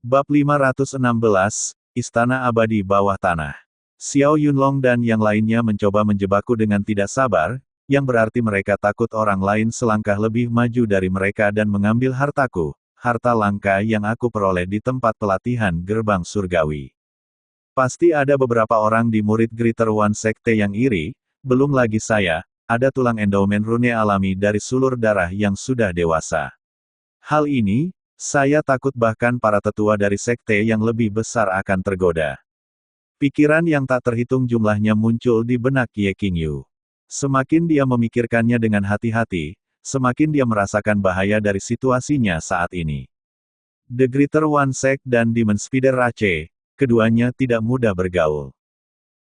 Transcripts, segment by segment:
Bab 516, Istana Abadi Bawah Tanah. Xiao Yunlong dan yang lainnya mencoba menjebakku dengan tidak sabar, yang berarti mereka takut orang lain selangkah lebih maju dari mereka dan mengambil hartaku, harta langka yang aku peroleh di tempat pelatihan gerbang surgawi. Pasti ada beberapa orang di murid Greater One Sekte yang iri, belum lagi saya, ada tulang endowment rune alami dari sulur darah yang sudah dewasa. Hal ini, saya takut bahkan para tetua dari sekte yang lebih besar akan tergoda. Pikiran yang tak terhitung jumlahnya muncul di benak Ye Qingyu. Semakin dia memikirkannya dengan hati-hati, semakin dia merasakan bahaya dari situasinya saat ini. The Greater One Sect dan Demon Spider Rache, keduanya tidak mudah bergaul.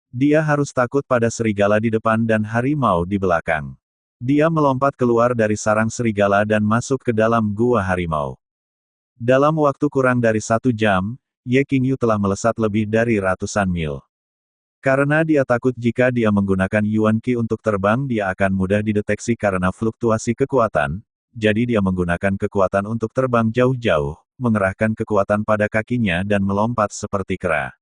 Dia harus takut pada serigala di depan dan harimau di belakang. Dia melompat keluar dari sarang serigala dan masuk ke dalam gua harimau. Dalam waktu kurang dari 1 jam, Ye Qingyu telah melesat lebih dari ratusan mil. Karena dia takut jika dia menggunakan Yuan Qi untuk terbang dia akan mudah dideteksi karena fluktuasi kekuatan, jadi dia menggunakan kekuatan untuk terbang jauh-jauh, mengerahkan kekuatan pada kakinya dan melompat seperti kera.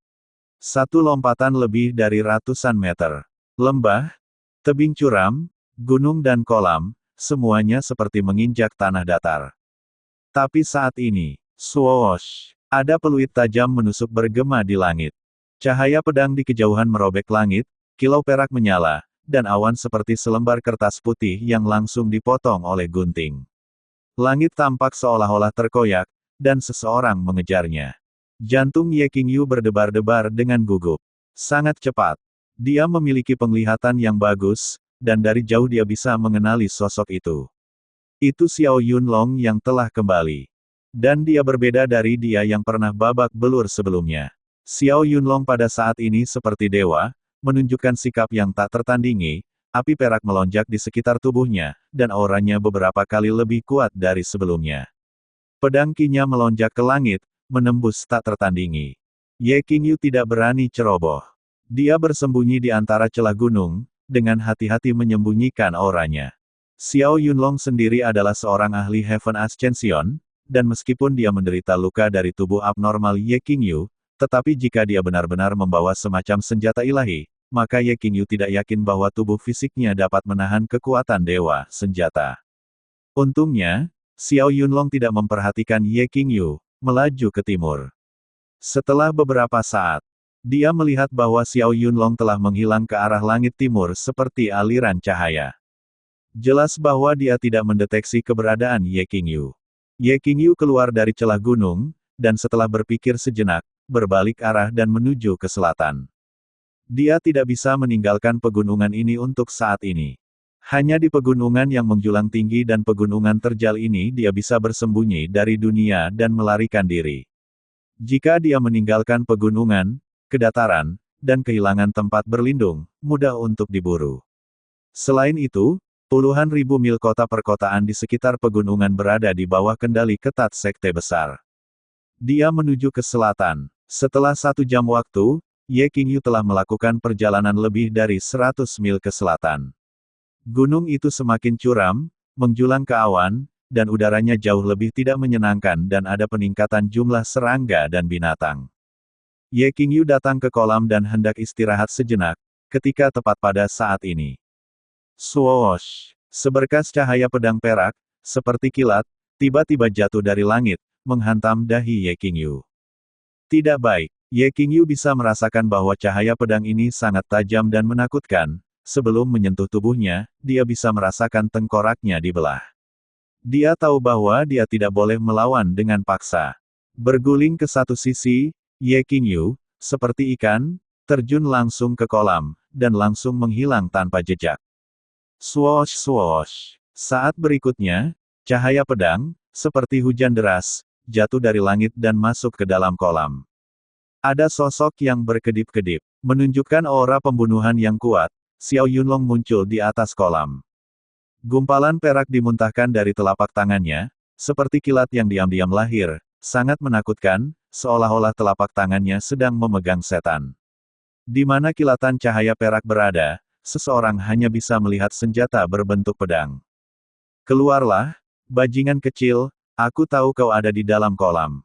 Satu lompatan lebih dari ratusan meter. Lembah, tebing curam, gunung dan kolam, semuanya seperti menginjak tanah datar. Tapi saat ini, swoosh! Ada peluit tajam menusuk bergema di langit. Cahaya pedang di kejauhan merobek langit, kilau perak menyala, dan awan seperti selembar kertas putih yang langsung dipotong oleh gunting. Langit tampak seolah-olah terkoyak, dan seseorang mengejarnya. Jantung Ye Qingyu berdebar-debar dengan gugup. Sangat cepat. Dia memiliki penglihatan yang bagus, dan dari jauh dia bisa mengenali sosok itu. Itu Xiao Yunlong yang telah kembali. Dan dia berbeda dari dia yang pernah babak belur sebelumnya. Xiao Yunlong pada saat ini seperti dewa, menunjukkan sikap yang tak tertandingi, api perak melonjak di sekitar tubuhnya, dan auranya beberapa kali lebih kuat dari sebelumnya. Pedang Qi-nya melonjak ke langit, menembus tak tertandingi. Ye Qingyu tidak berani ceroboh. Dia bersembunyi di antara celah gunung, dengan hati-hati menyembunyikan auranya. Xiao Yunlong sendiri adalah seorang ahli Heaven Ascension, dan meskipun dia menderita luka dari tubuh abnormal Ye Qingyu, tetapi jika dia benar-benar membawa semacam senjata ilahi, maka Ye Qingyu tidak yakin bahwa tubuh fisiknya dapat menahan kekuatan dewa senjata. Untungnya, Xiao Yunlong tidak memperhatikan Ye Qingyu, melaju ke timur. Setelah beberapa saat, dia melihat bahwa Xiao Yunlong telah menghilang ke arah langit timur seperti aliran cahaya. Jelas bahwa dia tidak mendeteksi keberadaan Ye Qingyu. Ye Qingyu keluar dari celah gunung, dan setelah berpikir sejenak, berbalik arah dan menuju ke selatan. Dia tidak bisa meninggalkan pegunungan ini untuk saat ini. Hanya di pegunungan yang menjulang tinggi dan pegunungan terjal ini dia bisa bersembunyi dari dunia dan melarikan diri. Jika dia meninggalkan pegunungan, kedataran, dan kehilangan tempat berlindung, mudah untuk diburu. Selain itu, puluhan ribu mil kota perkotaan di sekitar pegunungan berada di bawah kendali ketat sekte besar. Dia menuju ke selatan. Setelah 1 jam waktu, Ye Qingyu telah melakukan perjalanan lebih dari 100 mil ke selatan. Gunung itu semakin curam, menjulang ke awan, dan udaranya jauh lebih tidak menyenangkan dan ada peningkatan jumlah serangga dan binatang. Ye Qingyu datang ke kolam dan hendak istirahat sejenak, ketika tepat pada saat ini. Swoosh! Seberkas cahaya pedang perak, seperti kilat, tiba-tiba jatuh dari langit, menghantam dahi Ye Qingyu. Tidak baik. Ye Qingyu bisa merasakan bahwa cahaya pedang ini sangat tajam dan menakutkan. Sebelum menyentuh tubuhnya, dia bisa merasakan tengkoraknya dibelah. Dia tahu bahwa dia tidak boleh melawan dengan paksa. Berguling ke satu sisi, Ye Qingyu, seperti ikan, terjun langsung ke kolam, dan langsung menghilang tanpa jejak. Swoosh swoosh. Saat berikutnya, cahaya pedang, seperti hujan deras, jatuh dari langit dan masuk ke dalam kolam. Ada sosok yang berkedip-kedip, menunjukkan aura pembunuhan yang kuat. Xiao Yunlong muncul di atas kolam. Gumpalan perak dimuntahkan dari telapak tangannya, seperti kilat yang diam-diam lahir, sangat menakutkan, seolah-olah telapak tangannya sedang memegang setan. Di mana kilatan cahaya perak berada, seseorang hanya bisa melihat senjata berbentuk pedang. Keluarlah, bajingan kecil, aku tahu kau ada di dalam kolam.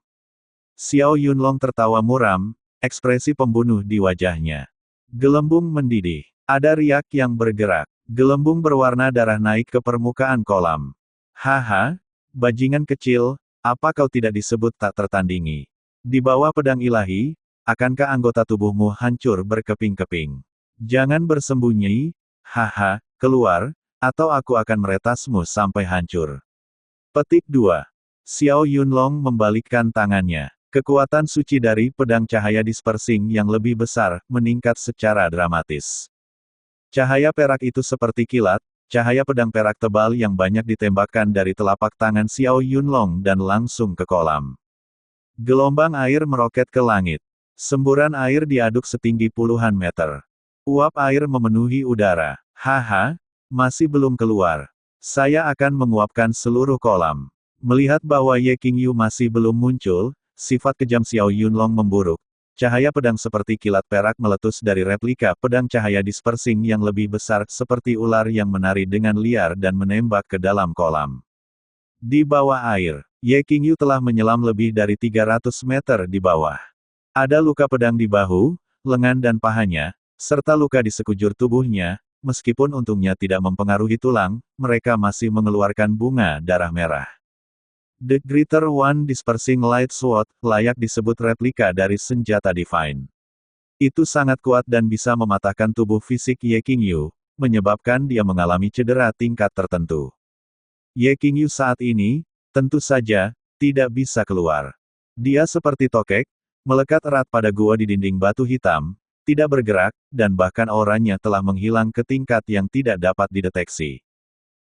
Xiao Yunlong tertawa muram, ekspresi pembunuh di wajahnya. Gelembung mendidih. Ada riak yang bergerak. Gelembung berwarna darah naik ke permukaan kolam. Haha, bajingan kecil, apa kau tidak disebut tak tertandingi? Di bawah pedang ilahi, akankah anggota tubuhmu hancur berkeping-keping? Jangan bersembunyi, haha, keluar, atau aku akan meretasmu sampai hancur. Petik 2. Xiao Yunlong membalikkan tangannya. Kekuatan suci dari pedang cahaya dispersing yang lebih besar, meningkat secara dramatis. Cahaya perak itu seperti kilat, cahaya pedang perak tebal yang banyak ditembakkan dari telapak tangan Xiao Yunlong dan langsung ke kolam. Gelombang air meroket ke langit. Semburan air diaduk setinggi puluhan meter. Uap air memenuhi udara. Haha, masih belum keluar. Saya akan menguapkan seluruh kolam. Melihat bahwa Ye Qingyu masih belum muncul, sifat kejam Xiao Yunlong memburuk. Cahaya pedang seperti kilat perak meletus dari replika pedang cahaya dispersing yang lebih besar seperti ular yang menari dengan liar dan menembak ke dalam kolam. Di bawah air, Ye Qingyu telah menyelam lebih dari 300 meter di bawah. Ada luka pedang di bahu, lengan dan pahanya, serta luka di sekujur tubuhnya, meskipun untungnya tidak mempengaruhi tulang, mereka masih mengeluarkan bunga darah merah. The Greater One Dispersing Light Sword, layak disebut replika dari senjata Divine. Itu sangat kuat dan bisa mematahkan tubuh fisik Ye Qingyu, menyebabkan dia mengalami cedera tingkat tertentu. Ye Qingyu saat ini, tentu saja, tidak bisa keluar. Dia seperti tokek, melekat erat pada gua di dinding batu hitam, tidak bergerak, dan bahkan auranya telah menghilang ke tingkat yang tidak dapat dideteksi.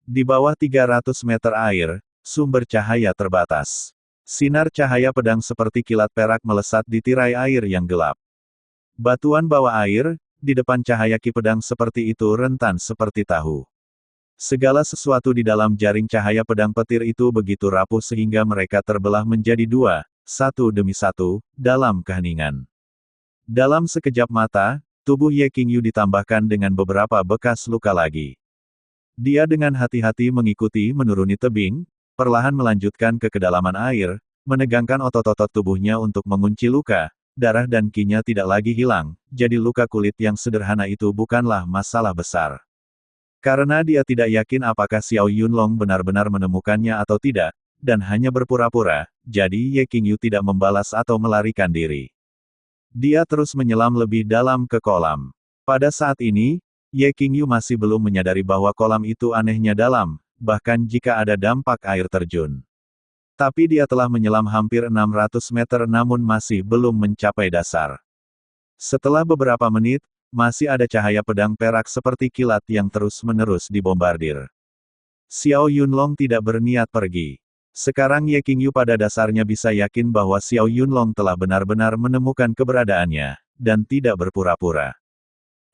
Di bawah 300 meter air, sumber cahaya terbatas. Sinar cahaya pedang seperti kilat perak melesat di tirai air yang gelap. Batuan bawah air, di depan cahaya ki pedang seperti itu rentan seperti tahu. Segala sesuatu di dalam jaring cahaya pedang petir itu begitu rapuh sehingga mereka terbelah menjadi dua, satu demi satu, dalam keheningan. Dalam sekejap mata, tubuh Ye Qingyu ditambahkan dengan beberapa bekas luka lagi. Dia dengan hati-hati mengikuti menuruni tebing, perlahan melanjutkan ke kedalaman air, menegangkan otot-otot tubuhnya untuk mengunci luka, darah dan ki-nya tidak lagi hilang, jadi luka kulit yang sederhana itu bukanlah masalah besar. Karena dia tidak yakin apakah Xiao Yunlong benar-benar menemukannya atau tidak, dan hanya berpura-pura, jadi Ye Qingyu tidak membalas atau melarikan diri. Dia terus menyelam lebih dalam ke kolam. Pada saat ini, Ye Qingyu masih belum menyadari bahwa kolam itu anehnya dalam, bahkan jika ada dampak air terjun. Tapi dia telah menyelam hampir 600 meter namun masih belum mencapai dasar. Setelah beberapa menit, masih ada cahaya pedang perak seperti kilat yang terus-menerus dibombardir. Xiao Yunlong tidak berniat pergi. Sekarang Ye Qingyu pada dasarnya bisa yakin bahwa Xiao Yunlong telah benar-benar menemukan keberadaannya, dan tidak berpura-pura.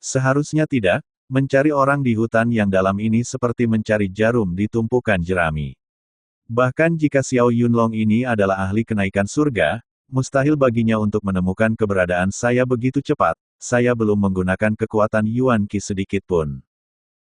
Seharusnya tidak. Mencari orang di hutan yang dalam ini seperti mencari jarum di tumpukan jerami. Bahkan jika Xiao Yunlong ini adalah ahli kenaikan surga, mustahil baginya untuk menemukan keberadaan saya begitu cepat, saya belum menggunakan kekuatan Yuan Qi sedikit pun.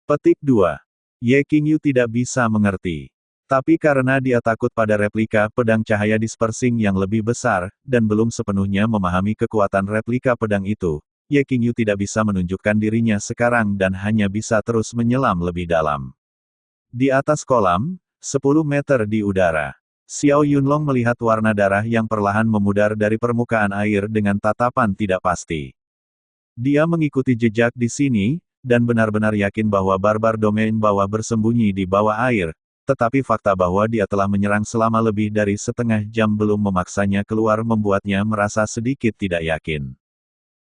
Petik 2. Ye Qingyu tidak bisa mengerti. Tapi karena dia takut pada replika pedang cahaya dispersing yang lebih besar, dan belum sepenuhnya memahami kekuatan replika pedang itu, Ye Qingyu tidak bisa menunjukkan dirinya sekarang dan hanya bisa terus menyelam lebih dalam. Di atas kolam, 10 meter di udara, Xiao Yunlong melihat warna darah yang perlahan memudar dari permukaan air dengan tatapan tidak pasti. Dia mengikuti jejak di sini, dan benar-benar yakin bahwa barbar domain bawah bersembunyi di bawah air, tetapi fakta bahwa dia telah menyerang selama lebih dari setengah jam belum memaksanya keluar membuatnya merasa sedikit tidak yakin.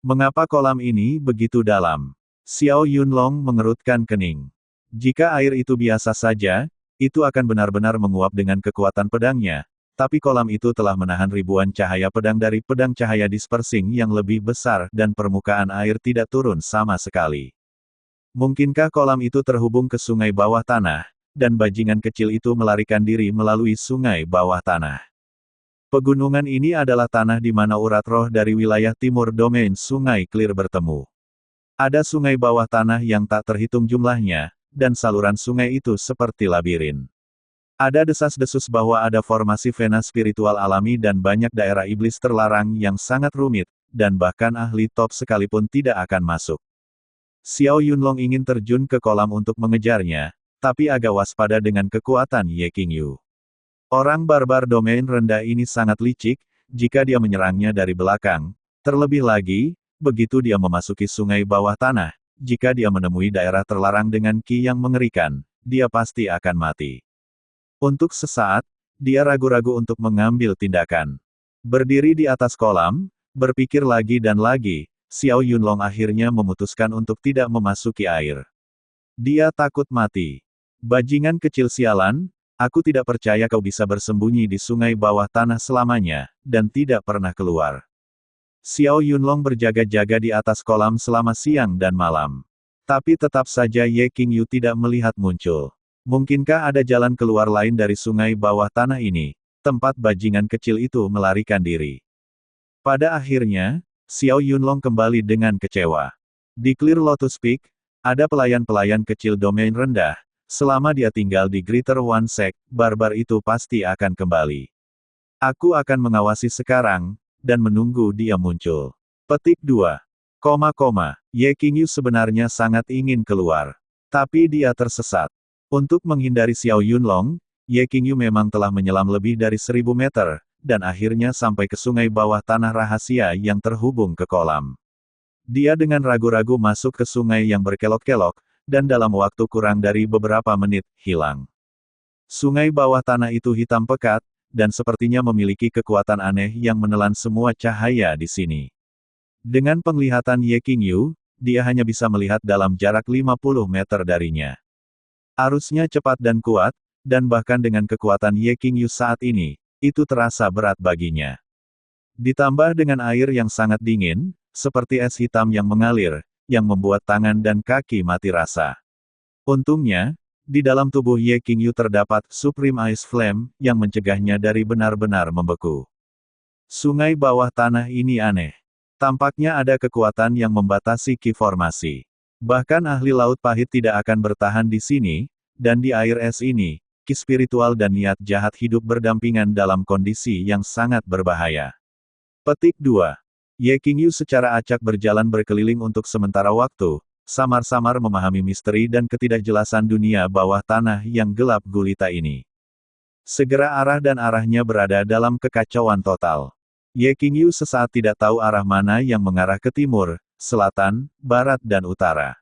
Mengapa kolam ini begitu dalam? Xiao Yunlong mengerutkan kening. Jika air itu biasa saja, itu akan benar-benar menguap dengan kekuatan pedangnya, tapi kolam itu telah menahan ribuan cahaya pedang dari pedang cahaya dispersing yang lebih besar dan permukaan air tidak turun sama sekali. Mungkinkah kolam itu terhubung ke sungai bawah tanah, dan bajingan kecil itu melarikan diri melalui sungai bawah tanah? Pegunungan ini adalah tanah di mana urat roh dari wilayah timur domain Sungai Clear bertemu. Ada sungai bawah tanah yang tak terhitung jumlahnya, dan saluran sungai itu seperti labirin. Ada desas-desus bahwa ada formasi vena spiritual alami dan banyak daerah iblis terlarang yang sangat rumit, dan bahkan ahli top sekalipun tidak akan masuk. Xiao Yunlong ingin terjun ke kolam untuk mengejarnya, tapi agak waspada dengan kekuatan Ye Qingyu. Orang barbar domain rendah ini sangat licik, jika dia menyerangnya dari belakang. Terlebih lagi, begitu dia memasuki sungai bawah tanah, jika dia menemui daerah terlarang dengan ki yang mengerikan, dia pasti akan mati. Untuk sesaat, dia ragu-ragu untuk mengambil tindakan. Berdiri di atas kolam, berpikir lagi dan lagi, Xiao Yunlong akhirnya memutuskan untuk tidak memasuki air. Dia takut mati. Bajingan kecil sialan, aku tidak percaya kau bisa bersembunyi di sungai bawah tanah selamanya, dan tidak pernah keluar. Xiao Yunlong berjaga-jaga di atas kolam selama siang dan malam. Tapi tetap saja Ye Qingyu tidak melihat muncul. Mungkinkah ada jalan keluar lain dari sungai bawah tanah ini, tempat bajingan kecil itu melarikan diri? Pada akhirnya, Xiao Yunlong kembali dengan kecewa. Di Clear Lotus Peak, ada pelayan-pelayan kecil domain rendah. Selama dia tinggal di Greater One Sect, barbar itu pasti akan kembali. Aku akan mengawasi sekarang, dan menunggu dia muncul. Petik 2. Ye Qingyu sebenarnya sangat ingin keluar. Tapi dia tersesat. Untuk menghindari Xiao Yunlong, Ye Qingyu memang telah menyelam lebih dari 1000 meter, dan akhirnya sampai ke sungai bawah tanah rahasia yang terhubung ke kolam. Dia dengan ragu-ragu masuk ke sungai yang berkelok-kelok, dan dalam waktu kurang dari beberapa menit, hilang. Sungai bawah tanah itu hitam pekat, dan sepertinya memiliki kekuatan aneh yang menelan semua cahaya di sini. Dengan penglihatan Ye Qingyu, dia hanya bisa melihat dalam jarak 50 meter darinya. Arusnya cepat dan kuat, dan bahkan dengan kekuatan Ye Qingyu saat ini, itu terasa berat baginya. Ditambah dengan air yang sangat dingin, seperti es hitam yang mengalir, yang membuat tangan dan kaki mati rasa. Untungnya, di dalam tubuh Ye Qingyu terdapat Supreme Ice Flame, yang mencegahnya dari benar-benar membeku. Sungai bawah tanah ini aneh. Tampaknya ada kekuatan yang membatasi ki formasi. Bahkan ahli laut pahit tidak akan bertahan di sini, dan di air es ini, ki spiritual dan niat jahat hidup berdampingan dalam kondisi yang sangat berbahaya. Petik 2. Ye Qingyu secara acak berjalan berkeliling untuk sementara waktu, samar-samar memahami misteri dan ketidakjelasan dunia bawah tanah yang gelap gulita ini. Segera arah dan arahnya berada dalam kekacauan total. Ye Qingyu sesaat tidak tahu arah mana yang mengarah ke timur, selatan, barat dan utara.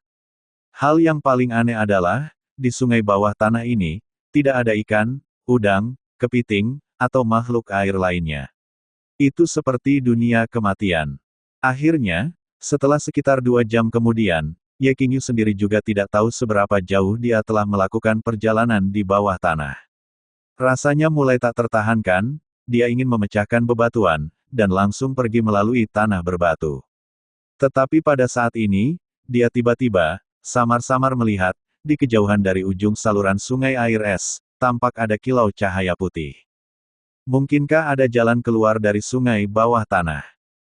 Hal yang paling aneh adalah, di sungai bawah tanah ini, tidak ada ikan, udang, kepiting, atau makhluk air lainnya. Itu seperti dunia kematian. Akhirnya, setelah sekitar 2 jam kemudian, Ye Qingyu sendiri juga tidak tahu seberapa jauh dia telah melakukan perjalanan di bawah tanah. Rasanya mulai tak tertahankan, dia ingin memecahkan bebatuan, dan langsung pergi melalui tanah berbatu. Tetapi pada saat ini, dia tiba-tiba, samar-samar melihat, di kejauhan dari ujung saluran sungai air es, tampak ada kilau cahaya putih. Mungkinkah ada jalan keluar dari sungai bawah tanah?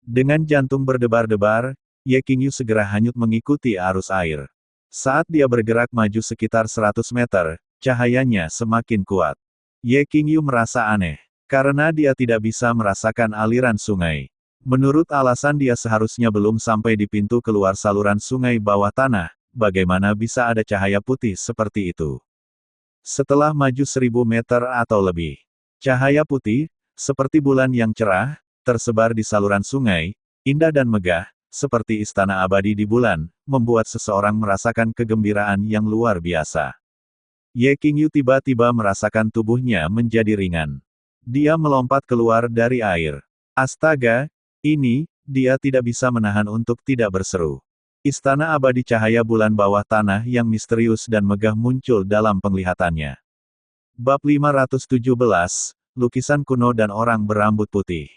Dengan jantung berdebar-debar, Ye Qingyu segera hanyut mengikuti arus air. Saat dia bergerak maju sekitar 100 meter, cahayanya semakin kuat. Ye Qingyu merasa aneh, karena dia tidak bisa merasakan aliran sungai. Menurut alasan dia seharusnya belum sampai di pintu keluar saluran sungai bawah tanah, bagaimana bisa ada cahaya putih seperti itu? Setelah maju 1000 meter atau lebih, cahaya putih, seperti bulan yang cerah, tersebar di saluran sungai, indah dan megah, seperti istana abadi di bulan, membuat seseorang merasakan kegembiraan yang luar biasa. Ye Qingyu tiba-tiba merasakan tubuhnya menjadi ringan. Dia melompat keluar dari air. Astaga, ini, dia tidak bisa menahan untuk tidak berseru. Istana abadi cahaya bulan bawah tanah yang misterius dan megah muncul dalam penglihatannya. Bab 517, Lukisan Kuno dan Orang Berambut Putih.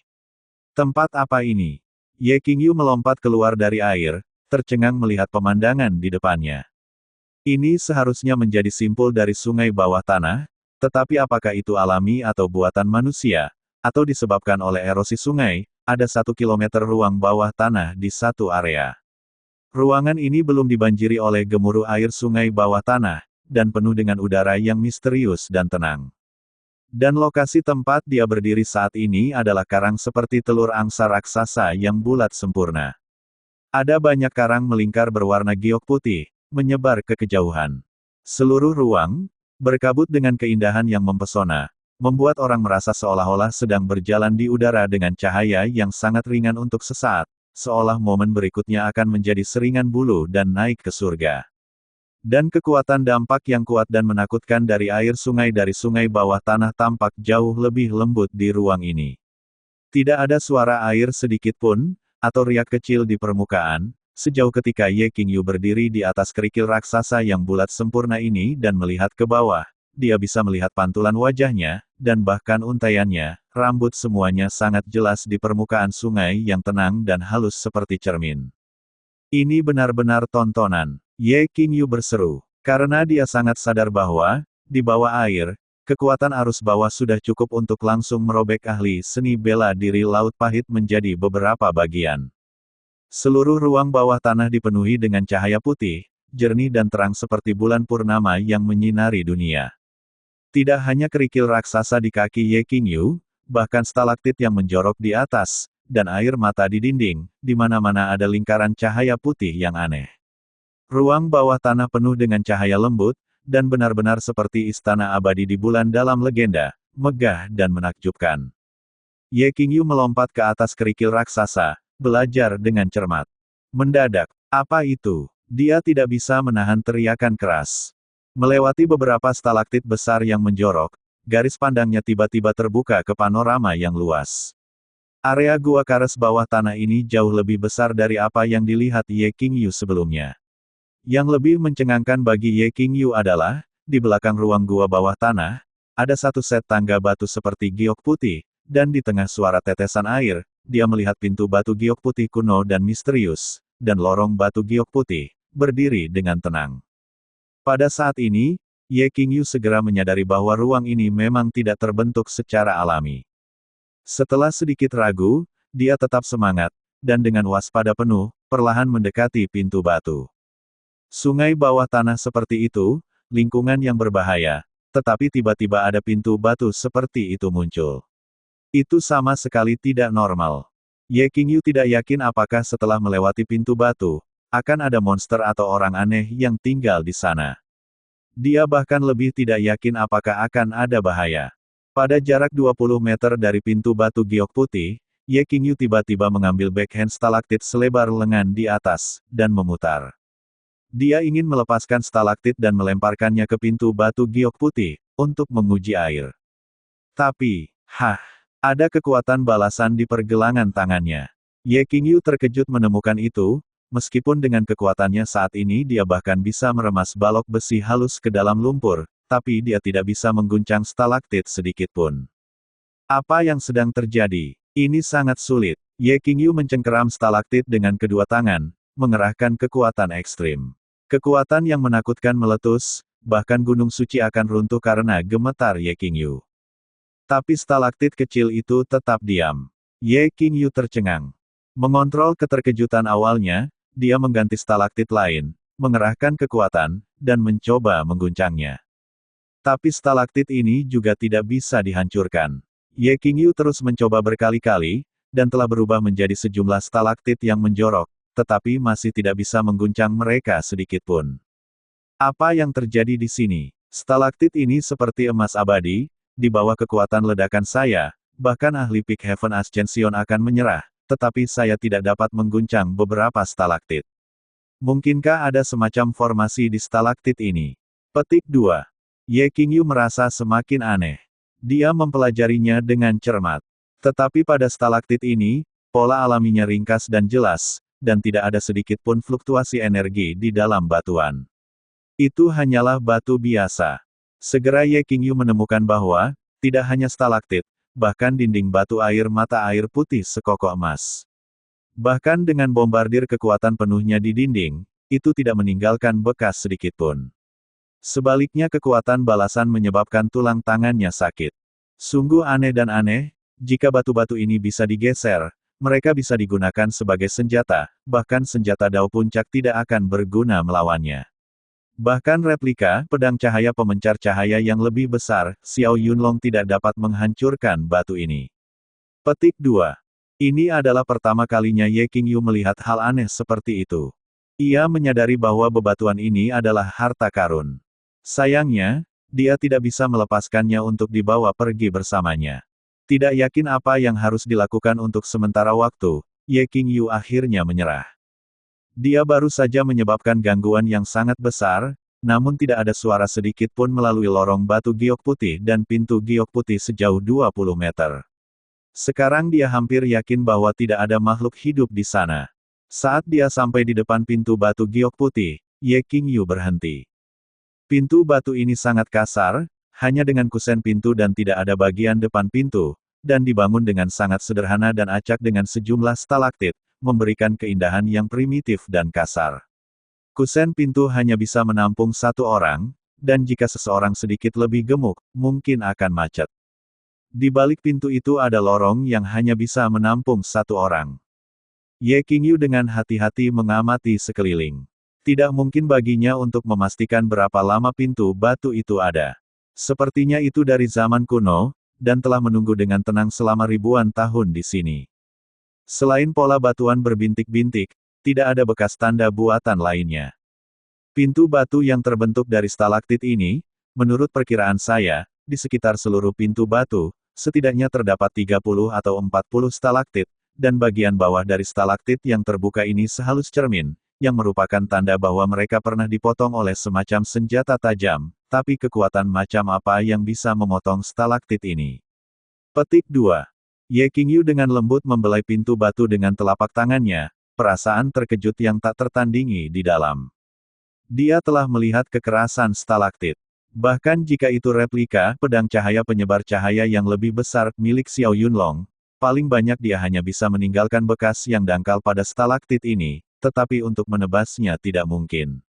Tempat apa ini? Ye Qingyu melompat keluar dari air, tercengang melihat pemandangan di depannya. Ini seharusnya menjadi simpul dari sungai bawah tanah, tetapi apakah itu alami atau buatan manusia, atau disebabkan oleh erosi sungai? Ada 1 kilometer ruang bawah tanah di satu area. Ruangan ini belum dibanjiri oleh gemuruh air sungai bawah tanah, dan penuh dengan udara yang misterius dan tenang. Dan lokasi tempat dia berdiri saat ini adalah karang seperti telur angsa raksasa yang bulat sempurna. Ada banyak karang melingkar berwarna giok putih, menyebar ke kejauhan. Seluruh ruang, berkabut dengan keindahan yang mempesona, membuat orang merasa seolah-olah sedang berjalan di udara dengan cahaya yang sangat ringan untuk sesaat, seolah momen berikutnya akan menjadi seringan bulu dan naik ke surga. Dan kekuatan dampak yang kuat dan menakutkan dari air sungai bawah tanah tampak jauh lebih lembut di ruang ini. Tidak ada suara air sedikit pun, atau riak kecil di permukaan, sejauh ketika Ye Qingyu berdiri di atas kerikil raksasa yang bulat sempurna ini dan melihat ke bawah, dia bisa melihat pantulan wajahnya, dan bahkan untaiannya, rambut semuanya sangat jelas di permukaan sungai yang tenang dan halus seperti cermin. Ini benar-benar tontonan. Ye Qingyu berseru, karena dia sangat sadar bahwa, di bawah air, kekuatan arus bawah sudah cukup untuk langsung merobek ahli seni bela diri Laut Pahit menjadi beberapa bagian. Seluruh ruang bawah tanah dipenuhi dengan cahaya putih, jernih dan terang seperti bulan purnama yang menyinari dunia. Tidak hanya kerikil raksasa di kaki Ye Qingyu, bahkan stalaktit yang menjorok di atas, dan air mata di dinding, di mana-mana ada lingkaran cahaya putih yang aneh. Ruang bawah tanah penuh dengan cahaya lembut, dan benar-benar seperti istana abadi di bulan dalam legenda, megah dan menakjubkan. Ye Qingyu melompat ke atas kerikil raksasa, belajar dengan cermat. Mendadak, apa itu? Dia tidak bisa menahan teriakan keras. Melewati beberapa stalaktit besar yang menjorok, garis pandangnya tiba-tiba terbuka ke panorama yang luas. Area gua kares bawah tanah ini jauh lebih besar dari apa yang dilihat Ye Qingyu sebelumnya. Yang lebih mencengangkan bagi Ye Qingyu adalah, di belakang ruang gua bawah tanah, ada satu set tangga batu seperti giok putih, dan di tengah suara tetesan air, dia melihat pintu batu giok putih kuno dan misterius, dan lorong batu giok putih, berdiri dengan tenang. Pada saat ini, Ye Qingyu segera menyadari bahwa ruang ini memang tidak terbentuk secara alami. Setelah sedikit ragu, dia tetap semangat, dan dengan waspada penuh, perlahan mendekati pintu batu. Sungai bawah tanah seperti itu, lingkungan yang berbahaya, tetapi tiba-tiba ada pintu batu seperti itu muncul. Itu sama sekali tidak normal. Ye Qingyu tidak yakin apakah setelah melewati pintu batu, akan ada monster atau orang aneh yang tinggal di sana. Dia bahkan lebih tidak yakin apakah akan ada bahaya. Pada jarak 20 meter dari pintu batu giok putih, Ye Qingyu tiba-tiba mengambil backhand stalaktit selebar lengan di atas, dan memutar. Dia ingin melepaskan stalaktit dan melemparkannya ke pintu batu giok putih, untuk menguji air. Tapi, ada kekuatan balasan di pergelangan tangannya. Ye Qingyu terkejut menemukan itu, meskipun dengan kekuatannya saat ini dia bahkan bisa meremas balok besi halus ke dalam lumpur, tapi dia tidak bisa mengguncang stalaktit sedikit pun. Apa yang sedang terjadi? Ini sangat sulit. Ye Qingyu mencengkeram stalaktit dengan kedua tangan, mengerahkan kekuatan ekstrim. Kekuatan yang menakutkan meletus, bahkan gunung suci akan runtuh karena gemetar Ye Qingyu. Tapi stalaktit kecil itu tetap diam. Ye Qingyu tercengang. Mengontrol keterkejutan awalnya, dia mengganti stalaktit lain, mengerahkan kekuatan, dan mencoba mengguncangnya. Tapi stalaktit ini juga tidak bisa dihancurkan. Ye Qingyu terus mencoba berkali-kali, dan telah berubah menjadi sejumlah stalaktit yang menjorok, tetapi masih tidak bisa mengguncang mereka sedikit pun. Apa yang terjadi di sini? Stalaktit ini seperti emas abadi, di bawah kekuatan ledakan saya, bahkan ahli Peak Heaven Ascension akan menyerah, tetapi saya tidak dapat mengguncang beberapa stalaktit. Mungkinkah ada semacam formasi di stalaktit ini? Petik 2. Ye Qingyu merasa semakin aneh. Dia mempelajarinya dengan cermat. Tetapi pada stalaktit ini, pola alaminya ringkas dan jelas, dan tidak ada sedikit pun fluktuasi energi di dalam batuan. Itu hanyalah batu biasa. Segera Ye Qingyu menemukan bahwa, tidak hanya stalaktit, bahkan dinding batu air mata air putih sekokoh emas. Bahkan dengan bombardir kekuatan penuhnya di dinding, itu tidak meninggalkan bekas sedikit pun. Sebaliknya kekuatan balasan menyebabkan tulang tangannya sakit. Sungguh aneh dan aneh, jika batu-batu ini bisa digeser, mereka bisa digunakan sebagai senjata, bahkan senjata dao puncak tidak akan berguna melawannya. Bahkan replika pedang cahaya pemencar cahaya yang lebih besar, Xiao Yunlong tidak dapat menghancurkan batu ini. Petik 2. Ini adalah pertama kalinya Ye Qingyu melihat hal aneh seperti itu. Ia menyadari bahwa bebatuan ini adalah harta karun. Sayangnya, dia tidak bisa melepaskannya untuk dibawa pergi bersamanya. Tidak yakin apa yang harus dilakukan untuk sementara waktu, Ye Qingyu akhirnya menyerah. Dia baru saja menyebabkan gangguan yang sangat besar, namun tidak ada suara sedikit pun melalui lorong batu giok putih dan pintu giok putih sejauh 20 meter. Sekarang dia hampir yakin bahwa tidak ada makhluk hidup di sana. Saat dia sampai di depan pintu batu giok putih, Ye Qingyu berhenti. Pintu batu ini sangat kasar, hanya dengan kusen pintu dan tidak ada bagian depan pintu, dan dibangun dengan sangat sederhana dan acak dengan sejumlah stalaktit, memberikan keindahan yang primitif dan kasar. Kusen pintu hanya bisa menampung satu orang, dan jika seseorang sedikit lebih gemuk, mungkin akan macet. Di balik pintu itu ada lorong yang hanya bisa menampung satu orang. Ye Qingyu dengan hati-hati mengamati sekeliling. Tidak mungkin baginya untuk memastikan berapa lama pintu batu itu ada. Sepertinya itu dari zaman kuno, dan telah menunggu dengan tenang selama ribuan tahun di sini. Selain pola batuan berbintik-bintik, tidak ada bekas tanda buatan lainnya. Pintu batu yang terbentuk dari stalaktit ini, menurut perkiraan saya, di sekitar seluruh pintu batu, setidaknya terdapat 30 atau 40 stalaktit, dan bagian bawah dari stalaktit yang terbuka ini sehalus cermin, yang merupakan tanda bahwa mereka pernah dipotong oleh semacam senjata tajam, tapi kekuatan macam apa yang bisa memotong stalaktit ini? Petik 2. Ye Qingyu dengan lembut membelai pintu batu dengan telapak tangannya, perasaan terkejut yang tak tertandingi di dalam. Dia telah melihat kekerasan stalaktit. Bahkan jika itu replika pedang cahaya penyebar cahaya yang lebih besar milik Xiao Yunlong, paling banyak dia hanya bisa meninggalkan bekas yang dangkal pada stalaktit ini, tetapi untuk menebasnya tidak mungkin.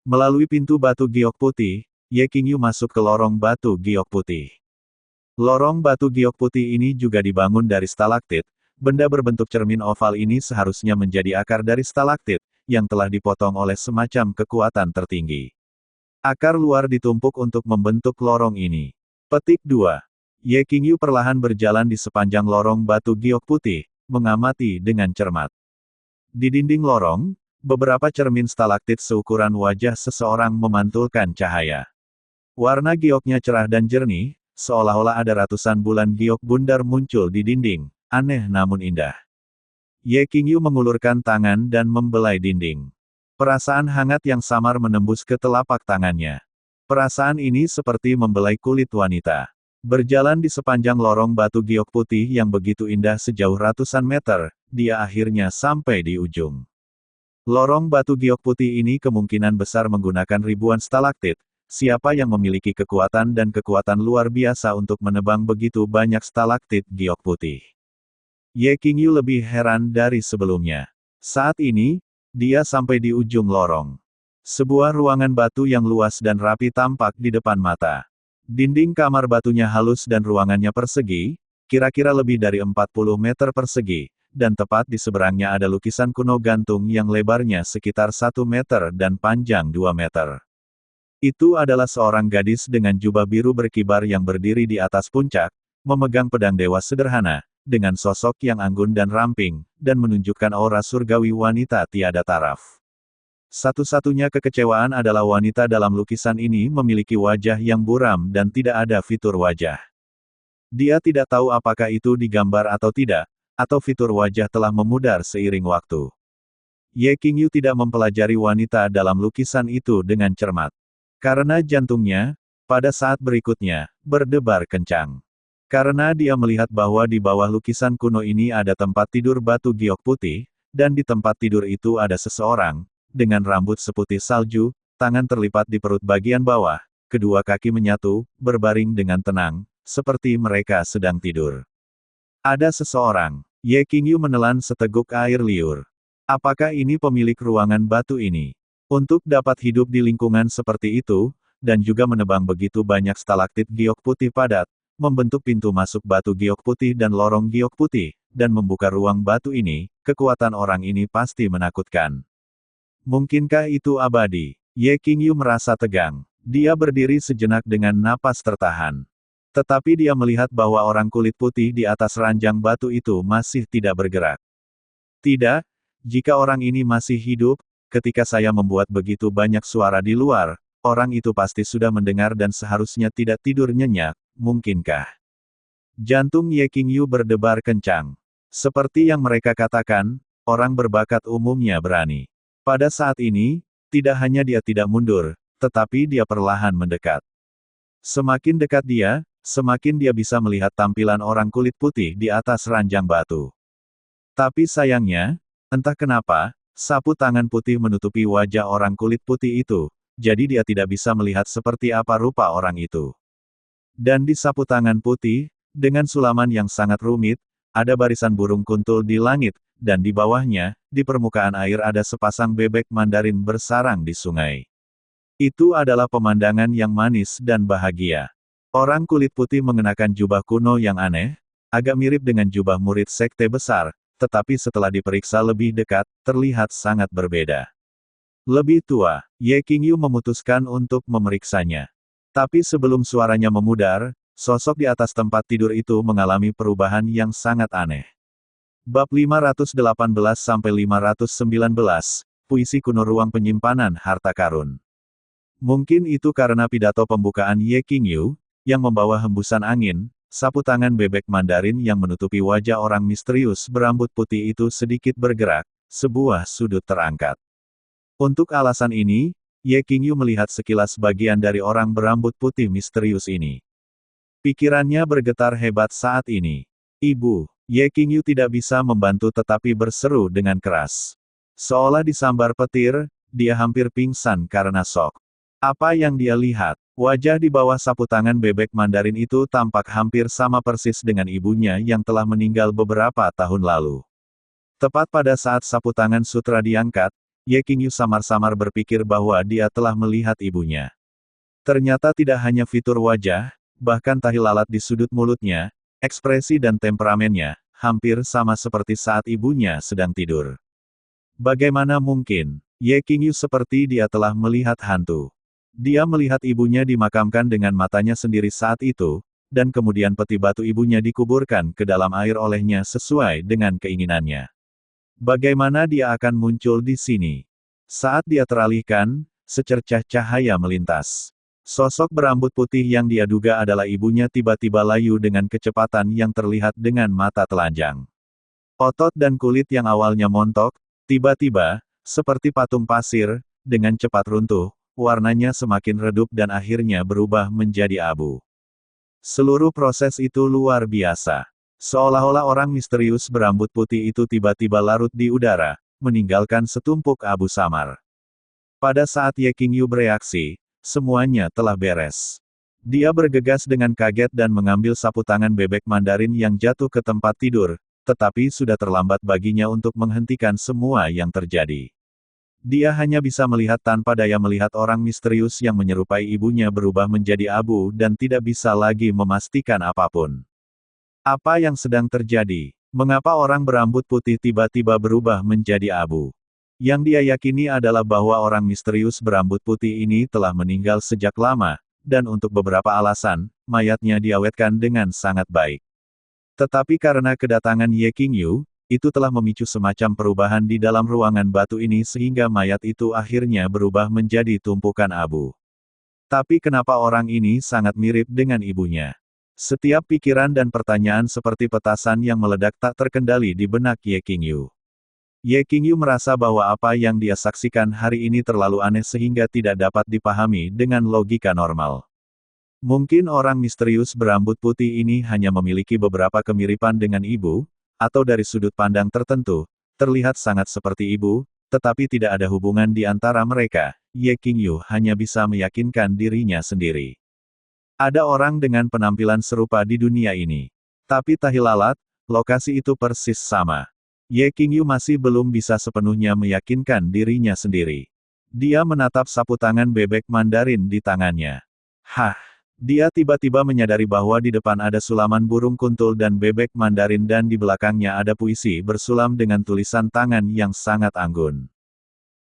Melalui pintu batu giok putih, Ye Qingyu masuk ke lorong batu giok putih. Lorong batu giok putih ini juga dibangun dari stalaktit, benda berbentuk cermin oval ini seharusnya menjadi akar dari stalaktit, yang telah dipotong oleh semacam kekuatan tertinggi. Akar luar ditumpuk untuk membentuk lorong ini. Petik 2. Ye Qingyu perlahan berjalan di sepanjang lorong batu giok putih, mengamati dengan cermat. Di dinding lorong, beberapa cermin stalaktit seukuran wajah seseorang memantulkan cahaya. Warna gioknya cerah dan jernih, seolah-olah ada ratusan bulan giok bundar muncul di dinding, aneh namun indah. Ye Qingyu mengulurkan tangan dan membelai dinding. Perasaan hangat yang samar menembus ke telapak tangannya. Perasaan ini seperti membelai kulit wanita. Berjalan di sepanjang lorong batu giok putih yang begitu indah sejauh ratusan meter, dia akhirnya sampai di ujung. Lorong batu giok putih ini kemungkinan besar menggunakan ribuan stalaktit. Siapa yang memiliki kekuatan dan kekuatan luar biasa untuk menebang begitu banyak stalaktit giok putih? Ye Qingyu lebih heran dari sebelumnya. Saat ini, dia sampai di ujung lorong. Sebuah ruangan batu yang luas dan rapi tampak di depan mata. Dinding kamar batunya halus dan ruangannya persegi, kira-kira lebih dari 40 meter persegi, dan tepat di seberangnya ada lukisan kuno gantung yang lebarnya sekitar 1 meter dan panjang 2 meter. Itu adalah seorang gadis dengan jubah biru berkibar yang berdiri di atas puncak, memegang pedang dewa sederhana, dengan sosok yang anggun dan ramping, dan menunjukkan aura surgawi wanita tiada taraf. Satu-satunya kekecewaan adalah wanita dalam lukisan ini memiliki wajah yang buram dan tidak ada fitur wajah. Dia tidak tahu apakah itu digambar atau tidak, atau fitur wajah telah memudar seiring waktu. Ye Qingyu tidak mempelajari wanita dalam lukisan itu dengan cermat. Karena jantungnya, pada saat berikutnya, berdebar kencang. Karena dia melihat bahwa di bawah lukisan kuno ini ada tempat tidur batu giok putih, dan di tempat tidur itu ada seseorang, dengan rambut seputih salju, tangan terlipat di perut bagian bawah, kedua kaki menyatu, berbaring dengan tenang, seperti mereka sedang tidur. Ada seseorang. Ye Qingyu menelan seteguk air liur. Apakah ini pemilik ruangan batu ini? Untuk dapat hidup di lingkungan seperti itu, dan juga menebang begitu banyak stalaktit giok putih padat, membentuk pintu masuk batu giok putih dan lorong giok putih, dan membuka ruang batu ini, kekuatan orang ini pasti menakutkan. Mungkinkah itu abadi? Ye Qingyu merasa tegang. Dia berdiri sejenak dengan napas tertahan. Tetapi dia melihat bahwa orang kulit putih di atas ranjang batu itu masih tidak bergerak. Tidak, jika orang ini masih hidup, ketika saya membuat begitu banyak suara di luar, orang itu pasti sudah mendengar dan seharusnya tidak tidur nyenyak, mungkinkah? Jantung Ye Qingyu berdebar kencang. Seperti yang mereka katakan, orang berbakat umumnya berani. Pada saat ini, tidak hanya dia tidak mundur, tetapi dia perlahan mendekat. Semakin dekat dia, semakin dia bisa melihat tampilan orang kulit putih di atas ranjang batu. Tapi sayangnya, entah kenapa, sapu tangan putih menutupi wajah orang kulit putih itu, jadi dia tidak bisa melihat seperti apa rupa orang itu. Dan di sapu tangan putih, dengan sulaman yang sangat rumit, ada barisan burung kuntul di langit, dan di bawahnya, di permukaan air ada sepasang bebek Mandarin bersarang di sungai. Itu adalah pemandangan yang manis dan bahagia. Orang kulit putih mengenakan jubah kuno yang aneh, agak mirip dengan jubah murid sekte besar, tetapi setelah diperiksa lebih dekat, terlihat sangat berbeda. Lebih tua, Ye Qingyu memutuskan untuk memeriksanya. Tapi sebelum suaranya memudar, sosok di atas tempat tidur itu mengalami perubahan yang sangat aneh. Bab 518-519, Puisi Kuno Ruang Penyimpanan Harta Karun. Mungkin itu karena pidato pembukaan Ye Qingyu, yang membawa hembusan angin, sapu tangan bebek Mandarin yang menutupi wajah orang misterius berambut putih itu sedikit bergerak, sebuah sudut terangkat. Untuk alasan ini, Ye Qingyu melihat sekilas bagian dari orang berambut putih misterius ini. Pikirannya bergetar hebat saat ini. Ibu, Ye Qingyu tidak bisa membantu tetapi berseru dengan keras. Seolah disambar petir, dia hampir pingsan karena shock. Apa yang dia lihat? Wajah di bawah sapu tangan bebek Mandarin itu tampak hampir sama persis dengan ibunya yang telah meninggal beberapa tahun lalu. Tepat pada saat sapu tangan sutra diangkat, Ye Qingyu samar-samar berpikir bahwa dia telah melihat ibunya. Ternyata tidak hanya fitur wajah, bahkan tahi lalat di sudut mulutnya, ekspresi dan temperamennya, hampir sama seperti saat ibunya sedang tidur. Bagaimana mungkin? Ye Qingyu seperti dia telah melihat hantu. Dia melihat ibunya dimakamkan dengan matanya sendiri saat itu, dan kemudian peti batu ibunya dikuburkan ke dalam air olehnya sesuai dengan keinginannya. Bagaimana dia akan muncul di sini? Saat dia teralihkan, secercah cahaya melintas. Sosok berambut putih yang dia duga adalah ibunya tiba-tiba layu dengan kecepatan yang terlihat dengan mata telanjang. Otot dan kulit yang awalnya montok, tiba-tiba, seperti patung pasir, dengan cepat runtuh. Warnanya semakin redup dan akhirnya berubah menjadi abu. Seluruh proses itu luar biasa. Seolah-olah orang misterius berambut putih itu tiba-tiba larut di udara, meninggalkan setumpuk abu samar. Pada saat Ye Qingyu bereaksi, semuanya telah beres. Dia bergegas dengan kaget dan mengambil sapu tangan bebek Mandarin yang jatuh ke tempat tidur, tetapi sudah terlambat baginya untuk menghentikan semua yang terjadi. Dia hanya bisa melihat tanpa daya melihat orang misterius yang menyerupai ibunya berubah menjadi abu dan tidak bisa lagi memastikan apapun. Apa yang sedang terjadi? Mengapa orang berambut putih tiba-tiba berubah menjadi abu? Yang dia yakini adalah bahwa orang misterius berambut putih ini telah meninggal sejak lama, dan untuk beberapa alasan, mayatnya diawetkan dengan sangat baik. Tetapi karena kedatangan Ye Qingyu, itu telah memicu semacam perubahan di dalam ruangan batu ini sehingga mayat itu akhirnya berubah menjadi tumpukan abu. Tapi kenapa orang ini sangat mirip dengan ibunya? Setiap pikiran dan pertanyaan seperti petasan yang meledak tak terkendali di benak Ye Qingyu. Ye Qingyu merasa bahwa apa yang dia saksikan hari ini terlalu aneh sehingga tidak dapat dipahami dengan logika normal. Mungkin orang misterius berambut putih ini hanya memiliki beberapa kemiripan dengan ibu, atau dari sudut pandang tertentu, terlihat sangat seperti ibu, tetapi tidak ada hubungan di antara mereka. Ye Qingyu hanya bisa meyakinkan dirinya sendiri. Ada orang dengan penampilan serupa di dunia ini. Tapi tahi lalat, lokasi itu persis sama. Ye Qingyu masih belum bisa sepenuhnya meyakinkan dirinya sendiri. Dia menatap sapu tangan bebek Mandarin di tangannya. Hah! Dia tiba-tiba menyadari bahwa di depan ada sulaman burung kuntul dan bebek Mandarin dan di belakangnya ada puisi bersulam dengan tulisan tangan yang sangat anggun.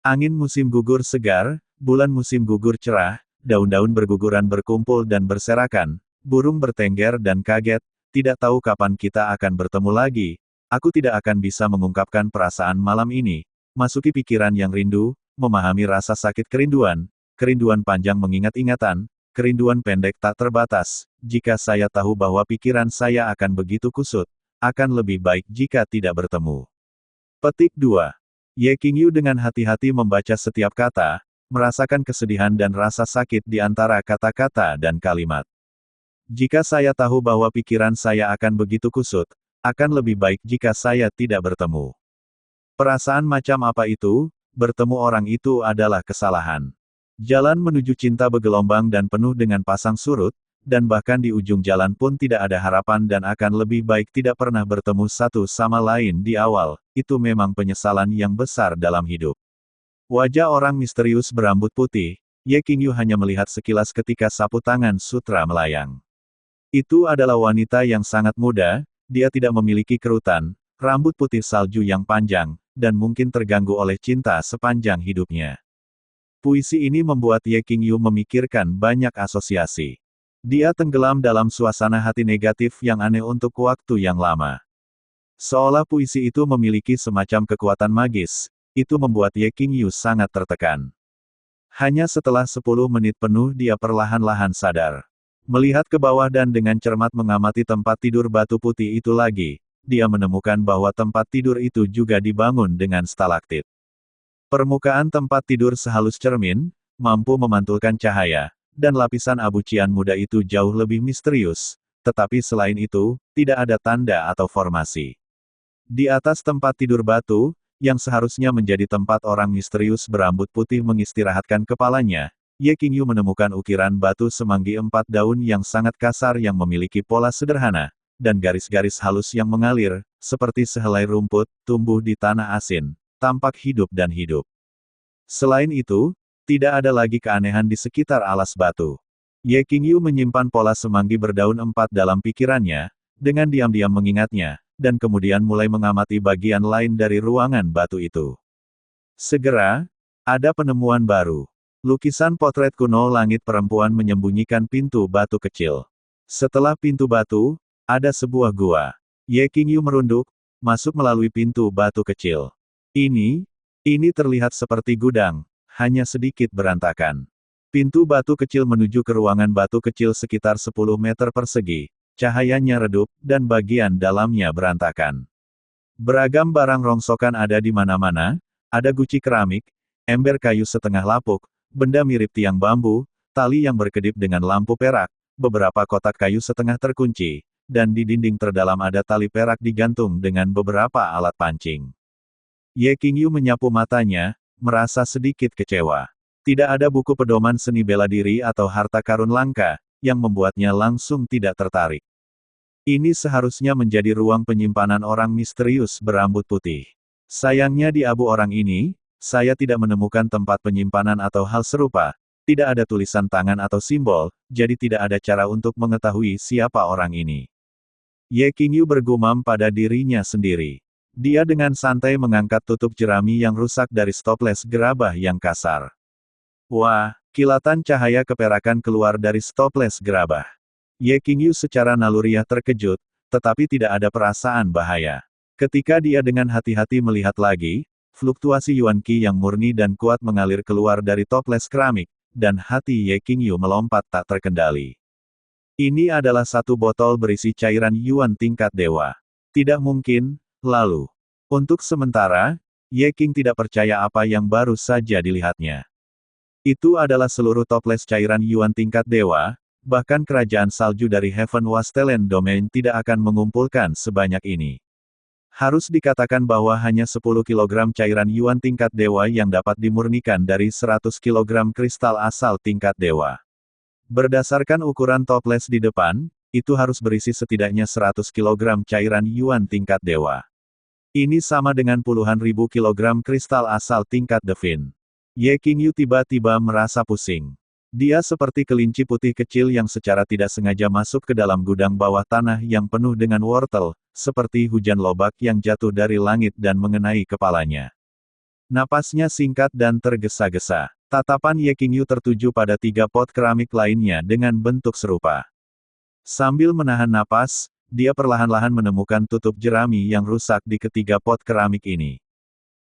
Angin musim gugur segar, Bulan musim gugur cerah, daun-daun berguguran berkumpul dan berserakan, burung bertengger dan kaget, tidak tahu kapan kita akan bertemu lagi. Aku tidak akan bisa mengungkapkan perasaan malam ini, masuki pikiran yang rindu, memahami rasa sakit kerinduan, kerinduan panjang mengingat ingatan, kerinduan pendek tak terbatas. Jika saya tahu bahwa pikiran saya akan begitu kusut, akan lebih baik jika tidak bertemu. Petik 2. Ye Qingyu dengan hati-hati membaca setiap kata, merasakan kesedihan dan rasa sakit di antara kata-kata dan kalimat. Jika saya tahu bahwa pikiran saya akan begitu kusut, akan lebih baik jika saya tidak bertemu. Perasaan macam apa itu? Bertemu orang itu adalah kesalahan. Jalan menuju cinta bergelombang dan penuh dengan pasang surut, dan bahkan di ujung jalan pun tidak ada harapan dan akan lebih baik tidak pernah bertemu satu sama lain di awal, itu memang penyesalan yang besar dalam hidup. Wajah orang misterius berambut putih, Ye Qingyu hanya melihat sekilas ketika sapu tangan sutra melayang. Itu adalah wanita yang sangat muda, dia tidak memiliki kerutan, rambut putih salju yang panjang, dan mungkin terganggu oleh cinta sepanjang hidupnya. Puisi ini membuat Ye Qingyu memikirkan banyak asosiasi. Dia tenggelam dalam suasana hati negatif yang aneh untuk waktu yang lama. Seolah puisi itu memiliki semacam kekuatan magis, itu membuat Ye Qingyu sangat tertekan. Hanya setelah 10 menit penuh dia perlahan-lahan sadar. Melihat ke bawah dan dengan cermat mengamati tempat tidur batu putih itu lagi, dia menemukan bahwa tempat tidur itu juga dibangun dengan stalaktit. Permukaan tempat tidur sehalus cermin, mampu memantulkan cahaya, dan lapisan abu cian muda itu jauh lebih misterius, tetapi selain itu, tidak ada tanda atau formasi. Di atas tempat tidur batu, yang seharusnya menjadi tempat orang misterius berambut putih mengistirahatkan kepalanya, Ye Qingyu menemukan ukiran batu semanggi 4 daun yang sangat kasar yang memiliki pola sederhana, dan garis-garis halus yang mengalir, seperti sehelai rumput, tumbuh di tanah asin, tampak hidup dan hidup. Selain itu, tidak ada lagi keanehan di sekitar alas batu. Ye Qingyu menyimpan pola semanggi berdaun 4 dalam pikirannya, dengan diam-diam mengingatnya, dan kemudian mulai mengamati bagian lain dari ruangan batu itu. Segera, ada penemuan baru. Lukisan potret kuno langit perempuan menyembunyikan pintu batu kecil. Setelah pintu batu, ada sebuah gua. Ye Qingyu merunduk, masuk melalui pintu batu kecil. Ini terlihat seperti gudang, hanya sedikit berantakan. Pintu batu kecil menuju ke ruangan batu kecil sekitar 10 meter persegi. Cahayanya redup, dan bagian dalamnya berantakan. Beragam barang rongsokan ada di mana-mana, ada guci keramik, ember kayu setengah lapuk, benda mirip tiang bambu, tali yang berkedip dengan lampu perak, beberapa kotak kayu setengah terkunci, dan di dinding terdalam ada tali perak digantung dengan beberapa alat pancing. Ye Qingyu menyapu matanya, merasa sedikit kecewa. Tidak ada buku pedoman seni bela diri atau harta karun langka, yang membuatnya langsung tidak tertarik. Ini seharusnya menjadi ruang penyimpanan orang misterius berambut putih. Sayangnya di abu orang ini, saya tidak menemukan tempat penyimpanan atau hal serupa, tidak ada tulisan tangan atau simbol, jadi tidak ada cara untuk mengetahui siapa orang ini. Ye Qingyu bergumam pada dirinya sendiri. Dia dengan santai mengangkat tutup jerami yang rusak dari stoples gerabah yang kasar. Wah, kilatan cahaya keperakan keluar dari stoples gerabah. Ye Qingyu secara naluriah terkejut, tetapi tidak ada perasaan bahaya. Ketika dia dengan hati-hati melihat lagi, fluktuasi Yuan Qi yang murni dan kuat mengalir keluar dari toples keramik, dan hati Ye Qingyu melompat tak terkendali. Ini adalah satu botol berisi cairan Yuan tingkat dewa. Tidak mungkin, lalu. Untuk sementara, Ye Qing tidak percaya apa yang baru saja dilihatnya. Itu adalah seluruh toples cairan Yuan tingkat dewa. Bahkan kerajaan salju dari Heaven Wasteland Domain tidak akan mengumpulkan sebanyak ini. Harus dikatakan bahwa hanya 10 kg cairan Yuan tingkat dewa yang dapat dimurnikan dari 100 kg kristal asal tingkat dewa. Berdasarkan ukuran toples di depan, itu harus berisi setidaknya 100 kg cairan Yuan tingkat dewa. Ini sama dengan puluhan ribu kilogram kristal asal tingkat Divine. Ye Qingyu tiba-tiba merasa pusing. Dia seperti kelinci putih kecil yang secara tidak sengaja masuk ke dalam gudang bawah tanah yang penuh dengan wortel, seperti hujan lobak yang jatuh dari langit dan mengenai kepalanya. Napasnya singkat dan tergesa-gesa, Tatapan Ye Qingyu tertuju pada 3 pot keramik lainnya dengan bentuk serupa. Sambil menahan napas, dia perlahan-lahan menemukan tutup jerami yang rusak di ketiga pot keramik ini.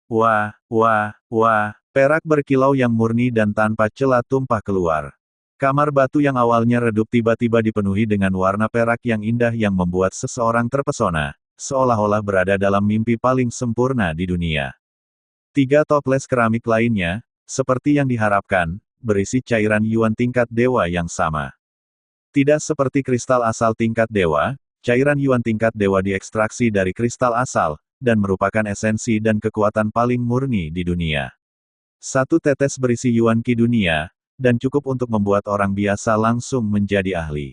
Wah, wah, wah, perak berkilau yang murni dan tanpa celah tumpah keluar. Kamar batu yang awalnya redup tiba-tiba dipenuhi dengan warna perak yang indah yang membuat seseorang terpesona, seolah-olah berada dalam mimpi paling sempurna di dunia. 3 toples keramik lainnya, seperti yang diharapkan, berisi cairan yuan tingkat dewa yang sama. Tidak seperti kristal asal tingkat dewa, cairan yuan tingkat dewa diekstraksi dari kristal asal, dan merupakan esensi dan kekuatan paling murni di dunia. 1 tetes berisi yuan ki dunia, dan cukup untuk membuat orang biasa langsung menjadi ahli.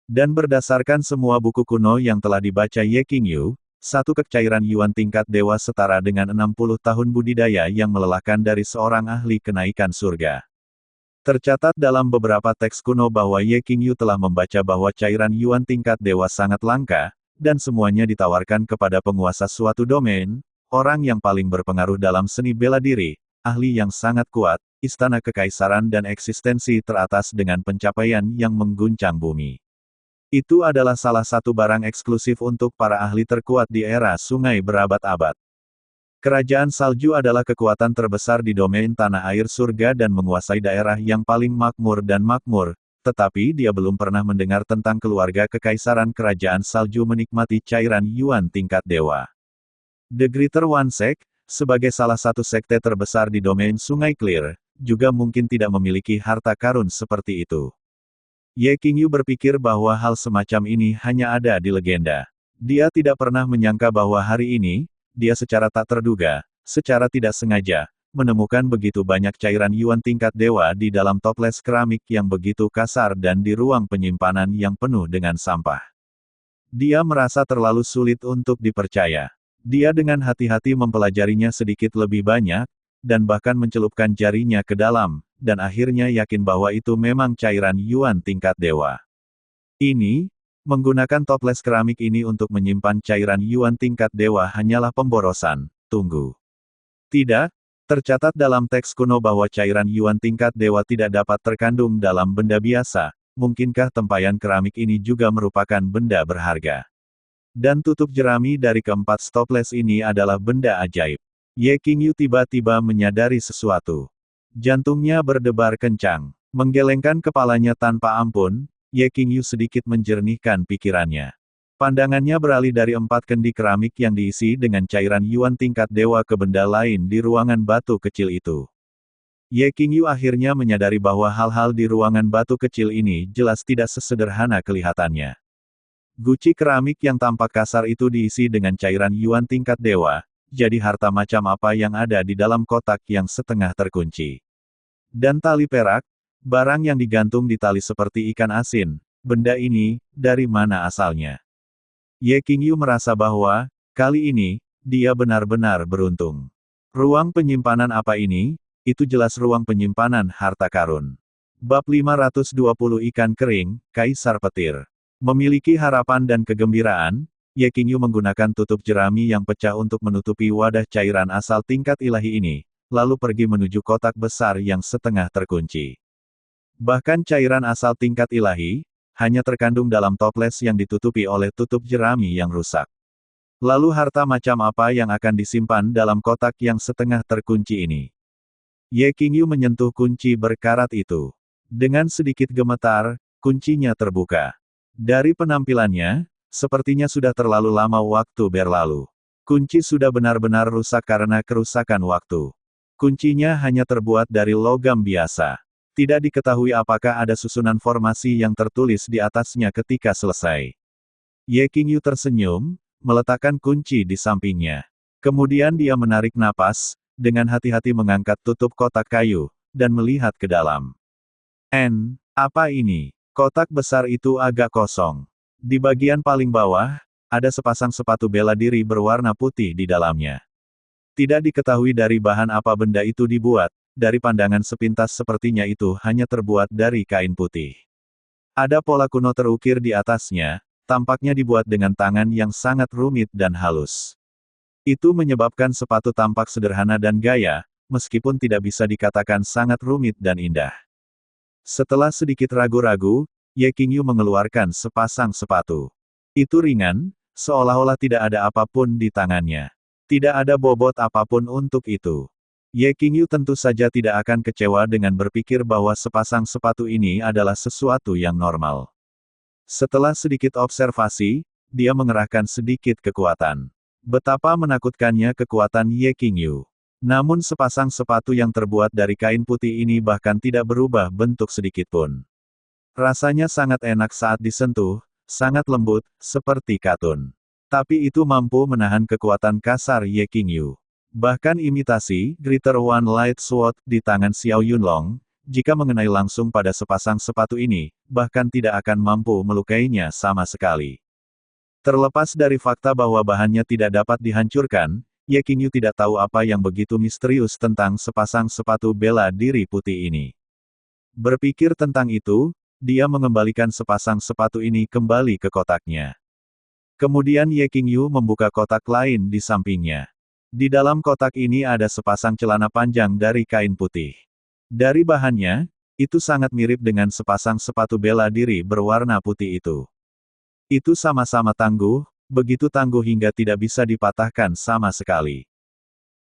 Dan berdasarkan semua buku kuno yang telah dibaca Ye Qingyu, 1 kek cairan yuan tingkat dewa setara dengan 60 tahun budidaya yang melelahkan dari seorang ahli kenaikan surga. Tercatat dalam beberapa teks kuno bahwa Ye Qingyu telah membaca bahwa cairan yuan tingkat dewa sangat langka, dan semuanya ditawarkan kepada penguasa suatu domain, orang yang paling berpengaruh dalam seni bela diri, ahli yang sangat kuat, istana kekaisaran dan eksistensi teratas dengan pencapaian yang mengguncang bumi. Itu adalah salah satu barang eksklusif untuk para ahli terkuat di era sungai berabad-abad. Kerajaan salju adalah kekuatan terbesar di domain tanah air surga dan menguasai daerah yang paling makmur dan makmur, tetapi dia belum pernah mendengar tentang keluarga kekaisaran kerajaan salju menikmati cairan yuan tingkat dewa. The Greater One Sect, sebagai salah satu sekte terbesar di domain Sungai Clear, juga mungkin tidak memiliki harta karun seperti itu. Ye Qingyu berpikir bahwa hal semacam ini hanya ada di legenda. Dia tidak pernah menyangka bahwa hari ini, dia secara tak terduga, secara tidak sengaja, menemukan begitu banyak cairan yuan tingkat dewa di dalam toples keramik yang begitu kasar dan di ruang penyimpanan yang penuh dengan sampah. Dia merasa terlalu sulit untuk dipercaya. Dia dengan hati-hati mempelajarinya sedikit lebih banyak, dan bahkan mencelupkan jarinya ke dalam, dan akhirnya yakin bahwa itu memang cairan yuan tingkat dewa. Ini, menggunakan toples keramik ini untuk menyimpan cairan yuan tingkat dewa hanyalah pemborosan. Tunggu. Tidak, tercatat dalam teks kuno bahwa cairan yuan tingkat dewa tidak dapat terkandung dalam benda biasa. Mungkinkah tempayan keramik ini juga merupakan benda berharga? Dan tutup jerami dari keempat toples ini adalah benda ajaib. Ye Qingyu tiba-tiba menyadari sesuatu. Jantungnya berdebar kencang. Menggelengkan kepalanya tanpa ampun, Ye Qingyu sedikit menjernihkan pikirannya. Pandangannya beralih dari 4 kendi keramik yang diisi dengan cairan yuan tingkat dewa ke benda lain di ruangan batu kecil itu. Ye Qingyu akhirnya menyadari bahwa hal-hal di ruangan batu kecil ini jelas tidak sesederhana kelihatannya. Guci keramik yang tampak kasar itu diisi dengan cairan yuan tingkat dewa, jadi harta macam apa yang ada di dalam kotak yang setengah terkunci. Dan tali perak, barang yang digantung di tali seperti ikan asin, benda ini, dari mana asalnya? Ye Qingyu merasa bahwa, kali ini, dia benar-benar beruntung. Ruang penyimpanan apa ini? Itu jelas ruang penyimpanan harta karun. Bab 520 Ikan Kering, Kaisar Petir. Memiliki harapan dan kegembiraan, Ye Qingyu menggunakan tutup jerami yang pecah untuk menutupi wadah cairan asal tingkat ilahi ini, lalu pergi menuju kotak besar yang setengah terkunci. Bahkan cairan asal tingkat ilahi, hanya terkandung dalam toples yang ditutupi oleh tutup jerami yang rusak. Lalu harta macam apa yang akan disimpan dalam kotak yang setengah terkunci ini? Ye Qingyu menyentuh kunci berkarat itu. Dengan sedikit gemetar, kuncinya terbuka. Dari penampilannya, sepertinya sudah terlalu lama waktu berlalu. Kunci sudah benar-benar rusak karena kerusakan waktu. Kuncinya hanya terbuat dari logam biasa. Tidak diketahui apakah ada susunan formasi yang tertulis di atasnya ketika selesai. Ye Qingyu tersenyum, meletakkan kunci di sampingnya. Kemudian dia menarik napas, dengan hati-hati mengangkat tutup kotak kayu, dan melihat ke dalam. Apa ini? Kotak besar itu agak kosong. Di bagian paling bawah, ada sepasang sepatu bela diri berwarna putih di dalamnya. Tidak diketahui dari bahan apa benda itu dibuat, dari pandangan sepintas sepertinya itu hanya terbuat dari kain putih. Ada pola kuno terukir di atasnya, tampaknya dibuat dengan tangan yang sangat rumit dan halus. Itu menyebabkan sepatu tampak sederhana dan gaya, meskipun tidak bisa dikatakan sangat rumit dan indah. Setelah sedikit ragu-ragu, Ye Qingyu mengeluarkan sepasang sepatu. Itu ringan, seolah-olah tidak ada apapun di tangannya. Tidak ada bobot apapun untuk itu. Ye Qingyu tentu saja tidak akan kecewa dengan berpikir bahwa sepasang sepatu ini adalah sesuatu yang normal. Setelah sedikit observasi, dia mengerahkan sedikit kekuatan. Betapa menakutkannya kekuatan Ye Qingyu. Namun sepasang sepatu yang terbuat dari kain putih ini bahkan tidak berubah bentuk sedikitpun. Rasanya sangat enak saat disentuh, sangat lembut, seperti katun. Tapi itu mampu menahan kekuatan kasar Ye Qingyu. Bahkan imitasi, Greater One Light Sword, di tangan Xiao Yunlong, jika mengenai langsung pada sepasang sepatu ini, bahkan tidak akan mampu melukainya sama sekali. Terlepas dari fakta bahwa bahannya tidak dapat dihancurkan, Ye Qingyu tidak tahu apa yang begitu misterius tentang sepasang sepatu bela diri putih ini. Berpikir tentang itu, dia mengembalikan sepasang sepatu ini kembali ke kotaknya. Kemudian Ye Qingyu membuka kotak lain di sampingnya. Di dalam kotak ini ada sepasang celana panjang dari kain putih. Dari bahannya, itu sangat mirip dengan sepasang sepatu bela diri berwarna putih itu. Itu sama-sama tangguh, begitu tangguh hingga tidak bisa dipatahkan sama sekali.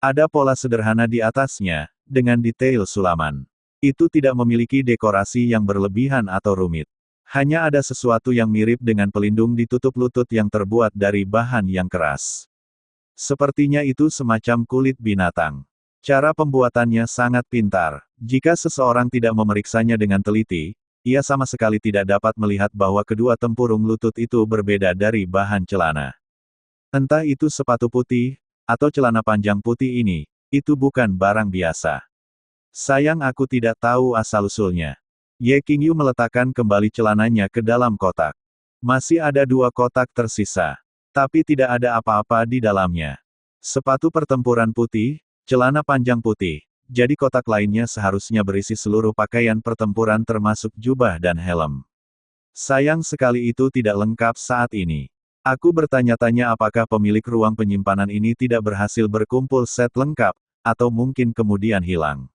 Ada pola sederhana di atasnya, dengan detail sulaman. Itu tidak memiliki dekorasi yang berlebihan atau rumit. Hanya ada sesuatu yang mirip dengan pelindung di tutup lutut yang terbuat dari bahan yang keras. Sepertinya itu semacam kulit binatang. Cara pembuatannya sangat pintar. Jika seseorang tidak memeriksanya dengan teliti, ia sama sekali tidak dapat melihat bahwa kedua tempurung lutut itu berbeda dari bahan celana. Entah itu sepatu putih, atau celana panjang putih ini, itu bukan barang biasa. Sayang aku tidak tahu asal-usulnya. Ye Qingyu meletakkan kembali celananya ke dalam kotak. Masih ada 2 kotak tersisa. Tapi tidak ada apa-apa di dalamnya. Sepatu pertempuran putih, celana panjang putih. Jadi kotak lainnya seharusnya berisi seluruh pakaian pertempuran termasuk jubah dan helm. Sayang sekali itu tidak lengkap saat ini. Aku bertanya-tanya apakah pemilik ruang penyimpanan ini tidak berhasil berkumpul set lengkap, atau mungkin kemudian hilang.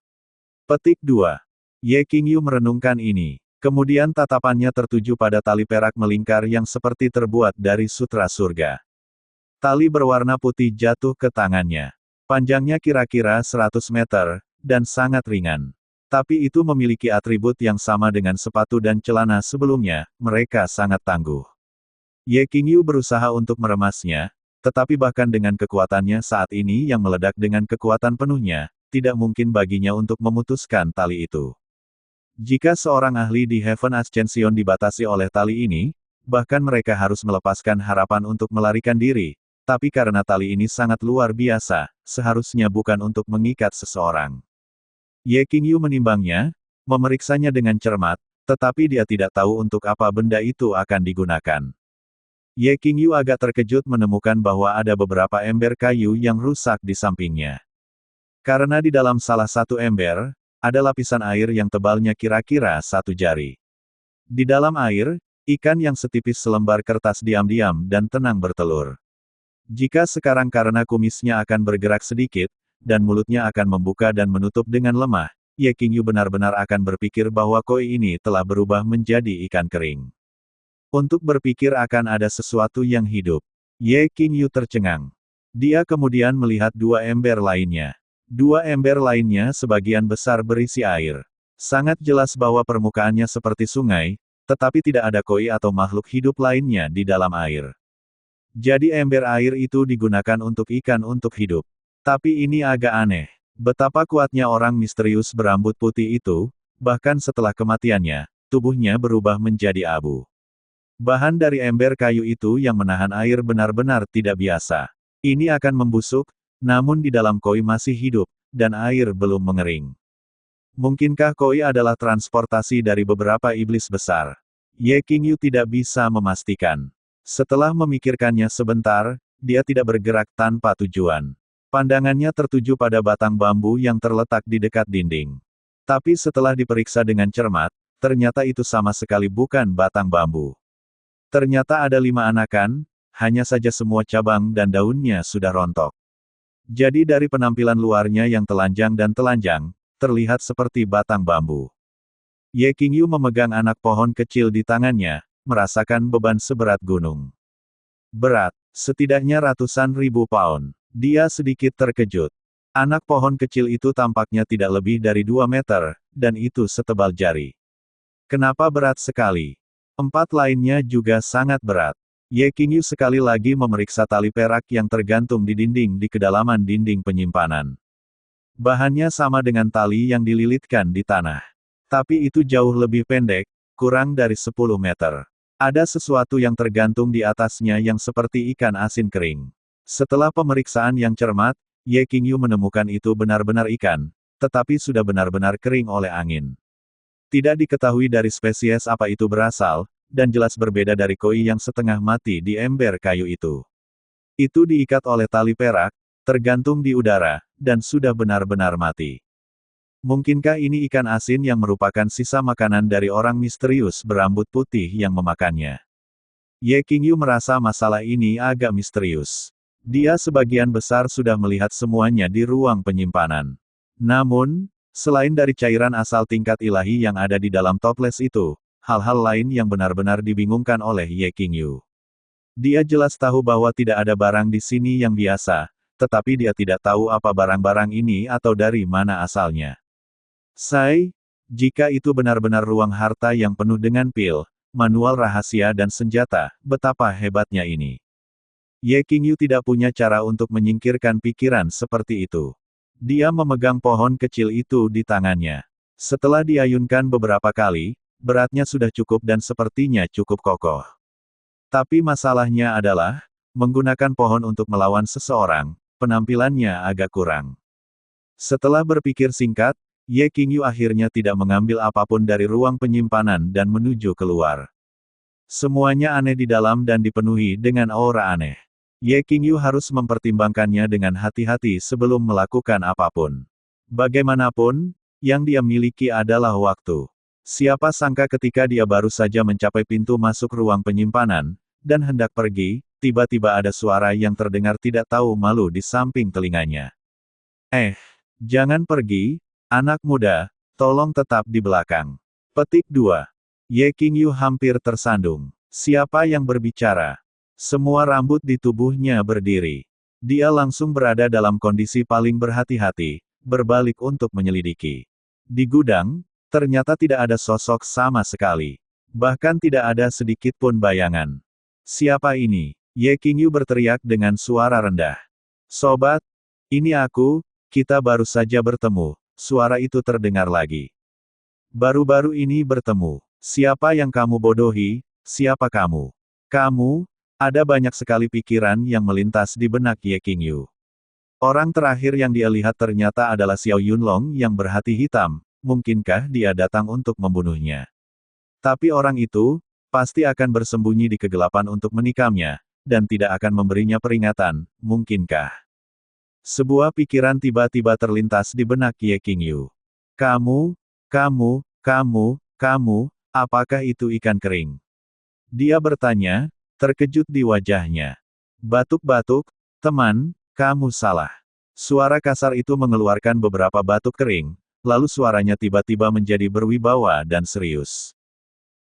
Petik 2. Ye Qingyu merenungkan ini. Kemudian tatapannya tertuju pada tali perak melingkar yang seperti terbuat dari sutra surga. Tali berwarna putih jatuh ke tangannya. Panjangnya kira-kira 100 meter, dan sangat ringan. Tapi itu memiliki atribut yang sama dengan sepatu dan celana sebelumnya, mereka sangat tangguh. Ye Qingyu berusaha untuk meremasnya, tetapi bahkan dengan kekuatannya saat ini yang meledak dengan kekuatan penuhnya, tidak mungkin baginya untuk memutuskan tali itu. Jika seorang ahli di Heaven Ascension dibatasi oleh tali ini, bahkan mereka harus melepaskan harapan untuk melarikan diri, tapi karena tali ini sangat luar biasa, seharusnya bukan untuk mengikat seseorang. Ye Qingyu menimbangnya, memeriksanya dengan cermat, tetapi dia tidak tahu untuk apa benda itu akan digunakan. Ye Qingyu agak terkejut menemukan bahwa ada beberapa ember kayu yang rusak di sampingnya. Karena di dalam salah satu ember, ada lapisan air yang tebalnya kira-kira 1 jari. Di dalam air, ikan yang setipis selembar kertas diam-diam dan tenang bertelur. Jika sekarang karena kumisnya akan bergerak sedikit, dan mulutnya akan membuka dan menutup dengan lemah, Ye Qingyu benar-benar akan berpikir bahwa koi ini telah berubah menjadi ikan kering. Untuk berpikir akan ada sesuatu yang hidup, Ye Qingyu tercengang. Dia kemudian melihat 2 ember lainnya. 2 ember lainnya sebagian besar berisi air. Sangat jelas bahwa permukaannya seperti sungai, tetapi tidak ada koi atau makhluk hidup lainnya di dalam air. Jadi ember air itu digunakan untuk ikan untuk hidup. Tapi ini agak aneh. Betapa kuatnya orang misterius berambut putih itu, bahkan setelah kematiannya, tubuhnya berubah menjadi abu. Bahan dari ember kayu itu yang menahan air benar-benar tidak biasa. Ini akan membusuk, namun di dalam koi masih hidup, dan air belum mengering. Mungkinkah koi adalah transportasi dari beberapa iblis besar? Ye Qingyu tidak bisa memastikan. Setelah memikirkannya sebentar, dia tidak bergerak tanpa tujuan. Pandangannya tertuju pada batang bambu yang terletak di dekat dinding. Tapi setelah diperiksa dengan cermat, ternyata itu sama sekali bukan batang bambu. Ternyata ada 5 anakan, hanya saja semua cabang dan daunnya sudah rontok. Jadi dari penampilan luarnya yang telanjang dan telanjang, terlihat seperti batang bambu. Ye Qingyu memegang anak pohon kecil di tangannya, merasakan beban seberat gunung. Berat, setidaknya ratusan ribu pound. Dia sedikit terkejut. Anak pohon kecil itu tampaknya tidak lebih dari 2 meter, dan itu setebal jari. Kenapa berat sekali? 4 lainnya juga sangat berat. Ye Qingyu sekali lagi memeriksa tali perak yang tergantung di dinding di kedalaman dinding penyimpanan. Bahannya sama dengan tali yang dililitkan di tanah. Tapi itu jauh lebih pendek, kurang dari 10 meter. Ada sesuatu yang tergantung di atasnya yang seperti ikan asin kering. Setelah pemeriksaan yang cermat, Ye Qingyu menemukan itu benar-benar ikan, tetapi sudah benar-benar kering oleh angin. Tidak diketahui dari spesies apa itu berasal, dan jelas berbeda dari koi yang setengah mati di ember kayu itu. Itu diikat oleh tali perak, tergantung di udara, dan sudah benar-benar mati. Mungkinkah ini ikan asin yang merupakan sisa makanan dari orang misterius berambut putih yang memakannya? Ye Qingyu merasa masalah ini agak misterius. Dia sebagian besar sudah melihat semuanya di ruang penyimpanan. Namun, selain dari cairan asal tingkat ilahi yang ada di dalam toples itu, hal-hal lain yang benar-benar dibingungkan oleh Ye Qingyu. Dia jelas tahu bahwa tidak ada barang di sini yang biasa, tetapi dia tidak tahu apa barang-barang ini atau dari mana asalnya. Jika itu benar-benar ruang harta yang penuh dengan pil, manual rahasia dan senjata, betapa hebatnya ini. Ye Qingyu tidak punya cara untuk menyingkirkan pikiran seperti itu. Dia memegang pohon kecil itu di tangannya. Setelah diayunkan beberapa kali, beratnya sudah cukup dan sepertinya cukup kokoh. Tapi masalahnya adalah, menggunakan pohon untuk melawan seseorang, penampilannya agak kurang. Setelah berpikir singkat, Ye Qingyu akhirnya tidak mengambil apapun dari ruang penyimpanan dan menuju keluar. Semuanya aneh di dalam dan dipenuhi dengan aura aneh. Ye Qingyu harus mempertimbangkannya dengan hati-hati sebelum melakukan apapun. Bagaimanapun, yang dia miliki adalah waktu. Siapa sangka ketika dia baru saja mencapai pintu masuk ruang penyimpanan, dan hendak pergi, tiba-tiba ada suara yang terdengar tidak tahu malu di samping telinganya. Jangan pergi, anak muda, tolong tetap di belakang. Petik 2. Ye Qingyu hampir tersandung. Siapa yang berbicara? Semua rambut di tubuhnya berdiri. Dia langsung berada dalam kondisi paling berhati-hati, berbalik untuk menyelidiki. Di gudang, ternyata tidak ada sosok sama sekali. Bahkan tidak ada sedikit pun bayangan. Siapa ini? Ye Qingyu berteriak dengan suara rendah. Sobat, ini aku, kita baru saja bertemu. Suara itu terdengar lagi. Baru-baru ini bertemu. Siapa yang kamu bodohi? Siapa kamu? Kamu? Ada banyak sekali pikiran yang melintas di benak Ye Qingyu. Orang terakhir yang dia lihat ternyata adalah Xiao Yunlong yang berhati hitam. Mungkinkah dia datang untuk membunuhnya? Tapi orang itu, pasti akan bersembunyi di kegelapan untuk menikamnya, dan tidak akan memberinya peringatan, mungkinkah? Sebuah pikiran tiba-tiba terlintas di benak Ye Qingyu. Kamu, apakah itu ikan kering? Dia bertanya, terkejut di wajahnya. Batuk-batuk, teman, kamu salah. Suara kasar itu mengeluarkan beberapa batuk kering, lalu suaranya tiba-tiba menjadi berwibawa dan serius.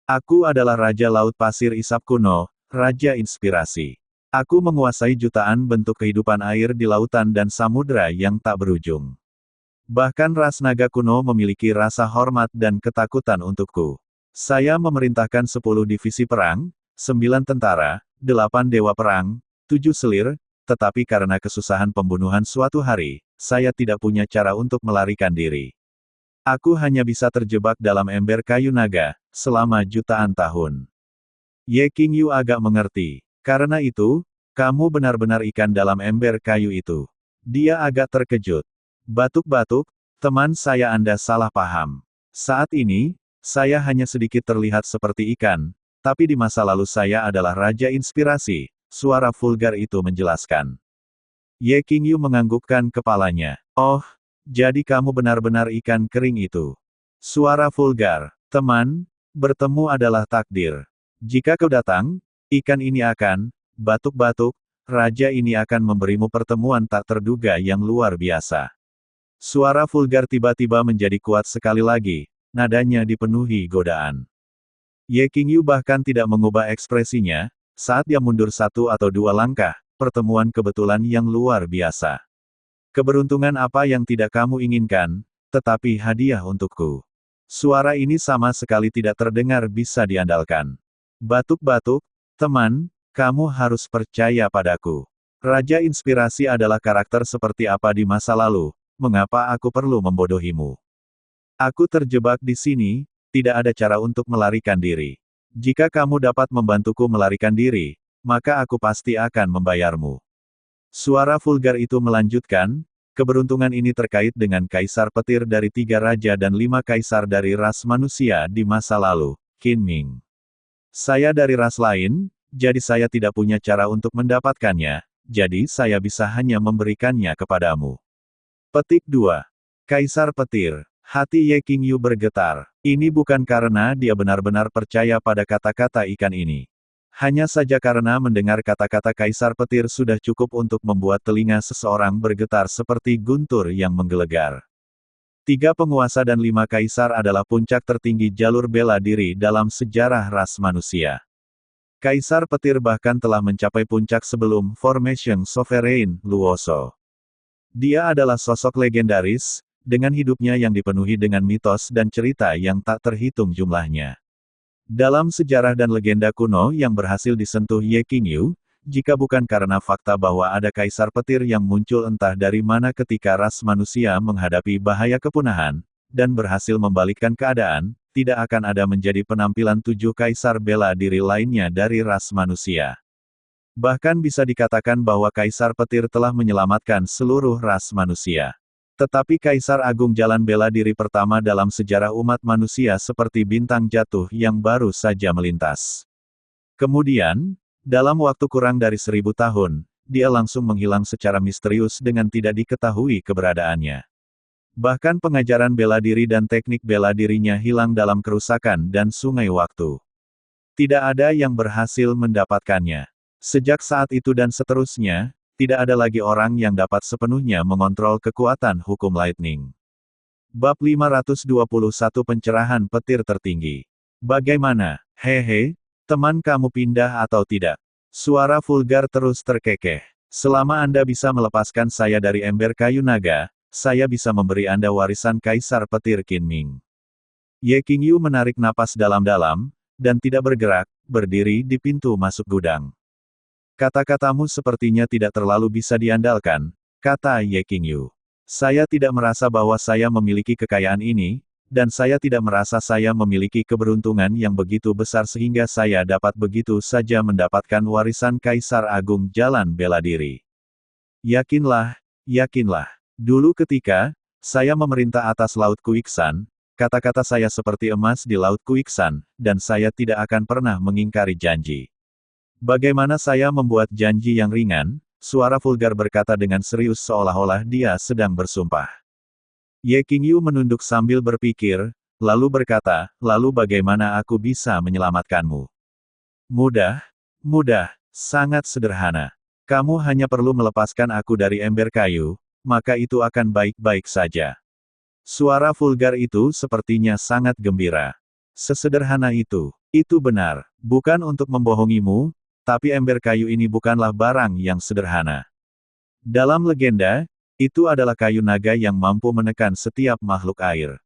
Aku adalah Raja Laut Pasir Isap Kuno, Raja Inspirasi. Aku menguasai jutaan bentuk kehidupan air di lautan dan samudera yang tak berujung. Bahkan ras naga kuno memiliki rasa hormat dan ketakutan untukku. Saya memerintahkan 10 divisi perang, 9 tentara, 8 dewa perang, 7 selir, tetapi karena kesusahan pembunuhan suatu hari, saya tidak punya cara untuk melarikan diri. Aku hanya bisa terjebak dalam ember kayu naga, selama jutaan tahun. Ye Qingyu agak mengerti. Karena itu, kamu benar-benar ikan dalam ember kayu itu. Dia agak terkejut. Batuk-batuk, teman saya Anda salah paham. Saat ini, saya hanya sedikit terlihat seperti ikan, tapi di masa lalu saya adalah Raja Inspirasi, suara vulgar itu menjelaskan. Ye Qingyu menganggukkan kepalanya. Oh, jadi kamu benar-benar ikan kering itu. Suara vulgar, teman, bertemu adalah takdir. Jika kau datang, ikan ini akan, batuk-batuk, raja ini akan memberimu pertemuan tak terduga yang luar biasa. Suara vulgar tiba-tiba menjadi kuat sekali lagi, nadanya dipenuhi godaan. Ye Qingyu bahkan tidak mengubah ekspresinya, saat dia mundur satu atau dua langkah, pertemuan kebetulan yang luar biasa. Keberuntungan apa yang tidak kamu inginkan, tetapi hadiah untukku. Suara ini sama sekali tidak terdengar bisa diandalkan. Batuk-batuk, teman, kamu harus percaya padaku. Raja Inspirasi adalah karakter seperti apa di masa lalu, mengapa aku perlu membodohimu? Aku terjebak di sini, tidak ada cara untuk melarikan diri. Jika kamu dapat membantuku melarikan diri, maka aku pasti akan membayarmu. Suara vulgar itu melanjutkan, keberuntungan ini terkait dengan kaisar petir dari 3 raja dan 5 kaisar dari ras manusia di masa lalu, Qin Ming. Saya dari ras lain, jadi saya tidak punya cara untuk mendapatkannya, jadi saya bisa hanya memberikannya kepadamu. Petik 2. Kaisar petir. Hati Ye Qingyu bergetar. Ini bukan karena dia benar-benar percaya pada kata-kata ikan ini. Hanya saja karena mendengar kata-kata kaisar petir sudah cukup untuk membuat telinga seseorang bergetar seperti guntur yang menggelegar. 3 penguasa dan 5 kaisar adalah puncak tertinggi jalur bela diri dalam sejarah ras manusia. Kaisar petir bahkan telah mencapai puncak sebelum Formation Sovereign Luoso. Dia adalah sosok legendaris, dengan hidupnya yang dipenuhi dengan mitos dan cerita yang tak terhitung jumlahnya. Dalam sejarah dan legenda kuno yang berhasil disentuh Ye Qingyu, jika bukan karena fakta bahwa ada kaisar petir yang muncul entah dari mana ketika ras manusia menghadapi bahaya kepunahan, dan berhasil membalikkan keadaan, tidak akan ada menjadi penampilan 7 kaisar bela diri lainnya dari ras manusia. Bahkan bisa dikatakan bahwa kaisar petir telah menyelamatkan seluruh ras manusia. Tetapi Kaisar Agung Jalan Bela Diri pertama dalam sejarah umat manusia seperti bintang jatuh yang baru saja melintas. Kemudian, dalam waktu kurang dari 1000 tahun, dia langsung menghilang secara misterius dengan tidak diketahui keberadaannya. Bahkan pengajaran bela diri dan teknik bela dirinya hilang dalam kerusakan dan sungai waktu. Tidak ada yang berhasil mendapatkannya. Sejak saat itu dan seterusnya, tidak ada lagi orang yang dapat sepenuhnya mengontrol kekuatan hukum lightning. Bab 521 Pencerahan Petir Tertinggi. Bagaimana, hehe, teman kamu pindah atau tidak? Suara vulgar terus terkekeh. Selama Anda bisa melepaskan saya dari ember kayu naga, saya bisa memberi Anda warisan Kaisar Petir Qin Ming. Ye Qingyu menarik napas dalam-dalam, dan tidak bergerak, berdiri di pintu masuk gudang. Kata-katamu sepertinya tidak terlalu bisa diandalkan, kata Ye Qingyu. Saya tidak merasa bahwa saya memiliki kekayaan ini, dan saya tidak merasa saya memiliki keberuntungan yang begitu besar sehingga saya dapat begitu saja mendapatkan warisan Kaisar Agung Jalan Bela Diri. Yakinlah, yakinlah. Dulu ketika saya memerintah atas Laut Kuiksan, kata-kata saya seperti emas di Laut Kuiksan, dan saya tidak akan pernah mengingkari janji. Bagaimana saya membuat janji yang ringan? Suara vulgar berkata dengan serius seolah-olah dia sedang bersumpah. Ye Qingyu menunduk sambil berpikir, lalu berkata, lalu bagaimana aku bisa menyelamatkanmu? Mudah, mudah, sangat sederhana. Kamu hanya perlu melepaskan aku dari ember kayu, maka itu akan baik-baik saja. Suara vulgar itu sepertinya sangat gembira. Sesederhana itu benar, bukan untuk membohongimu, tapi ember kayu ini bukanlah barang yang sederhana. Dalam legenda, itu adalah kayu naga yang mampu menekan setiap makhluk air.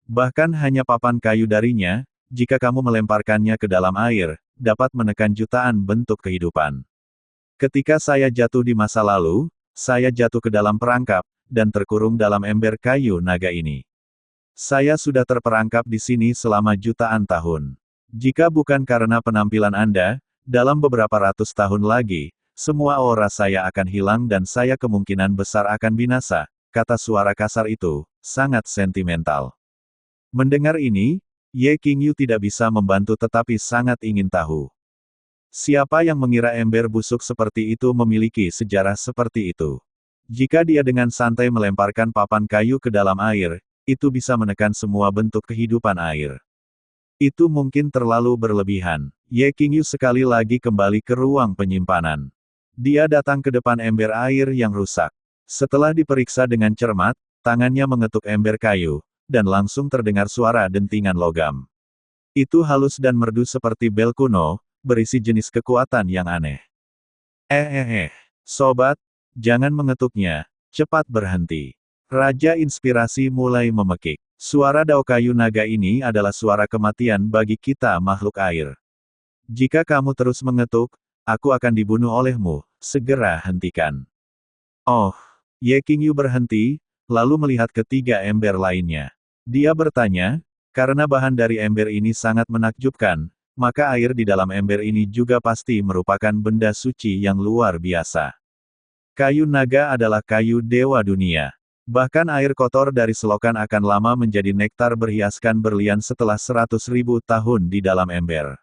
Bahkan hanya papan kayu darinya, jika kamu melemparkannya ke dalam air, dapat menekan jutaan bentuk kehidupan. Ketika saya jatuh di masa lalu, saya jatuh ke dalam perangkap, dan terkurung dalam ember kayu naga ini. Saya sudah terperangkap di sini selama jutaan tahun. Jika bukan karena penampilan Anda, dalam beberapa ratus tahun lagi, semua aura saya akan hilang dan saya kemungkinan besar akan binasa, kata suara kasar itu, sangat sentimental. Mendengar ini, Ye Qingyu tidak bisa membantu tetapi sangat ingin tahu. Siapa yang mengira ember busuk seperti itu memiliki sejarah seperti itu? Jika dia dengan santai melemparkan papan kayu ke dalam air, itu bisa menekan semua bentuk kehidupan air. Itu mungkin terlalu berlebihan. Ye Qingyu sekali lagi kembali ke ruang penyimpanan. Dia datang ke depan ember air yang rusak. Setelah diperiksa dengan cermat, tangannya mengetuk ember kayu, dan langsung terdengar suara dentingan logam. Itu halus dan merdu seperti bel kuno, berisi jenis kekuatan yang aneh. Sobat, jangan mengetuknya, cepat berhenti. Raja Inspirasi mulai memekik. Suara dao kayu naga ini adalah suara kematian bagi kita makhluk air. Jika kamu terus mengetuk, aku akan dibunuh olehmu, segera hentikan. Oh, Ye Qingyu berhenti, lalu melihat ketiga ember lainnya. Dia bertanya, karena bahan dari ember ini sangat menakjubkan, maka air di dalam ember ini juga pasti merupakan benda suci yang luar biasa. Kayu naga adalah kayu dewa dunia. Bahkan air kotor dari selokan akan lama menjadi nektar berhiaskan berlian setelah 100.000 tahun di dalam ember.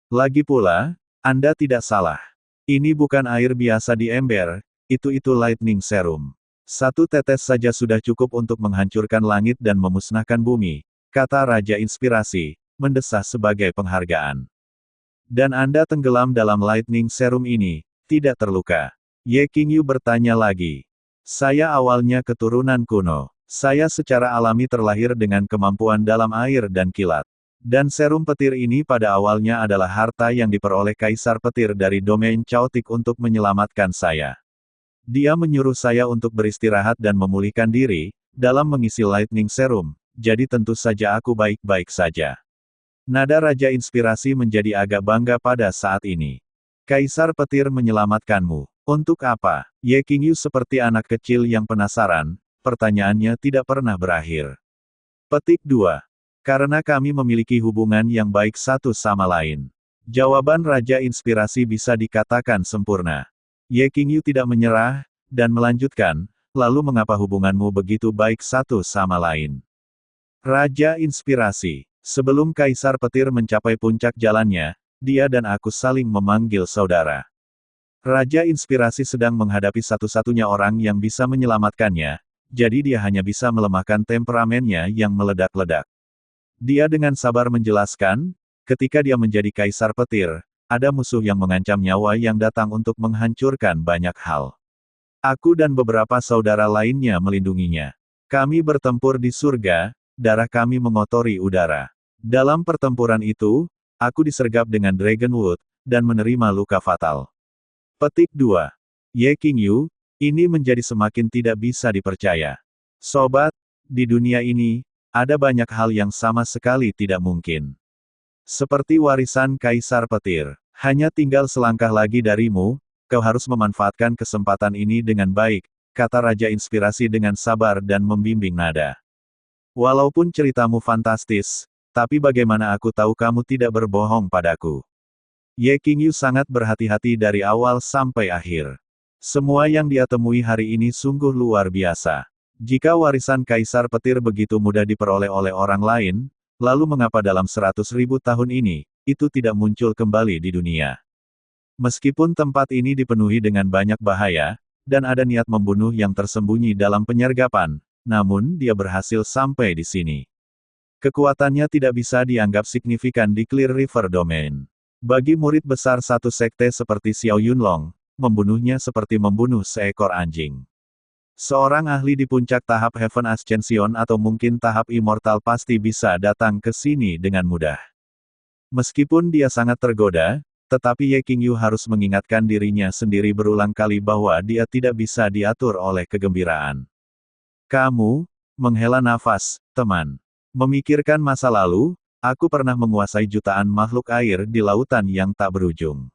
Lagi pula, Anda tidak salah. Ini bukan air biasa di ember, itu lightning serum. 1 tetes saja sudah cukup untuk menghancurkan langit dan memusnahkan bumi, kata Raja Inspirasi, mendesah sebagai penghargaan. Dan Anda tenggelam dalam lightning serum ini, tidak terluka. Ye Qingyu bertanya lagi. Saya awalnya keturunan kuno. Saya secara alami terlahir dengan kemampuan dalam air dan kilat. Dan serum petir ini pada awalnya adalah harta yang diperoleh Kaisar Petir dari domain Chaotic untuk menyelamatkan saya. Dia menyuruh saya untuk beristirahat dan memulihkan diri, dalam mengisi lightning serum, jadi tentu saja aku baik-baik saja. Nada Raja Inspirasi menjadi agak bangga pada saat ini. Kaisar Petir menyelamatkanmu. Untuk apa? Ye Qingyu seperti anak kecil yang penasaran, pertanyaannya tidak pernah berakhir. Petik 2. Karena kami memiliki hubungan yang baik satu sama lain. Jawaban Raja Inspirasi bisa dikatakan sempurna. Ye Qingyu tidak menyerah, dan melanjutkan, lalu mengapa hubunganmu begitu baik satu sama lain? Raja Inspirasi, sebelum Kaisar Petir mencapai puncak jalannya, dia dan aku saling memanggil saudara. Raja Inspirasi sedang menghadapi satu-satunya orang yang bisa menyelamatkannya, jadi dia hanya bisa melemahkan temperamennya yang meledak-ledak. Dia dengan sabar menjelaskan, ketika dia menjadi Kaisar Petir, ada musuh yang mengancam nyawa yang datang untuk menghancurkan banyak hal. Aku dan beberapa saudara lainnya melindunginya. Kami bertempur di surga, darah kami mengotori udara. Dalam pertempuran itu, aku disergap dengan Dragonwood, dan menerima luka fatal. Petik 2. Ye Qingyu, ini menjadi semakin tidak bisa dipercaya. Sobat, di dunia ini, ada banyak hal yang sama sekali tidak mungkin. Seperti warisan Kaisar Petir, hanya tinggal selangkah lagi darimu, kau harus memanfaatkan kesempatan ini dengan baik, kata Raja Inspirasi dengan sabar dan membimbing nada. Walaupun ceritamu fantastis, tapi bagaimana aku tahu kamu tidak berbohong padaku? Ye Qingyu sangat berhati-hati dari awal sampai akhir. Semua yang dia temui hari ini sungguh luar biasa. Jika warisan Kaisar Petir begitu mudah diperoleh oleh orang lain, lalu mengapa dalam 100.000 tahun ini, itu tidak muncul kembali di dunia? Meskipun tempat ini dipenuhi dengan banyak bahaya, dan ada niat membunuh yang tersembunyi dalam penyergapan, namun dia berhasil sampai di sini. Kekuatannya tidak bisa dianggap signifikan di Clear River Domain. Bagi murid besar satu sekte seperti Xiao Yunlong, membunuhnya seperti membunuh seekor anjing. Seorang ahli di puncak tahap Heaven Ascension atau mungkin tahap Immortal pasti bisa datang ke sini dengan mudah. Meskipun dia sangat tergoda, tetapi Ye Qingyu harus mengingatkan dirinya sendiri berulang kali bahwa dia tidak bisa diatur oleh kegembiraan. Kamu, menghela nafas, teman. Memikirkan masa lalu, aku pernah menguasai jutaan makhluk air di lautan yang tak berujung.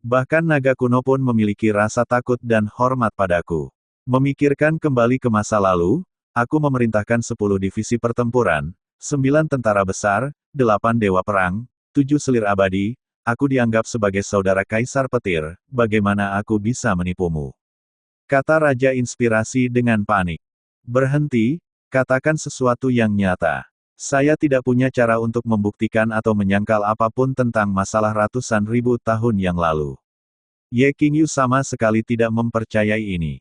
Bahkan naga kuno pun memiliki rasa takut dan hormat padaku. Memikirkan kembali ke masa lalu, aku memerintahkan 10 divisi pertempuran, 9 tentara besar, 8 dewa perang, 7 selir abadi, aku dianggap sebagai saudara Kaisar Petir, bagaimana aku bisa menipumu? Kata Raja Inspirasi dengan panik. Berhenti, katakan sesuatu yang nyata. Saya tidak punya cara untuk membuktikan atau menyangkal apapun tentang masalah ratusan ribu tahun yang lalu. Ye Qingyu sama sekali tidak mempercayai ini.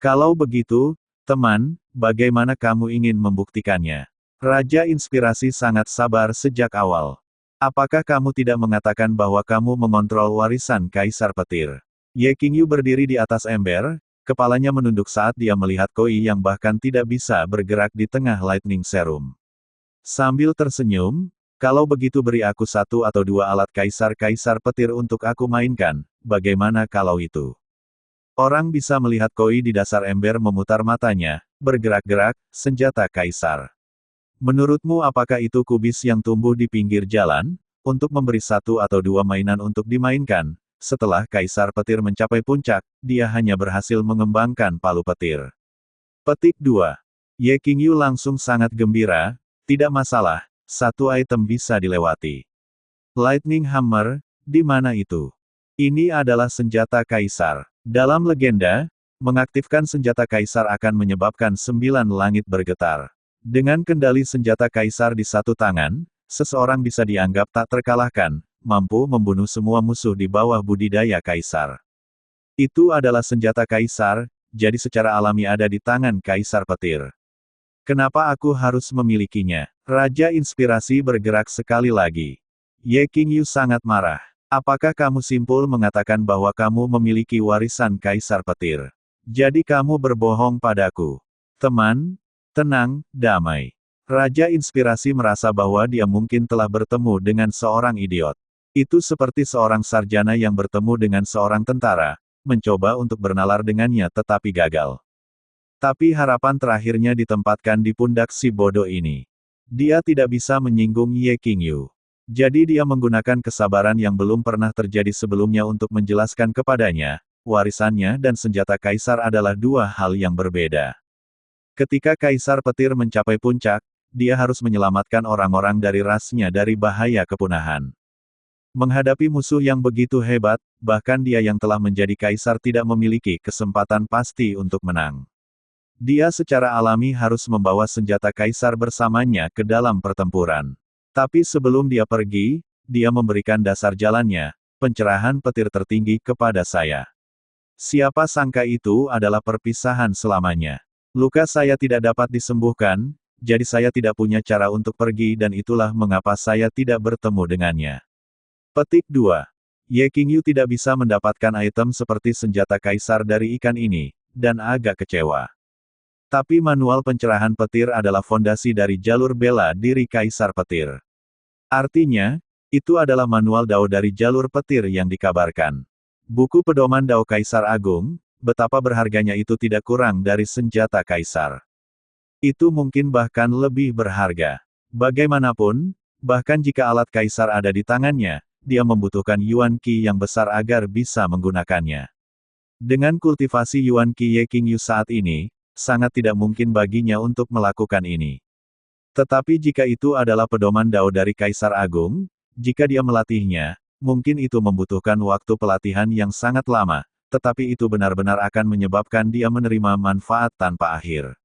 Kalau begitu, teman, bagaimana kamu ingin membuktikannya? Raja Inspirasi sangat sabar sejak awal. Apakah kamu tidak mengatakan bahwa kamu mengontrol warisan Kaisar Petir? Ye Qingyu berdiri di atas ember, kepalanya menunduk saat dia melihat Koi yang bahkan tidak bisa bergerak di tengah Lightning Serum. Sambil tersenyum, kalau begitu beri aku satu atau dua alat kaisar-kaisar petir untuk aku mainkan, bagaimana kalau itu? Orang bisa melihat Koi di dasar ember memutar matanya, bergerak-gerak, senjata kaisar. Menurutmu apakah itu kubis yang tumbuh di pinggir jalan, untuk memberi satu atau dua mainan untuk dimainkan? Setelah Kaisar Petir mencapai puncak, dia hanya berhasil mengembangkan palu petir. Petik 2. Ye Qingyu langsung sangat gembira, tidak masalah, satu item bisa dilewati. Lightning Hammer, di mana itu? Ini adalah senjata kaisar. Dalam legenda, mengaktifkan senjata kaisar akan menyebabkan 9 langit bergetar. Dengan kendali senjata kaisar di satu tangan, seseorang bisa dianggap tak terkalahkan, mampu membunuh semua musuh di bawah budidaya kaisar. Itu adalah senjata kaisar, jadi secara alami ada di tangan Kaisar Petir. Kenapa aku harus memilikinya? Raja Inspirasi bergerak sekali lagi. Ye Qingyu sangat marah. Apakah kamu simpul mengatakan bahwa kamu memiliki warisan Kaisar Petir? Jadi kamu berbohong padaku. Teman, tenang, damai. Raja Inspirasi merasa bahwa dia mungkin telah bertemu dengan seorang idiot. Itu seperti seorang sarjana yang bertemu dengan seorang tentara, mencoba untuk bernalar dengannya tetapi gagal. Tapi harapan terakhirnya ditempatkan di pundak si bodoh ini. Dia tidak bisa menyinggung Ye Qingyu. Jadi dia menggunakan kesabaran yang belum pernah terjadi sebelumnya untuk menjelaskan kepadanya, warisannya dan senjata kaisar adalah dua hal yang berbeda. Ketika Kaisar Petir mencapai puncak, dia harus menyelamatkan orang-orang dari rasnya dari bahaya kepunahan. Menghadapi musuh yang begitu hebat, bahkan dia yang telah menjadi kaisar tidak memiliki kesempatan pasti untuk menang. Dia secara alami harus membawa senjata kaisar bersamanya ke dalam pertempuran. Tapi sebelum dia pergi, dia memberikan dasar jalannya, pencerahan petir tertinggi kepada saya. Siapa sangka itu adalah perpisahan selamanya. Luka saya tidak dapat disembuhkan, jadi saya tidak punya cara untuk pergi dan itulah mengapa saya tidak bertemu dengannya. Petik 2. Ye Qingyu tidak bisa mendapatkan item seperti senjata kaisar dari ikan ini, dan agak kecewa. Tapi manual pencerahan petir adalah fondasi dari jalur bela diri Kaisar Petir. Artinya, itu adalah manual Dao dari jalur petir yang dikabarkan. Buku pedoman Dao Kaisar Agung, betapa berharganya itu tidak kurang dari senjata kaisar. Itu mungkin bahkan lebih berharga. Bagaimanapun, bahkan jika alat kaisar ada di tangannya, dia membutuhkan Yuan Qi yang besar agar bisa menggunakannya. Dengan kultivasi Yuan Qi Ye Qingyu saat ini, sangat tidak mungkin baginya untuk melakukan ini. Tetapi jika itu adalah pedoman Dao dari Kaisar Agung, jika dia melatihnya, mungkin itu membutuhkan waktu pelatihan yang sangat lama, tetapi itu benar-benar akan menyebabkan dia menerima manfaat tanpa akhir.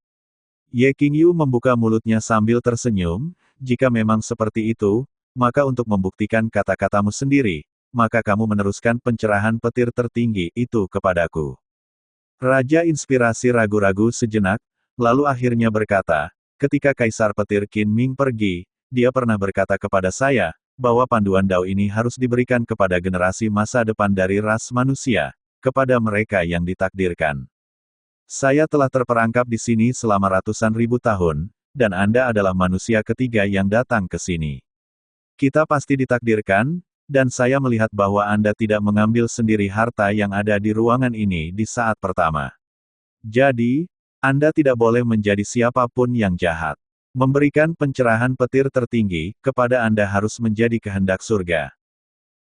Ye Qingyu membuka mulutnya sambil tersenyum, jika memang seperti itu, maka untuk membuktikan kata-katamu sendiri, maka kamu meneruskan pencerahan petir tertinggi itu kepadaku. Raja Inspirasi ragu-ragu sejenak, lalu akhirnya berkata, ketika Kaisar Petir Qin Ming pergi, dia pernah berkata kepada saya, bahwa panduan Dao ini harus diberikan kepada generasi masa depan dari ras manusia, kepada mereka yang ditakdirkan. Saya telah terperangkap di sini selama ratusan ribu tahun, dan Anda adalah manusia ketiga yang datang ke sini. Kita pasti ditakdirkan, dan saya melihat bahwa Anda tidak mengambil sendiri harta yang ada di ruangan ini di saat pertama. Jadi, Anda tidak boleh menjadi siapapun yang jahat. Memberikan pencerahan petir tertinggi, kepada Anda harus menjadi kehendak surga.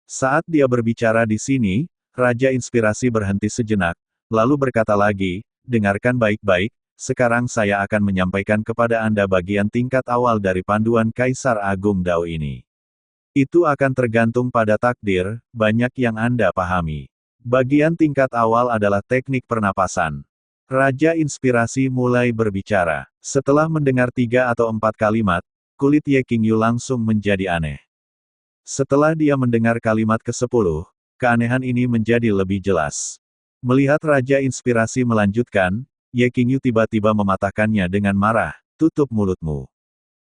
Saat dia berbicara di sini, Raja Inspirasi berhenti sejenak, lalu berkata lagi, dengarkan baik-baik, sekarang saya akan menyampaikan kepada Anda bagian tingkat awal dari panduan Kaisar Agung Dao ini. Itu akan tergantung pada takdir, banyak yang Anda pahami. Bagian tingkat awal adalah teknik pernapasan. Raja Inspirasi mulai berbicara. Setelah mendengar 3 atau 4 kalimat, kulit Ye Qingyu langsung menjadi aneh. Setelah dia mendengar kalimat ke-10, keanehan ini menjadi lebih jelas. Melihat Raja Inspirasi melanjutkan, Ye Qingyu tiba-tiba mematahkannya dengan marah, tutup mulutmu.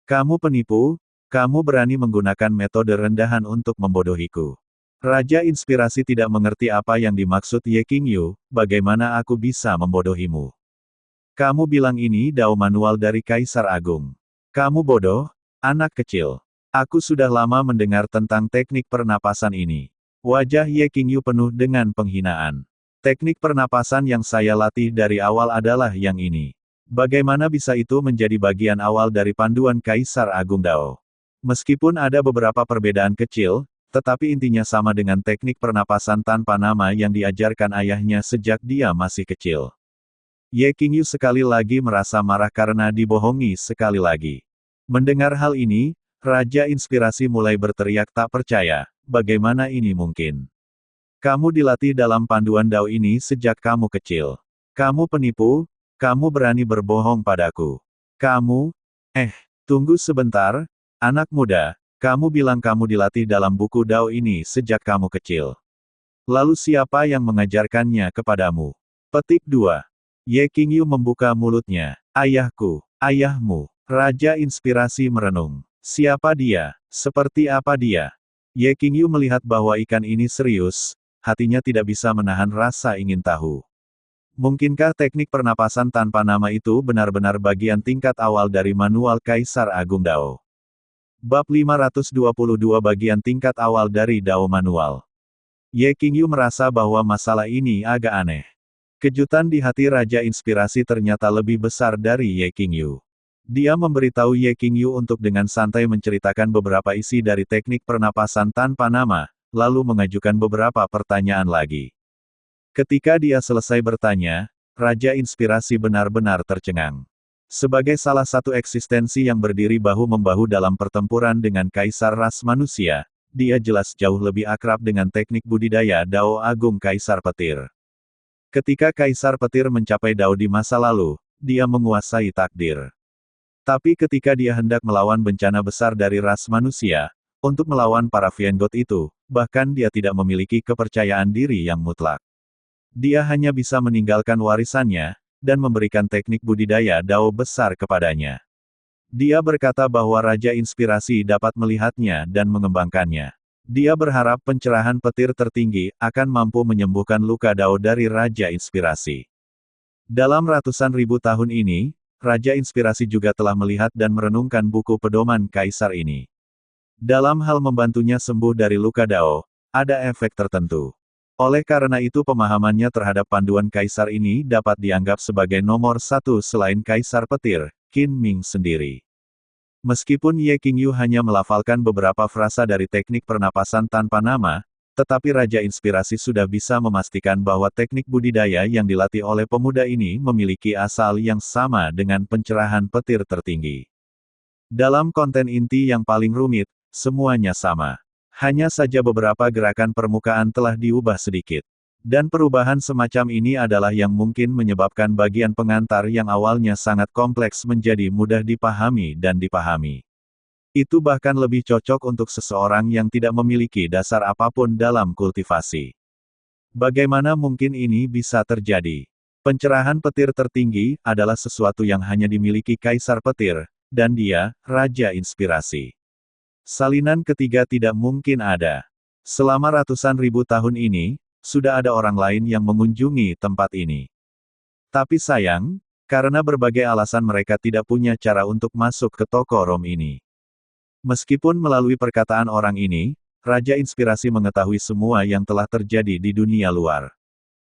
Kamu penipu, kamu berani menggunakan metode rendahan untuk membodohiku. Raja Inspirasi tidak mengerti apa yang dimaksud Ye Qingyu, bagaimana aku bisa membodohimu. Kamu bilang ini dao manual dari Kaisar Agung. Kamu bodoh, anak kecil. Aku sudah lama mendengar tentang teknik pernapasan ini. Wajah Ye Qingyu penuh dengan penghinaan. Teknik pernapasan yang saya latih dari awal adalah yang ini. Bagaimana bisa itu menjadi bagian awal dari panduan Kaisar Agung Dao? Meskipun ada beberapa perbedaan kecil, tetapi intinya sama dengan teknik pernapasan tanpa nama yang diajarkan ayahnya sejak dia masih kecil. Ye Qingyu sekali lagi merasa marah karena dibohongi sekali lagi. Mendengar hal ini, Raja Inspirasi mulai berteriak tak percaya, bagaimana ini mungkin? Kamu dilatih dalam panduan Dao ini sejak kamu kecil. Kamu penipu, kamu berani berbohong padaku. Kamu, tunggu sebentar, anak muda. Kamu bilang kamu dilatih dalam buku Dao ini sejak kamu kecil. Lalu siapa yang mengajarkannya kepadamu? Petik 2. Ye Qingyu membuka mulutnya. Ayahku, ayahmu. Raja Inspirasi merenung. Siapa dia? Seperti apa dia? Ye Qingyu melihat bahwa ikan ini serius, hatinya tidak bisa menahan rasa ingin tahu. Mungkinkah teknik pernapasan tanpa nama itu benar-benar bagian tingkat awal dari manual Kaisar Agung Dao? Bab 522 bagian tingkat awal dari Dao Manual. Ye Qingyu merasa bahwa masalah ini agak aneh. Kejutan di hati Raja Inspirasi ternyata lebih besar dari Ye Qingyu. Dia memberitahu Ye Qingyu untuk dengan santai menceritakan beberapa isi dari teknik pernapasan tanpa nama, lalu mengajukan beberapa pertanyaan lagi. Ketika dia selesai bertanya, Raja Inspirasi benar-benar tercengang. Sebagai salah satu eksistensi yang berdiri bahu-membahu dalam pertempuran dengan Kaisar ras manusia, dia jelas jauh lebih akrab dengan teknik budidaya Dao Agung Kaisar Petir. Ketika Kaisar Petir mencapai Dao di masa lalu, dia menguasai takdir. Tapi ketika dia hendak melawan bencana besar dari ras manusia, untuk melawan para Vienggot itu, bahkan dia tidak memiliki kepercayaan diri yang mutlak. Dia hanya bisa meninggalkan warisannya, dan memberikan teknik budidaya Dao besar kepadanya. Dia berkata bahwa Raja Inspirasi dapat melihatnya dan mengembangkannya. Dia berharap pencerahan petir tertinggi akan mampu menyembuhkan luka Dao dari Raja Inspirasi. Dalam ratusan ribu tahun ini, Raja Inspirasi juga telah melihat dan merenungkan buku pedoman Kaisar ini. Dalam hal membantunya sembuh dari luka Dao, ada efek tertentu. Oleh karena itu pemahamannya terhadap panduan Kaisar ini dapat dianggap sebagai nomor satu selain Kaisar Petir, Qin Ming sendiri. Meskipun Ye Qingyu hanya melafalkan beberapa frasa dari teknik pernapasan tanpa nama, tetapi Raja Inspirasi sudah bisa memastikan bahwa teknik budidaya yang dilatih oleh pemuda ini memiliki asal yang sama dengan pencerahan petir tertinggi. Dalam konten inti yang paling rumit, semuanya sama. Hanya saja beberapa gerakan permukaan telah diubah sedikit. Dan perubahan semacam ini adalah yang mungkin menyebabkan bagian pengantar yang awalnya sangat kompleks menjadi mudah dipahami dan dipahami. Itu bahkan lebih cocok untuk seseorang yang tidak memiliki dasar apapun dalam kultivasi. Bagaimana mungkin ini bisa terjadi? Pencerahan petir tertinggi adalah sesuatu yang hanya dimiliki Kaisar Petir, dan dia, Raja Inspirasi. Salinan ketiga tidak mungkin ada. Selama ratusan ribu tahun ini, sudah ada orang lain yang mengunjungi tempat ini. Tapi sayang, karena berbagai alasan mereka tidak punya cara untuk masuk ke toko rom ini. Meskipun melalui perkataan orang ini, Raja Inspirasi mengetahui semua yang telah terjadi di dunia luar.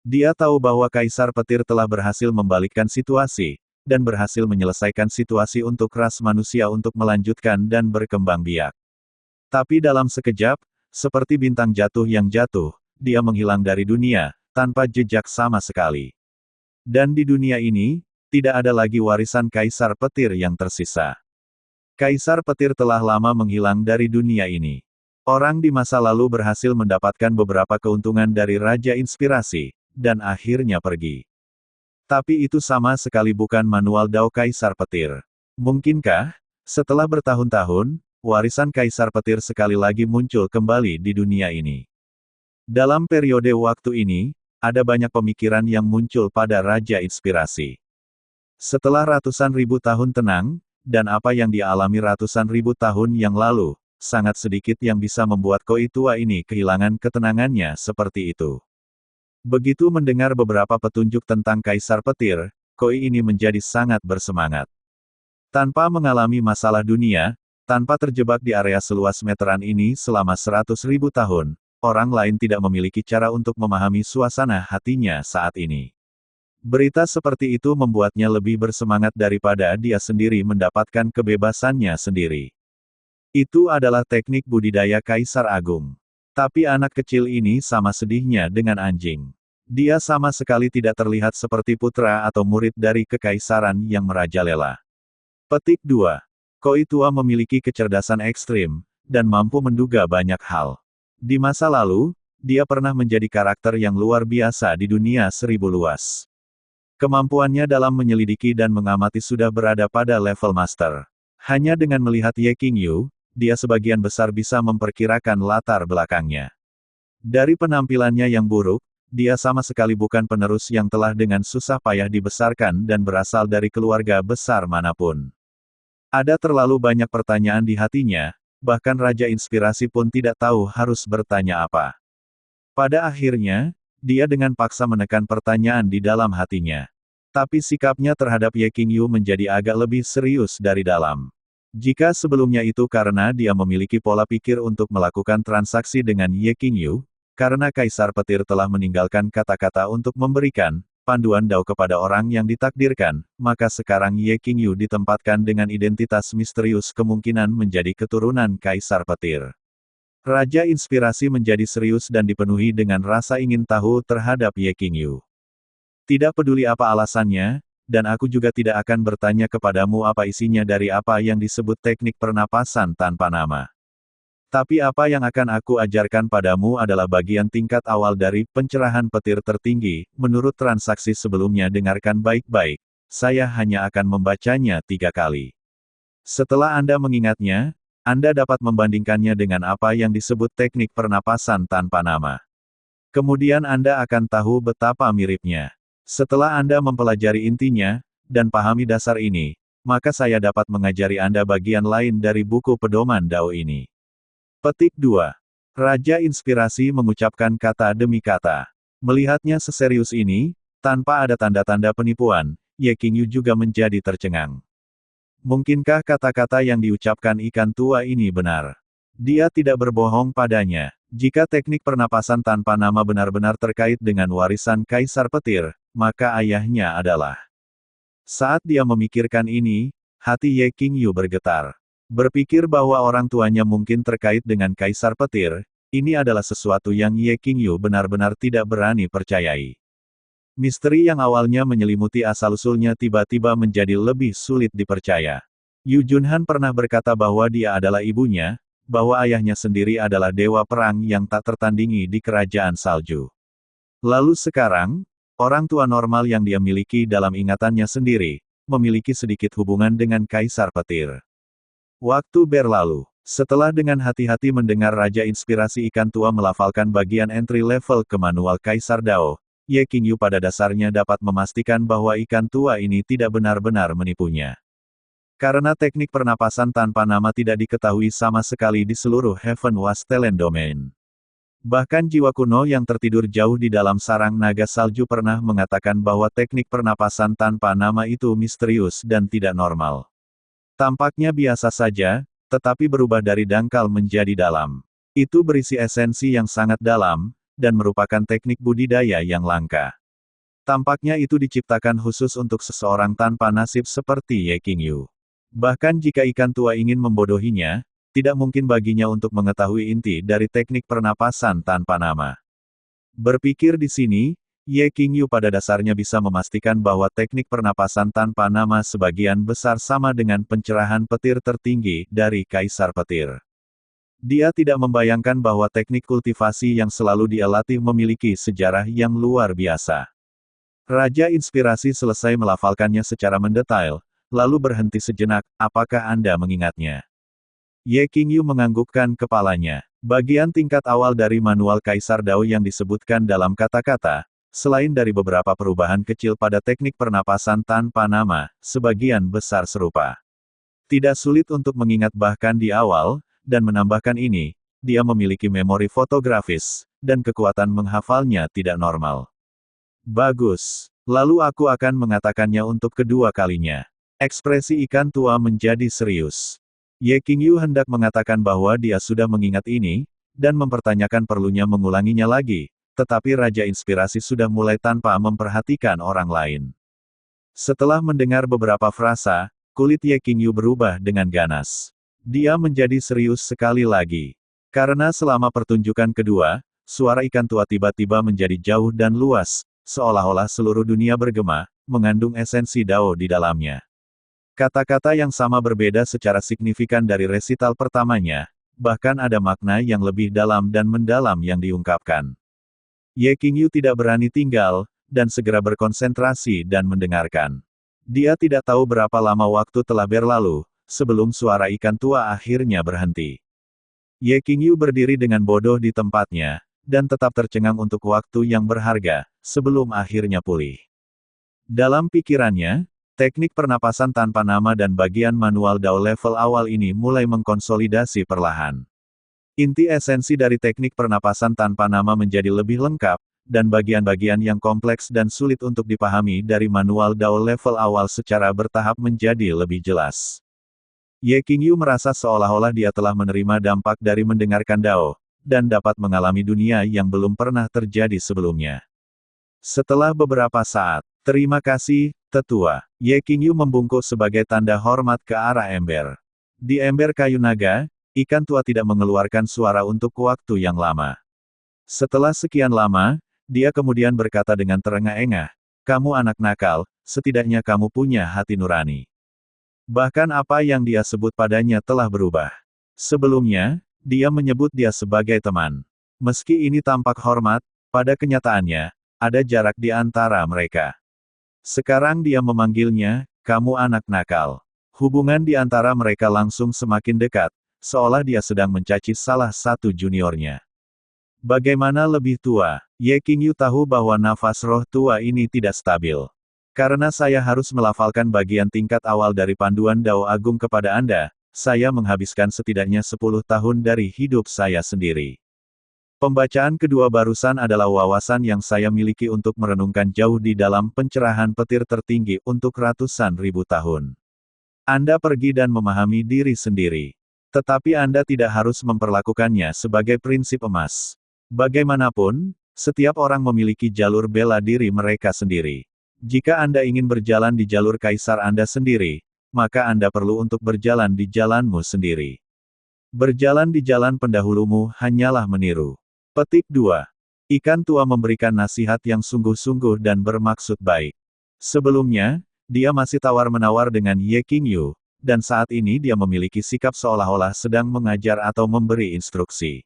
Dia tahu bahwa Kaisar Petir telah berhasil membalikkan situasi, dan berhasil menyelesaikan situasi untuk ras manusia untuk melanjutkan dan berkembang biak. Tapi dalam sekejap, seperti bintang jatuh yang jatuh, dia menghilang dari dunia, tanpa jejak sama sekali. Dan di dunia ini, tidak ada lagi warisan Kaisar Petir yang tersisa. Kaisar Petir telah lama menghilang dari dunia ini. Orang di masa lalu berhasil mendapatkan beberapa keuntungan dari Raja Inspirasi, dan akhirnya pergi. Tapi itu sama sekali bukan manual Dao Kaisar Petir. Mungkinkah, setelah bertahun-tahun, warisan Kaisar Petir sekali lagi muncul kembali di dunia ini? Dalam periode waktu ini, ada banyak pemikiran yang muncul pada Raja Inspirasi. Setelah ratusan ribu tahun tenang, dan apa yang dia alami ratusan ribu tahun yang lalu, sangat sedikit yang bisa membuat koi tua ini kehilangan ketenangannya seperti itu. Begitu mendengar beberapa petunjuk tentang Kaisar Petir, koi ini menjadi sangat bersemangat. Tanpa mengalami masalah dunia, tanpa terjebak di area seluas meteran ini selama 100.000 tahun, orang lain tidak memiliki cara untuk memahami suasana hatinya saat ini. Berita seperti itu membuatnya lebih bersemangat daripada dia sendiri mendapatkan kebebasannya sendiri. Itu adalah teknik budidaya Kaisar Agung. Tapi anak kecil ini sama sedihnya dengan anjing. Dia sama sekali tidak terlihat seperti putra atau murid dari kekaisaran yang merajalela. Petik 2. Koi tua memiliki kecerdasan ekstrim, dan mampu menduga banyak hal. Di masa lalu, dia pernah menjadi karakter yang luar biasa di dunia seribu luas. Kemampuannya dalam menyelidiki dan mengamati sudah berada pada level master. Hanya dengan melihat Ye Qingyu, dia sebagian besar bisa memperkirakan latar belakangnya. Dari penampilannya yang buruk, dia sama sekali bukan penerus yang telah dengan susah payah dibesarkan dan berasal dari keluarga besar manapun. Ada terlalu banyak pertanyaan di hatinya, bahkan Raja Inspirasi pun tidak tahu harus bertanya apa. Pada akhirnya, dia dengan paksa menekan pertanyaan di dalam hatinya. Tapi sikapnya terhadap Ye Qingyu menjadi agak lebih serius dari dalam. Jika sebelumnya itu karena dia memiliki pola pikir untuk melakukan transaksi dengan Ye Qingyu, karena Kaisar Petir telah meninggalkan kata-kata untuk memberikan panduan dao kepada orang yang ditakdirkan, maka sekarang Ye Qingyu ditempatkan dengan identitas misterius kemungkinan menjadi keturunan Kaisar Petir. Raja Inspirasi menjadi serius dan dipenuhi dengan rasa ingin tahu terhadap Ye Qingyu. Tidak peduli apa alasannya, dan aku juga tidak akan bertanya kepadamu apa isinya dari apa yang disebut teknik pernapasan tanpa nama. Tapi apa yang akan aku ajarkan padamu adalah bagian tingkat awal dari pencerahan petir tertinggi. Menurut transaksi sebelumnya, dengarkan baik-baik. Saya hanya akan membacanya 3 kali. Setelah Anda mengingatnya, Anda dapat membandingkannya dengan apa yang disebut teknik pernapasan tanpa nama. Kemudian Anda akan tahu betapa miripnya. Setelah Anda mempelajari intinya, dan pahami dasar ini, maka saya dapat mengajari Anda bagian lain dari buku pedoman Dao ini. Petik 2. Raja Inspirasi mengucapkan kata demi kata. Melihatnya seserius ini, tanpa ada tanda-tanda penipuan, Ye Qingyu juga menjadi tercengang. Mungkinkah kata-kata yang diucapkan ikan tua ini benar? Dia tidak berbohong padanya. Jika teknik pernapasan tanpa nama benar-benar terkait dengan warisan Kaisar Petir, maka ayahnya adalah. Saat dia memikirkan ini, hati Ye Qingyu bergetar. Berpikir bahwa orang tuanya mungkin terkait dengan Kaisar Petir, ini adalah sesuatu yang Ye Qingyu benar-benar tidak berani percayai. Misteri yang awalnya menyelimuti asal-usulnya tiba-tiba menjadi lebih sulit dipercaya. Yu Junhan pernah berkata bahwa dia adalah ibunya, bahwa ayahnya sendiri adalah dewa perang yang tak tertandingi di kerajaan salju. Lalu sekarang, orang tua normal yang dia miliki dalam ingatannya sendiri, memiliki sedikit hubungan dengan Kaisar Petir. Waktu berlalu. Setelah dengan hati-hati mendengar Raja Inspirasi Ikan Tua melafalkan bagian entry level ke manual Kaisar Dao, Ye Qingyu pada dasarnya dapat memastikan bahwa ikan tua ini tidak benar-benar menipunya. Karena teknik pernapasan tanpa nama tidak diketahui sama sekali di seluruh Heaven Was Talent Domain. Bahkan jiwa kuno yang tertidur jauh di dalam sarang naga salju pernah mengatakan bahwa teknik pernapasan tanpa nama itu misterius dan tidak normal. Tampaknya biasa saja, tetapi berubah dari dangkal menjadi dalam. Itu berisi esensi yang sangat dalam, dan merupakan teknik budidaya yang langka. Tampaknya itu diciptakan khusus untuk seseorang tanpa nasib seperti Ye Qingyu. Bahkan jika ikan tua ingin membodohinya, tidak mungkin baginya untuk mengetahui inti dari teknik pernapasan tanpa nama. Berpikir di sini, Ye Qingyu pada dasarnya bisa memastikan bahwa teknik pernapasan tanpa nama sebagian besar sama dengan pencerahan petir tertinggi dari Kaisar Petir. Dia tidak membayangkan bahwa teknik kultivasi yang selalu dia latih memiliki sejarah yang luar biasa. Raja Inspirasi selesai melafalkannya secara mendetail, lalu berhenti sejenak. Apakah Anda mengingatnya? Ye Qingyu menganggukkan kepalanya. Bagian tingkat awal dari manual Kaisar Dao yang disebutkan dalam kata-kata, selain dari beberapa perubahan kecil pada teknik pernapasan tanpa nama, sebagian besar serupa. Tidak sulit untuk mengingat bahkan di awal, dan menambahkan ini, dia memiliki memori fotografis, dan kekuatan menghafalnya tidak normal. Bagus. Lalu aku akan mengatakannya untuk kedua kalinya. Ekspresi ikan tua menjadi serius. Ye Qingyu hendak mengatakan bahwa dia sudah mengingat ini, dan mempertanyakan perlunya mengulanginya lagi, tetapi Raja Inspirasi sudah mulai tanpa memperhatikan orang lain. Setelah mendengar beberapa frasa, kulit Ye Qingyu berubah dengan ganas. Dia menjadi serius sekali lagi. Karena selama pertunjukan kedua, suara ikan tua tiba-tiba menjadi jauh dan luas, seolah-olah seluruh dunia bergema, mengandung esensi Dao di dalamnya. Kata-kata yang sama berbeda secara signifikan dari resital pertamanya, bahkan ada makna yang lebih dalam dan mendalam yang diungkapkan. Ye Qingyu tidak berani tinggal, dan segera berkonsentrasi dan mendengarkan. Dia tidak tahu berapa lama waktu telah berlalu, sebelum suara ikan tua akhirnya berhenti. Ye Qingyu berdiri dengan bodoh di tempatnya, dan tetap tercengang untuk waktu yang berharga, sebelum akhirnya pulih. Dalam pikirannya, teknik pernapasan tanpa nama dan bagian manual Dao level awal ini mulai mengkonsolidasi perlahan. Inti esensi dari teknik pernapasan tanpa nama menjadi lebih lengkap, dan bagian-bagian yang kompleks dan sulit untuk dipahami dari manual Dao level awal secara bertahap menjadi lebih jelas. Ye Qingyu merasa seolah-olah dia telah menerima dampak dari mendengarkan Dao, dan dapat mengalami dunia yang belum pernah terjadi sebelumnya. Setelah beberapa saat, terima kasih, tetua. Ye Qingyu membungkuk sebagai tanda hormat ke arah ember. Di ember kayu naga, ikan tua tidak mengeluarkan suara untuk waktu yang lama. Setelah sekian lama, dia kemudian berkata dengan terengah-engah, "Kamu anak nakal, setidaknya kamu punya hati nurani." Bahkan apa yang dia sebut padanya telah berubah. Sebelumnya, dia menyebut dia sebagai teman. Meski ini tampak hormat, pada kenyataannya, ada jarak di antara mereka. Sekarang dia memanggilnya, "Kamu anak nakal." Hubungan di antara mereka langsung semakin dekat, seolah dia sedang mencaci salah satu juniornya. Bagaimana lebih tua, Ye Qingyu tahu bahwa nafas roh tua ini tidak stabil. Karena saya harus melafalkan bagian tingkat awal dari panduan Dao Agung kepada Anda, saya menghabiskan setidaknya 10 tahun dari hidup saya sendiri. Pembacaan kedua barusan adalah wawasan yang saya miliki untuk merenungkan jauh di dalam pencerahan petir tertinggi untuk ratusan ribu tahun. Anda pergi dan memahami diri sendiri. Tetapi Anda tidak harus memperlakukannya sebagai prinsip emas. Bagaimanapun, setiap orang memiliki jalur bela diri mereka sendiri. Jika Anda ingin berjalan di jalur kaisar Anda sendiri, maka Anda perlu untuk berjalan di jalanmu sendiri. Berjalan di jalan pendahulumu hanyalah meniru. Petik 2. Ikan tua memberikan nasihat yang sungguh-sungguh dan bermaksud baik. Sebelumnya, dia masih tawar-menawar dengan Ye Qingyu, dan saat ini dia memiliki sikap seolah-olah sedang mengajar atau memberi instruksi.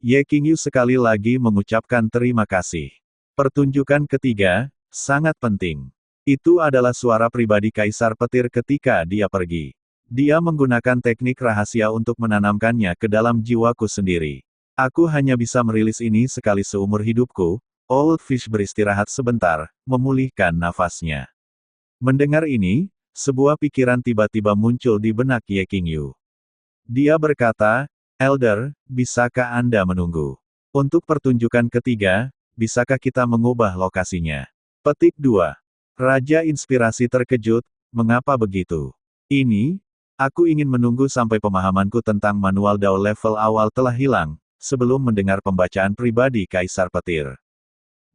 Ye Qingyu sekali lagi mengucapkan terima kasih. Pertunjukan ketiga, sangat penting. Itu adalah suara pribadi Kaisar Petir ketika dia pergi. Dia menggunakan teknik rahasia untuk menanamkannya ke dalam jiwaku sendiri. Aku hanya bisa merilis ini sekali seumur hidupku. Old Fish beristirahat sebentar, memulihkan nafasnya. Mendengar ini, sebuah pikiran tiba-tiba muncul di benak Ye Qingyu. Dia berkata, "Elder, bisakah Anda menunggu? Untuk pertunjukan ketiga, bisakah kita mengubah lokasinya?" Petik 2. Raja Inspirasi terkejut, mengapa begitu? Ini, aku ingin menunggu sampai pemahamanku tentang manual Dao level awal telah hilang, sebelum mendengar pembacaan pribadi Kaisar Petir.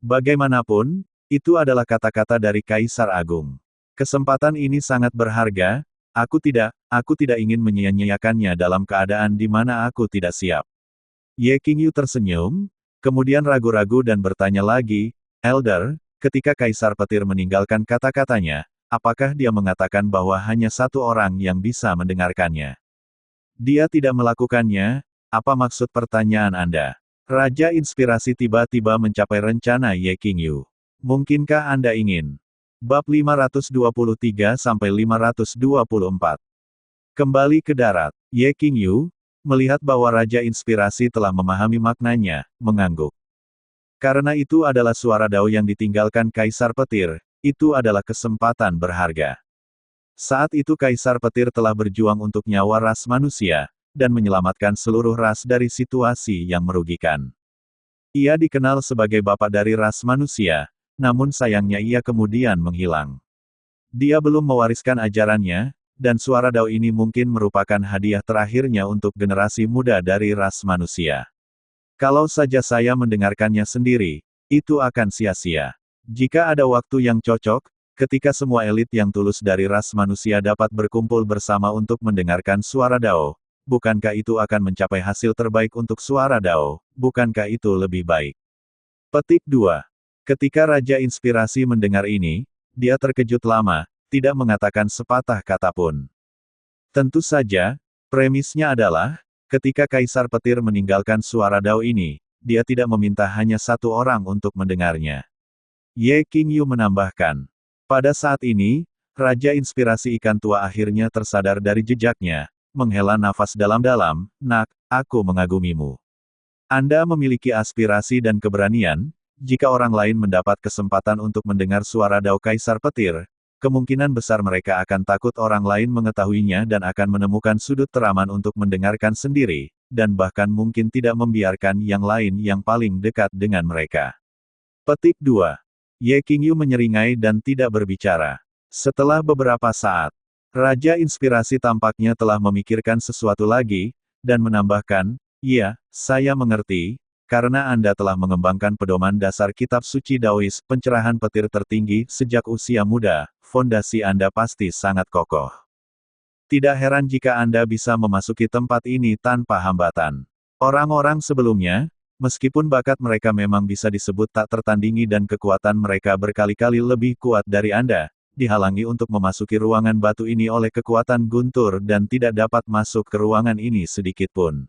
Bagaimanapun, itu adalah kata-kata dari Kaisar Agung. Kesempatan ini sangat berharga, aku tidak ingin menyia-nyiakannya dalam keadaan di mana aku tidak siap. Ye Qingyu tersenyum, kemudian ragu-ragu dan bertanya lagi, "Elder, ketika Kaisar Petir meninggalkan kata-katanya, apakah dia mengatakan bahwa hanya satu orang yang bisa mendengarkannya?" Dia tidak melakukannya, apa maksud pertanyaan Anda? Raja Inspirasi tiba-tiba mencapai rencana Ye Qingyu. Mungkinkah Anda ingin? Bab 523-524. Kembali ke darat, Ye Qingyu, melihat bahwa Raja Inspirasi telah memahami maknanya, mengangguk. Karena itu adalah suara Dao yang ditinggalkan Kaisar Petir, itu adalah kesempatan berharga. Saat itu Kaisar Petir telah berjuang untuk nyawa ras manusia, dan menyelamatkan seluruh ras dari situasi yang merugikan. Ia dikenal sebagai bapak dari ras manusia, namun sayangnya ia kemudian menghilang. Dia belum mewariskan ajarannya, dan suara Dao ini mungkin merupakan hadiah terakhirnya untuk generasi muda dari ras manusia. Kalau saja saya mendengarkannya sendiri, itu akan sia-sia. Jika ada waktu yang cocok, ketika semua elit yang tulus dari ras manusia dapat berkumpul bersama untuk mendengarkan suara Dao, bukankah itu akan mencapai hasil terbaik untuk suara Dao? Bukankah itu lebih baik? Petik 2. Ketika Raja Inspirasi mendengar ini, dia terkejut lama, tidak mengatakan sepatah kata pun. Tentu saja, premisnya adalah, ketika Kaisar Petir meninggalkan suara Dao ini, dia tidak meminta hanya satu orang untuk mendengarnya. Ye Qingyu menambahkan. Pada saat ini, Raja Inspirasi Ikan Tua akhirnya tersadar dari jejaknya, menghela nafas dalam-dalam, "Nak, aku mengagumimu. Anda memiliki aspirasi dan keberanian. Jika orang lain mendapat kesempatan untuk mendengar suara Dao Kaisar Petir, kemungkinan besar mereka akan takut orang lain mengetahuinya dan akan menemukan sudut teraman untuk mendengarkan sendiri, dan bahkan mungkin tidak membiarkan yang lain yang paling dekat dengan mereka." Petik 2. Ye Qingyu menyeringai dan tidak berbicara. Setelah beberapa saat, Raja Inspirasi tampaknya telah memikirkan sesuatu lagi, dan menambahkan, "Iya, saya mengerti. Karena Anda telah mengembangkan pedoman dasar kitab suci Daois, pencerahan petir tertinggi, sejak usia muda, fondasi Anda pasti sangat kokoh. Tidak heran jika Anda bisa memasuki tempat ini tanpa hambatan. Orang-orang sebelumnya, meskipun bakat mereka memang bisa disebut tak tertandingi dan kekuatan mereka berkali-kali lebih kuat dari Anda, dihalangi untuk memasuki ruangan batu ini oleh kekuatan guntur dan tidak dapat masuk ke ruangan ini sedikitpun."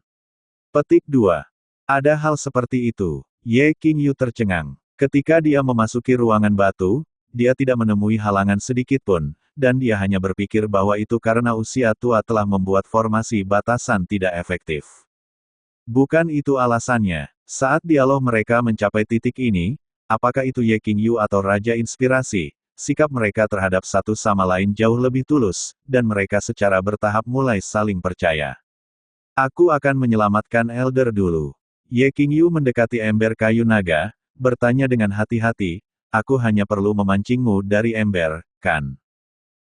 Petik 2. Ada hal seperti itu. Ye Qingyu tercengang. Ketika dia memasuki ruangan batu, dia tidak menemui halangan sedikitpun, dan dia hanya berpikir bahwa itu karena usia tua telah membuat formasi batasan tidak efektif. Bukan itu alasannya. Saat dialog mereka mencapai titik ini, apakah itu Ye Qingyu atau Raja Inspirasi, sikap mereka terhadap satu sama lain jauh lebih tulus, dan mereka secara bertahap mulai saling percaya. "Aku akan menyelamatkan Elder dulu." Ye Qingyu mendekati ember kayu naga, bertanya dengan hati-hati, "Aku hanya perlu memancingmu dari ember, kan?"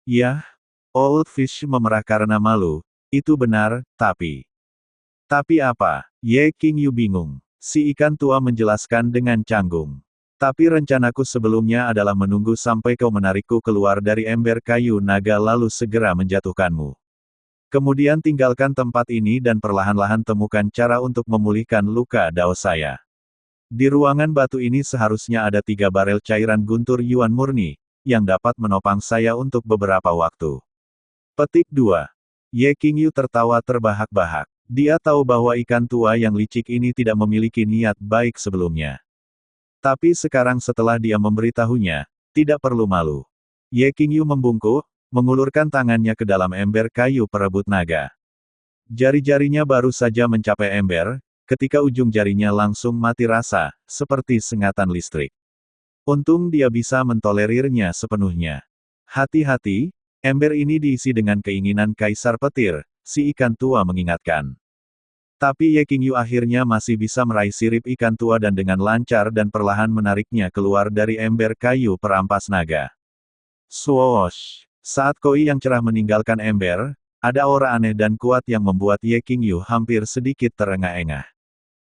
"Yah." Old Fish memerah karena malu. "Itu benar, tapi..." "Tapi apa?" Ye Qingyu bingung. Si ikan tua menjelaskan dengan canggung. "Tapi rencanaku sebelumnya adalah menunggu sampai kau menarikku keluar dari ember kayu naga lalu segera menjatuhkanmu. Kemudian tinggalkan tempat ini dan perlahan-lahan temukan cara untuk memulihkan luka Dao saya. Di ruangan batu ini seharusnya ada 3 barel cairan guntur Yuan murni, yang dapat menopang saya untuk beberapa waktu." Petik 2. Ye Qingyu tertawa terbahak-bahak. Dia tahu bahwa ikan tua yang licik ini tidak memiliki niat baik sebelumnya. Tapi sekarang setelah dia memberitahunya, tidak perlu malu. Ye Qingyu membungkuk, mengulurkan tangannya ke dalam ember kayu perebut naga. Jari-jarinya baru saja mencapai ember, ketika ujung jarinya langsung mati rasa, seperti sengatan listrik. Untung dia bisa mentolerirnya sepenuhnya. "Hati-hati, ember ini diisi dengan keinginan Kaisar Petir," si ikan tua mengingatkan. Tapi Ye Qingyu akhirnya masih bisa meraih sirip ikan tua dan dengan lancar dan perlahan menariknya keluar dari ember kayu perampas naga. Swoosh! Saat koi yang cerah meninggalkan ember, ada aura aneh dan kuat yang membuat Ye Qingyu hampir sedikit terengah-engah.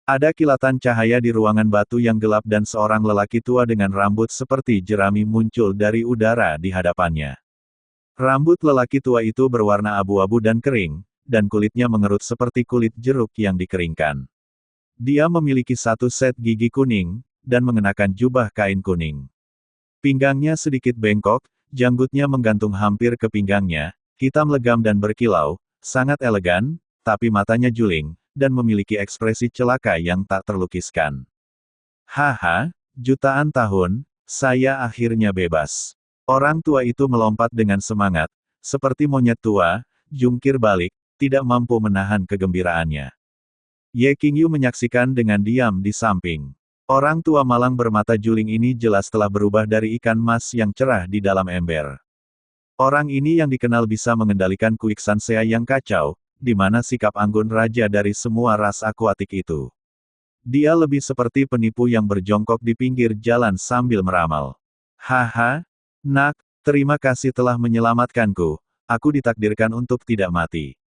Ada kilatan cahaya di ruangan batu yang gelap dan seorang lelaki tua dengan rambut seperti jerami muncul dari udara di hadapannya. Rambut lelaki tua itu berwarna abu-abu dan kering, dan kulitnya mengerut seperti kulit jeruk yang dikeringkan. Dia memiliki 1 set gigi kuning, dan mengenakan jubah kain kuning. Pinggangnya sedikit bengkok, janggutnya menggantung hampir ke pinggangnya, hitam legam dan berkilau, sangat elegan, tapi matanya juling, dan memiliki ekspresi celaka yang tak terlukiskan. "Haha, jutaan tahun, saya akhirnya bebas." Orang tua itu melompat dengan semangat, seperti monyet tua, jungkir balik, tidak mampu menahan kegembiraannya. Ye Qingyu menyaksikan dengan diam di samping. Orang tua malang bermata juling ini jelas telah berubah dari ikan mas yang cerah di dalam ember. Orang ini yang dikenal bisa mengendalikan Quick Sansea yang kacau, di mana sikap anggun raja dari semua ras akuatik itu. Dia lebih seperti penipu yang berjongkok di pinggir jalan sambil meramal. Haha, nak, terima kasih telah menyelamatkanku, aku ditakdirkan untuk tidak mati.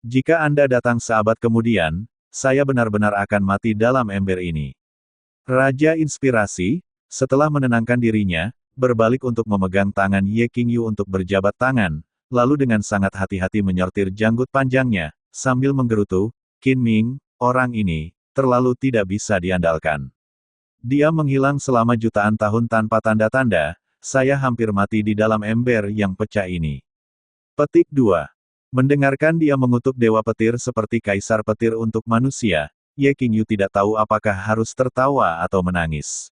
Jika Anda datang seabad kemudian, saya benar-benar akan mati dalam ember ini. Raja Inspirasi, setelah menenangkan dirinya, berbalik untuk memegang tangan Ye Qingyu untuk berjabat tangan, lalu dengan sangat hati-hati menyortir janggut panjangnya, sambil menggerutu, Qin Ming, orang ini, terlalu tidak bisa diandalkan. Dia menghilang selama jutaan tahun tanpa tanda-tanda, saya hampir mati di dalam ember yang pecah ini. Petik 2. Mendengarkan dia mengutuk Dewa Petir seperti Kaisar Petir untuk manusia, Ye Qingyu tidak tahu apakah harus tertawa atau menangis.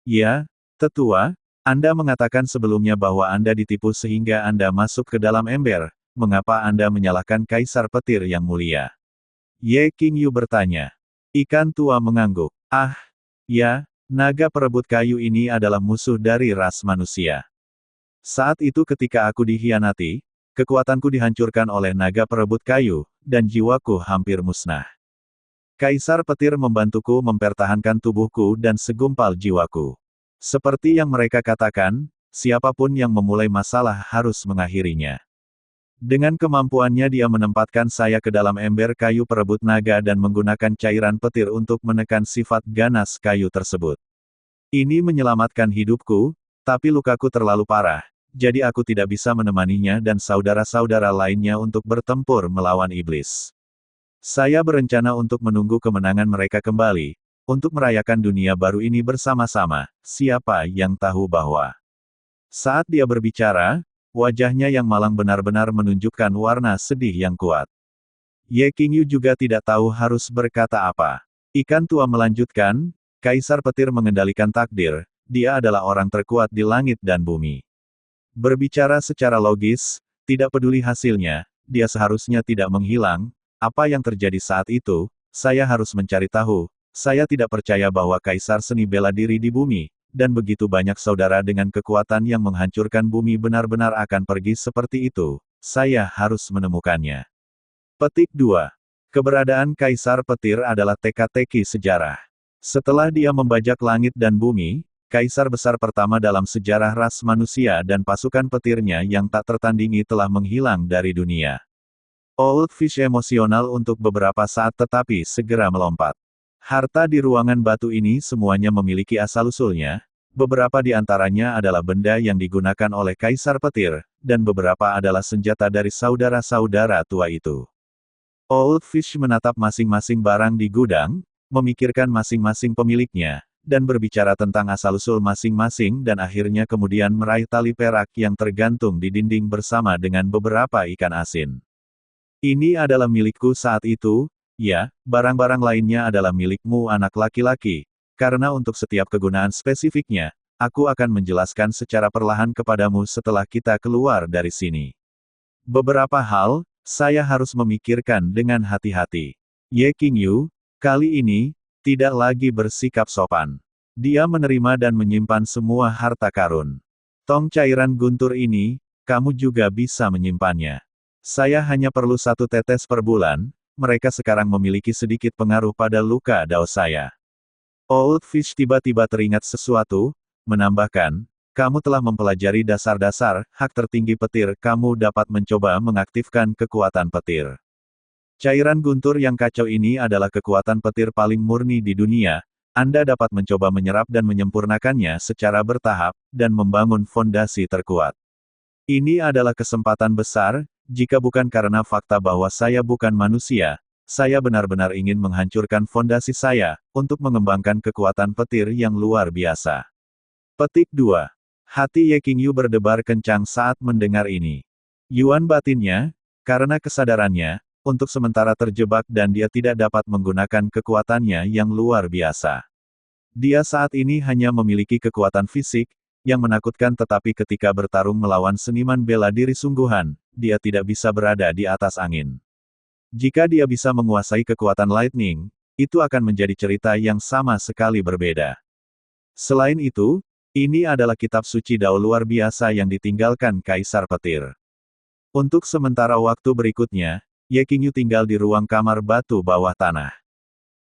Ya, tetua, Anda mengatakan sebelumnya bahwa Anda ditipu sehingga Anda masuk ke dalam ember, mengapa Anda menyalahkan Kaisar Petir yang mulia? Ye Qingyu bertanya. Ikan tua mengangguk. Ah, ya, naga perebut kayu ini adalah musuh dari ras manusia. Saat itu ketika aku dikhianati, kekuatanku dihancurkan oleh naga perebut kayu, dan jiwaku hampir musnah. Kaisar Petir membantuku mempertahankan tubuhku dan segumpal jiwaku. Seperti yang mereka katakan, siapapun yang memulai masalah harus mengakhirinya. Dengan kemampuannya dia menempatkan saya ke dalam ember kayu perebut naga dan menggunakan cairan petir untuk menekan sifat ganas kayu tersebut. Ini menyelamatkan hidupku, tapi lukaku terlalu parah, jadi aku tidak bisa menemaninya dan saudara-saudara lainnya untuk bertempur melawan iblis. Saya berencana untuk menunggu kemenangan mereka kembali, untuk merayakan dunia baru ini bersama-sama, siapa yang tahu bahwa... Saat dia berbicara, wajahnya yang malang benar-benar menunjukkan warna sedih yang kuat. Ye Qingyu juga tidak tahu harus berkata apa. Ikan tua melanjutkan, Kaisar Petir mengendalikan takdir, dia adalah orang terkuat di langit dan bumi. Berbicara secara logis, tidak peduli hasilnya, dia seharusnya tidak menghilang. Apa yang terjadi saat itu, saya harus mencari tahu. Saya tidak percaya bahwa Kaisar Seni bela diri di bumi, dan begitu banyak saudara dengan kekuatan yang menghancurkan bumi benar-benar akan pergi seperti itu. Saya harus menemukannya. Petik 2. Keberadaan Kaisar Petir adalah teka-teki sejarah. Setelah dia membajak langit dan bumi, Kaisar besar pertama dalam sejarah ras manusia dan pasukan petirnya yang tak tertandingi telah menghilang dari dunia. Old Fish emosional untuk beberapa saat tetapi segera melompat. Harta di ruangan batu ini semuanya memiliki asal-usulnya, beberapa di antaranya adalah benda yang digunakan oleh Kaisar Petir, dan beberapa adalah senjata dari saudara-saudara tua itu. Old Fish menatap masing-masing barang di gudang, memikirkan masing-masing pemiliknya, dan berbicara tentang asal-usul masing-masing dan akhirnya kemudian meraih tali perak yang tergantung di dinding bersama dengan beberapa ikan asin. Ini adalah milikku saat itu. Ya, barang-barang lainnya adalah milikmu anak laki-laki, karena untuk setiap kegunaan spesifiknya, aku akan menjelaskan secara perlahan kepadamu setelah kita keluar dari sini. Beberapa hal, saya harus memikirkan dengan hati-hati. Ye Qingyu, kali ini, tidak lagi bersikap sopan. Dia menerima dan menyimpan semua harta karun. Tong cairan guntur ini, kamu juga bisa menyimpannya. Saya hanya perlu 1 tetes per bulan. Mereka sekarang memiliki sedikit pengaruh pada luka daun saya. Old Fish tiba-tiba teringat sesuatu, menambahkan, kamu telah mempelajari dasar-dasar, hak tertinggi petir, kamu dapat mencoba mengaktifkan kekuatan petir. Cairan guntur yang kacau ini adalah kekuatan petir paling murni di dunia, Anda dapat mencoba menyerap dan menyempurnakannya secara bertahap, dan membangun fondasi terkuat. Ini adalah kesempatan besar. Jika bukan karena fakta bahwa saya bukan manusia, saya benar-benar ingin menghancurkan fondasi saya, untuk mengembangkan kekuatan petir yang luar biasa. Petik 2. Hati Ye Qingyu berdebar kencang saat mendengar ini. Yuan batinnya, karena kesadarannya, untuk sementara terjebak dan dia tidak dapat menggunakan kekuatannya yang luar biasa. Dia saat ini hanya memiliki kekuatan fisik, yang menakutkan tetapi ketika bertarung melawan seniman bela diri sungguhan, dia tidak bisa berada di atas angin. Jika dia bisa menguasai kekuatan lightning, itu akan menjadi cerita yang sama sekali berbeda. Selain itu, ini adalah kitab suci Dao luar biasa yang ditinggalkan Kaisar Petir. Untuk sementara waktu berikutnya, Ye Qingyu tinggal di ruang kamar batu bawah tanah.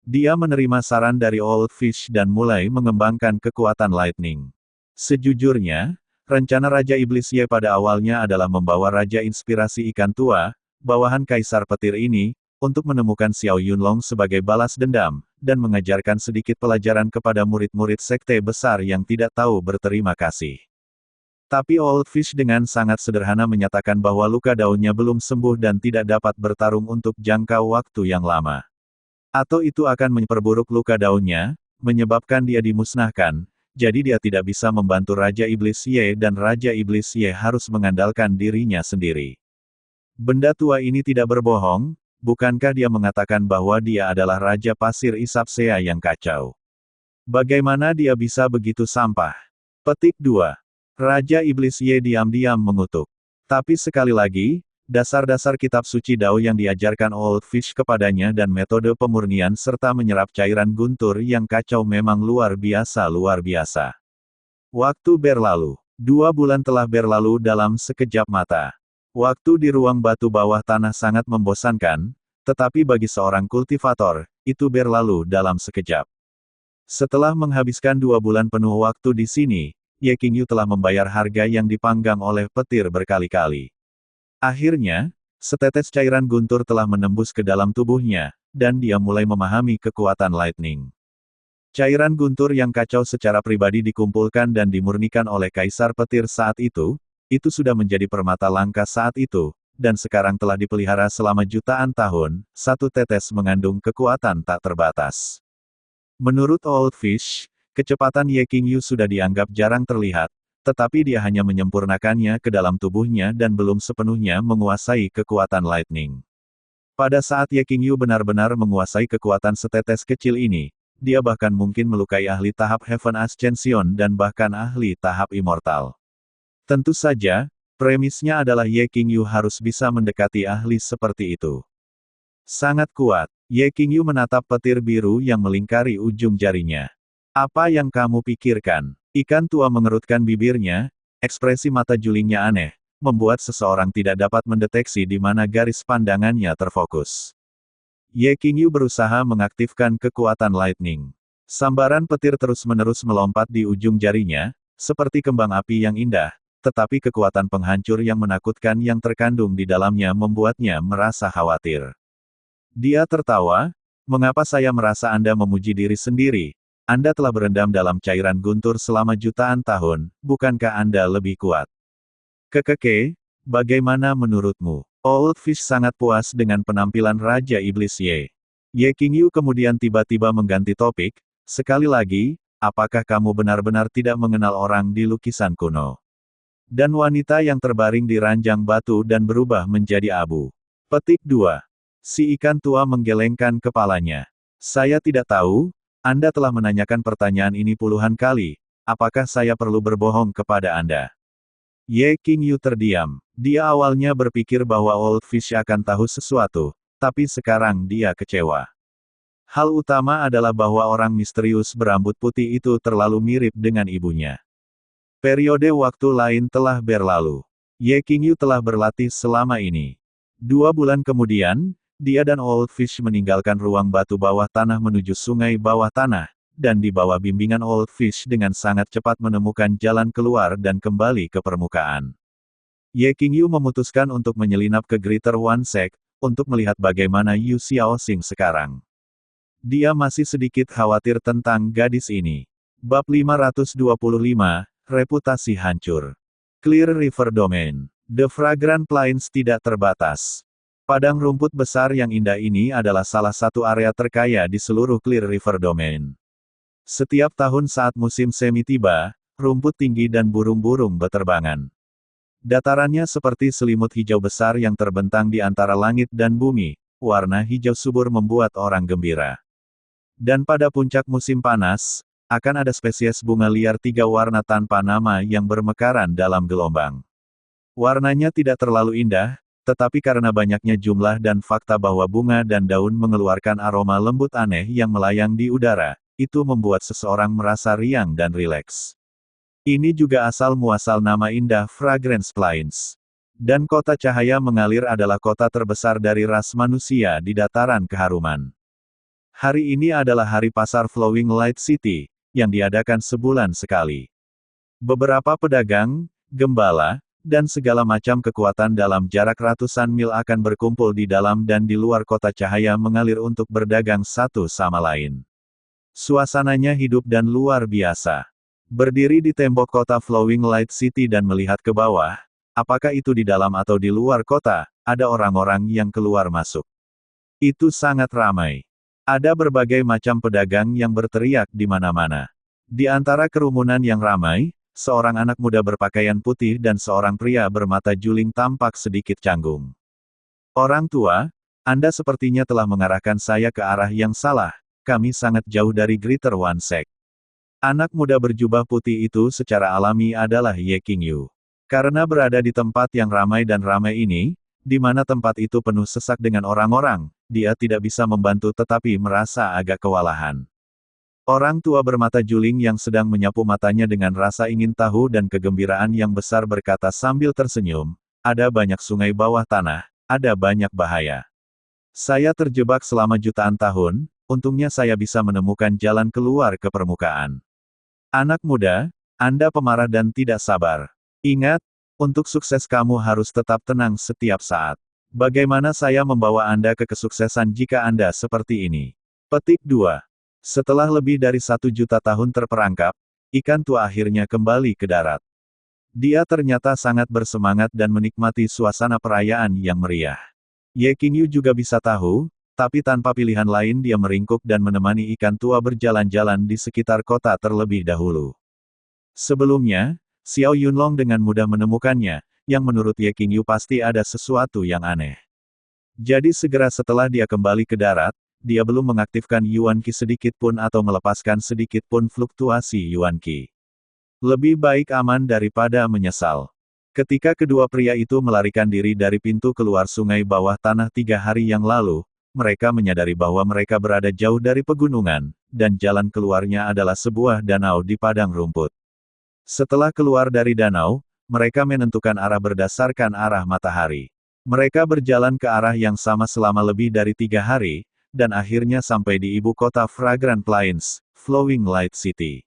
Dia menerima saran dari Old Fish dan mulai mengembangkan kekuatan lightning. Sejujurnya, rencana Raja Iblis Ye pada awalnya adalah membawa Raja Inspirasi Ikan Tua, bawahan Kaisar Petir ini, untuk menemukan Xiao Yunlong sebagai balas dendam, dan mengajarkan sedikit pelajaran kepada murid-murid sekte besar yang tidak tahu berterima kasih. Tapi Old Fish dengan sangat sederhana menyatakan bahwa luka daunnya belum sembuh dan tidak dapat bertarung untuk jangka waktu yang lama. Atau itu akan memperburuk luka daunnya, menyebabkan dia dimusnahkan, jadi dia tidak bisa membantu Raja Iblis Ye dan Raja Iblis Ye harus mengandalkan dirinya sendiri. Benda tua ini tidak berbohong, bukankah dia mengatakan bahwa dia adalah Raja Pasir Isap Sea yang kacau? Bagaimana dia bisa begitu sampah? Petik 2. Raja Iblis Ye diam-diam mengutuk. Tapi sekali lagi, dasar-dasar kitab suci Dao yang diajarkan Old Fish kepadanya dan metode pemurnian serta menyerap cairan guntur yang kacau memang luar biasa. Waktu berlalu. 2 bulan telah berlalu dalam sekejap mata. Waktu di ruang batu bawah tanah sangat membosankan, tetapi bagi seorang kultivator, itu berlalu dalam sekejap. Setelah menghabiskan 2 bulan penuh waktu di sini, Ye Qingyu telah membayar harga yang dipanggang oleh petir berkali-kali. Akhirnya, setetes cairan guntur telah menembus ke dalam tubuhnya, dan dia mulai memahami kekuatan lightning. Cairan guntur yang kacau secara pribadi dikumpulkan dan dimurnikan oleh Kaisar Petir saat itu sudah menjadi permata langka saat itu, dan sekarang telah dipelihara selama jutaan tahun, satu tetes mengandung kekuatan tak terbatas. Menurut Old Fish, kecepatan Ye Qingyu sudah dianggap jarang terlihat, tetapi dia hanya menyempurnakannya ke dalam tubuhnya dan belum sepenuhnya menguasai kekuatan lightning. Pada saat Ye Qingyu benar-benar menguasai kekuatan setetes kecil ini, dia bahkan mungkin melukai ahli tahap Heaven Ascension dan bahkan ahli tahap Immortal. Tentu saja, premisnya adalah Ye Qingyu harus bisa mendekati ahli seperti itu. Sangat kuat, Ye Qingyu menatap petir biru yang melingkari ujung jarinya. Apa yang kamu pikirkan? Ikan tua mengerutkan bibirnya, ekspresi mata julingnya aneh, membuat seseorang tidak dapat mendeteksi di mana garis pandangannya terfokus. Ye Qingyu berusaha mengaktifkan kekuatan lightning. Sambaran petir terus-menerus melompat di ujung jarinya, seperti kembang api yang indah, tetapi kekuatan penghancur yang menakutkan yang terkandung di dalamnya membuatnya merasa khawatir. Dia tertawa, "Mengapa saya merasa Anda memuji diri sendiri? Anda telah berendam dalam cairan guntur selama jutaan tahun, bukankah Anda lebih kuat?" Kekeke, bagaimana menurutmu? Old Fish sangat puas dengan penampilan Raja Iblis Ye. Ye Qingyu kemudian tiba-tiba mengganti topik, "Sekali lagi, apakah kamu benar-benar tidak mengenal orang di lukisan kuno? Dan wanita yang terbaring di ranjang batu dan berubah menjadi abu." Petik 2. Si ikan tua menggelengkan kepalanya. "Saya tidak tahu, Anda telah menanyakan pertanyaan ini puluhan kali, apakah saya perlu berbohong kepada Anda?" Ye Qingyu terdiam. Dia awalnya berpikir bahwa Old Fish akan tahu sesuatu, tapi sekarang dia kecewa. Hal utama adalah bahwa orang misterius berambut putih itu terlalu mirip dengan ibunya. Periode waktu lain telah berlalu. Ye Qingyu telah berlatih selama ini. 2 bulan kemudian, dia dan Old Fish meninggalkan ruang batu bawah tanah menuju sungai bawah tanah, dan di bawah bimbingan Old Fish dengan sangat cepat menemukan jalan keluar dan kembali ke permukaan. Ye Qingyu memutuskan untuk menyelinap ke Greater One Sect, untuk melihat bagaimana Yu Xiaoxing sekarang. Dia masih sedikit khawatir tentang gadis ini. Bab 525, Reputasi hancur. Clear River Domain. The Fragrant Plains tidak terbatas. Padang rumput besar yang indah ini adalah salah satu area terkaya di seluruh Clear River Domain. Setiap tahun saat musim semi tiba, rumput tinggi dan burung-burung beterbangan. Datarannya seperti selimut hijau besar yang terbentang di antara langit dan bumi, warna hijau subur membuat orang gembira. Dan pada puncak musim panas, akan ada spesies bunga liar 3 warna tanpa nama yang bermekaran dalam gelombang. Warnanya tidak terlalu indah, tetapi karena banyaknya jumlah dan fakta bahwa bunga dan daun mengeluarkan aroma lembut aneh yang melayang di udara, itu membuat seseorang merasa riang dan rileks. Ini juga asal-muasal nama indah Fragrance Plains. Dan kota cahaya mengalir adalah kota terbesar dari ras manusia di dataran keharuman. Hari ini adalah hari pasar Flowing Light City, yang diadakan sebulan sekali. Beberapa pedagang, gembala, dan segala macam kekuatan dalam jarak ratusan mil akan berkumpul di dalam dan di luar kota cahaya mengalir untuk berdagang satu sama lain. Suasananya hidup dan luar biasa. Berdiri di tembok kota Flowing Light City dan melihat ke bawah, apakah itu di dalam atau di luar kota, ada orang-orang yang keluar masuk. Itu sangat ramai. Ada berbagai macam pedagang yang berteriak di mana-mana. Di antara kerumunan yang ramai, seorang anak muda berpakaian putih dan seorang pria bermata juling tampak sedikit canggung. Orang tua, Anda sepertinya telah mengarahkan saya ke arah yang salah, kami sangat jauh dari Greater One Sect. Anak muda berjubah putih itu secara alami adalah Ye Qingyu. Karena berada di tempat yang ramai dan ramai ini, di mana tempat itu penuh sesak dengan orang-orang, dia tidak bisa membantu tetapi merasa agak kewalahan. Orang tua bermata juling yang sedang menyapu matanya dengan rasa ingin tahu dan kegembiraan yang besar berkata sambil tersenyum, ada banyak sungai bawah tanah, ada banyak bahaya. Saya terjebak selama jutaan tahun, untungnya saya bisa menemukan jalan keluar ke permukaan. Anak muda, Anda pemarah dan tidak sabar. Ingat, untuk sukses kamu harus tetap tenang setiap saat. Bagaimana saya membawa Anda ke kesuksesan jika Anda seperti ini? Petik 2. Setelah lebih dari 1 juta tahun terperangkap, ikan tua akhirnya kembali ke darat. Dia ternyata sangat bersemangat dan menikmati suasana perayaan yang meriah. Ye Qingyu juga bisa tahu, tapi tanpa pilihan lain dia meringkuk dan menemani ikan tua berjalan-jalan di sekitar kota terlebih dahulu. Sebelumnya, Xiao Yunlong dengan mudah menemukannya, yang menurut Ye Qingyu pasti ada sesuatu yang aneh. Jadi segera setelah dia kembali ke darat, dia belum mengaktifkan Yuan Qi sedikit pun atau melepaskan sedikit pun fluktuasi Yuan Qi. Lebih baik aman daripada menyesal. Ketika kedua pria itu melarikan diri dari pintu keluar sungai bawah tanah 3 hari yang lalu, mereka menyadari bahwa mereka berada jauh dari pegunungan, dan jalan keluarnya adalah sebuah danau di padang rumput. Setelah keluar dari danau, mereka menentukan arah berdasarkan arah matahari. Mereka berjalan ke arah yang sama selama lebih dari 3 hari, dan akhirnya sampai di ibu kota Fragrant Plains, Flowing Light City.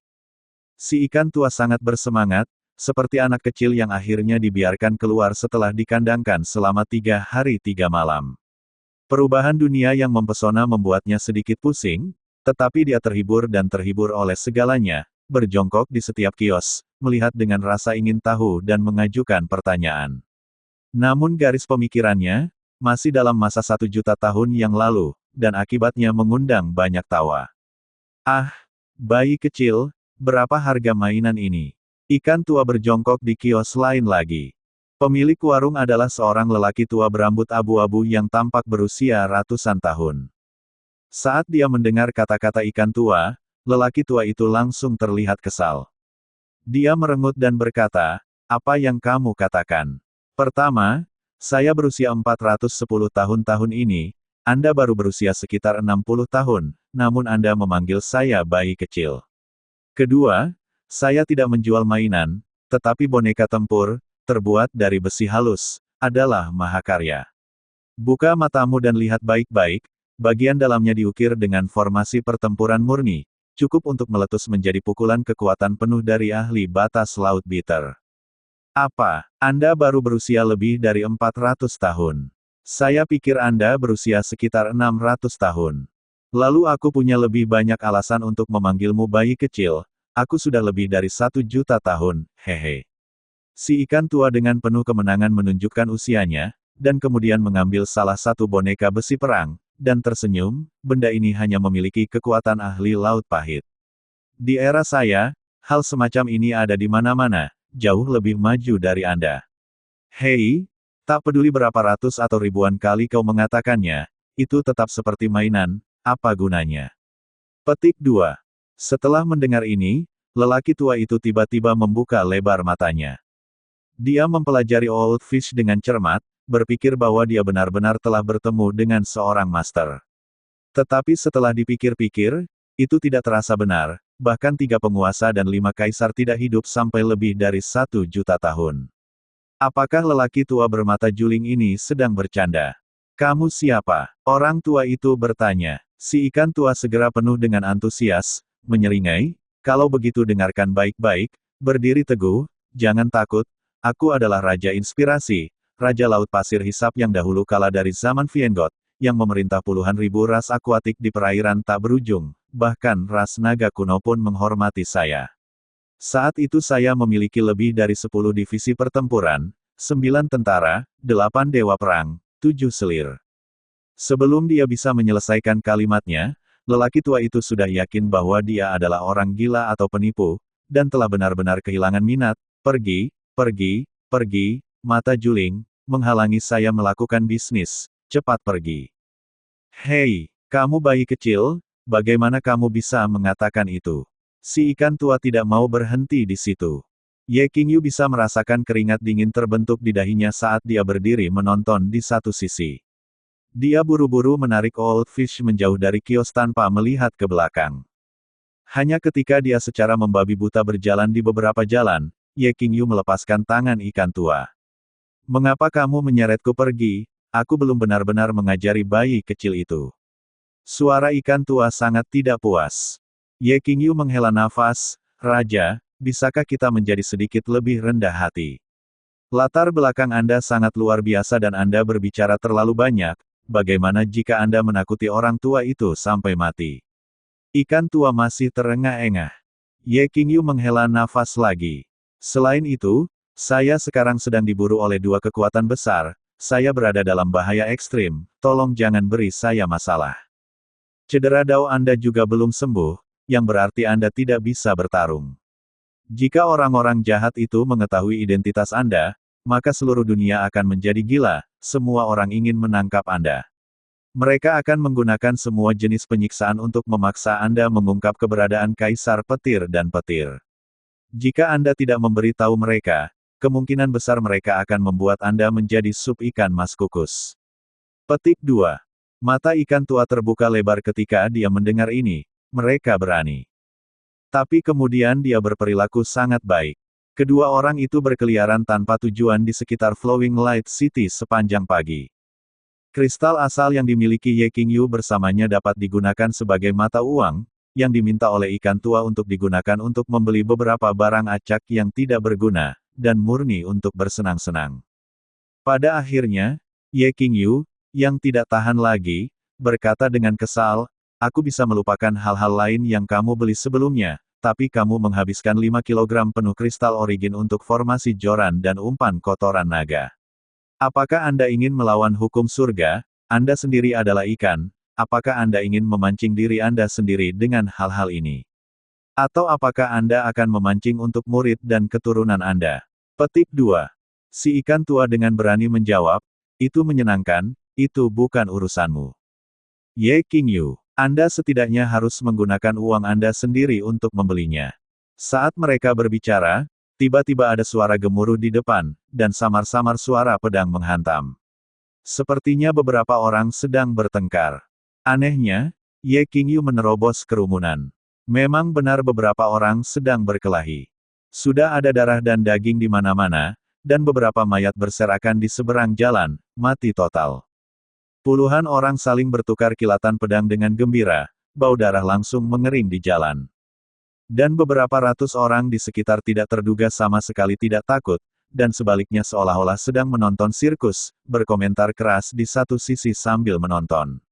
Si ikan tua sangat bersemangat, seperti anak kecil yang akhirnya dibiarkan keluar setelah dikandangkan selama 3 hari 3 malam. Perubahan dunia yang mempesona membuatnya sedikit pusing, tetapi dia terhibur dan terhibur oleh segalanya, berjongkok di setiap kios, melihat dengan rasa ingin tahu dan mengajukan pertanyaan. Namun garis pemikirannya, masih dalam masa 1 juta tahun yang lalu, dan akibatnya mengundang banyak tawa. Ah, bayi kecil, berapa harga mainan ini? Ikan tua berjongkok di kios lain lagi. Pemilik warung adalah seorang lelaki tua berambut abu-abu yang tampak berusia ratusan tahun. Saat dia mendengar kata-kata ikan tua, lelaki tua itu langsung terlihat kesal. Dia merengut dan berkata, apa yang kamu katakan? Pertama, saya berusia 410 tahun ini, Anda baru berusia sekitar 60 tahun, namun Anda memanggil saya bayi kecil. Kedua, saya tidak menjual mainan, tetapi boneka tempur, terbuat dari besi halus, adalah mahakarya. Buka matamu dan lihat baik-baik, bagian dalamnya diukir dengan formasi pertempuran murni, cukup untuk meletus menjadi pukulan kekuatan penuh dari ahli batas laut bitter. Apa, Anda baru berusia lebih dari 400 tahun? Saya pikir Anda berusia sekitar 600 tahun. Lalu aku punya lebih banyak alasan untuk memanggilmu bayi kecil, aku sudah lebih dari 1 juta tahun, hehe. Si ikan tua dengan penuh kemenangan menunjukkan usianya, dan kemudian mengambil salah satu boneka besi perang, dan tersenyum, benda ini hanya memiliki kekuatan ahli laut pahit. Di era saya, hal semacam ini ada di mana-mana, jauh lebih maju dari Anda. Hei, tak peduli berapa ratus atau ribuan kali kau mengatakannya, itu tetap seperti mainan, apa gunanya? Petik 2. Setelah mendengar ini, lelaki tua itu tiba-tiba membuka lebar matanya. Dia mempelajari Old Fish dengan cermat, berpikir bahwa dia benar-benar telah bertemu dengan seorang master. Tetapi setelah dipikir-pikir, itu tidak terasa benar, bahkan 3 penguasa dan 5 kaisar tidak hidup sampai lebih dari 1 juta tahun. Apakah lelaki tua bermata juling ini sedang bercanda? Kamu siapa? Orang tua itu bertanya. Si ikan tua segera penuh dengan antusias, menyeringai, kalau begitu dengarkan baik-baik, berdiri teguh, jangan takut, aku adalah Raja Inspirasi, Raja Laut Pasir Hisap yang dahulu kala dari zaman Viengot, yang memerintah puluhan ribu ras akuatik di perairan tak berujung, bahkan ras naga kuno pun menghormati saya. Saat itu saya memiliki lebih dari 10 divisi pertempuran, 9 tentara, 8 dewa perang, 7 selir. Sebelum dia bisa menyelesaikan kalimatnya, lelaki tua itu sudah yakin bahwa dia adalah orang gila atau penipu, dan telah benar-benar kehilangan minat. Pergi, pergi, pergi, mata juling, menghalangi saya melakukan bisnis, cepat pergi. Hei, kamu bayi kecil, bagaimana kamu bisa mengatakan itu? Si ikan tua tidak mau berhenti di situ. Ye Qingyu bisa merasakan keringat dingin terbentuk di dahinya saat dia berdiri menonton di satu sisi. Dia buru-buru menarik Old Fish menjauh dari kios tanpa melihat ke belakang. Hanya ketika dia secara membabi buta berjalan di beberapa jalan, Ye Qingyu melepaskan tangan ikan tua. Mengapa kamu menyeretku pergi? Aku belum benar-benar mengajari bayi kecil itu. Suara ikan tua sangat tidak puas. Ye Qingyu menghela nafas, Raja, bisakah kita menjadi sedikit lebih rendah hati? Latar belakang Anda sangat luar biasa dan Anda berbicara terlalu banyak, bagaimana jika Anda menakuti orang tua itu sampai mati? Ikan tua masih terengah-engah. Ye Qingyu menghela nafas lagi. Selain itu, saya sekarang sedang diburu oleh dua kekuatan besar, saya berada dalam bahaya ekstrim, tolong jangan beri saya masalah. Cedera dao Anda juga belum sembuh, yang berarti Anda tidak bisa bertarung. Jika orang-orang jahat itu mengetahui identitas Anda, maka seluruh dunia akan menjadi gila, semua orang ingin menangkap Anda. Mereka akan menggunakan semua jenis penyiksaan untuk memaksa Anda mengungkap keberadaan Kaisar Petir dan Petir. Jika Anda tidak memberi tahu mereka, kemungkinan besar mereka akan membuat Anda menjadi sup ikan mas kukus. Petik 2. Mata ikan tua terbuka lebar ketika dia mendengar ini, mereka berani. Tapi kemudian dia berperilaku sangat baik. Kedua orang itu berkeliaran tanpa tujuan di sekitar Flowing Light City sepanjang pagi. Kristal asal yang dimiliki Ye Qingyu bersamanya dapat digunakan sebagai mata uang, yang diminta oleh ikan tua untuk digunakan untuk membeli beberapa barang acak yang tidak berguna, dan murni untuk bersenang-senang. Pada akhirnya, Ye Qingyu, yang tidak tahan lagi, berkata dengan kesal, aku bisa melupakan hal-hal lain yang kamu beli sebelumnya, tapi kamu menghabiskan 5 kilogram penuh kristal origin untuk formasi joran dan umpan kotoran naga. Apakah Anda ingin melawan hukum surga? Anda sendiri adalah ikan, apakah Anda ingin memancing diri Anda sendiri dengan hal-hal ini? Atau apakah Anda akan memancing untuk murid dan keturunan Anda? Petik 2. Si ikan tua dengan berani menjawab, itu menyenangkan, itu bukan urusanmu. Ye Qingyu, Anda setidaknya harus menggunakan uang Anda sendiri untuk membelinya. Saat mereka berbicara, tiba-tiba ada suara gemuruh di depan, dan samar-samar suara pedang menghantam. Sepertinya beberapa orang sedang bertengkar. Anehnya, Ye Qingyu menerobos kerumunan. Memang benar beberapa orang sedang berkelahi. Sudah ada darah dan daging di mana-mana, dan beberapa mayat berserakan di seberang jalan, mati total. Puluhan orang saling bertukar kilatan pedang dengan gembira, bau darah langsung mengering di jalan. Dan beberapa ratus orang di sekitar tidak terduga sama sekali tidak takut, dan sebaliknya seolah-olah sedang menonton sirkus, berkomentar keras di satu sisi sambil menonton.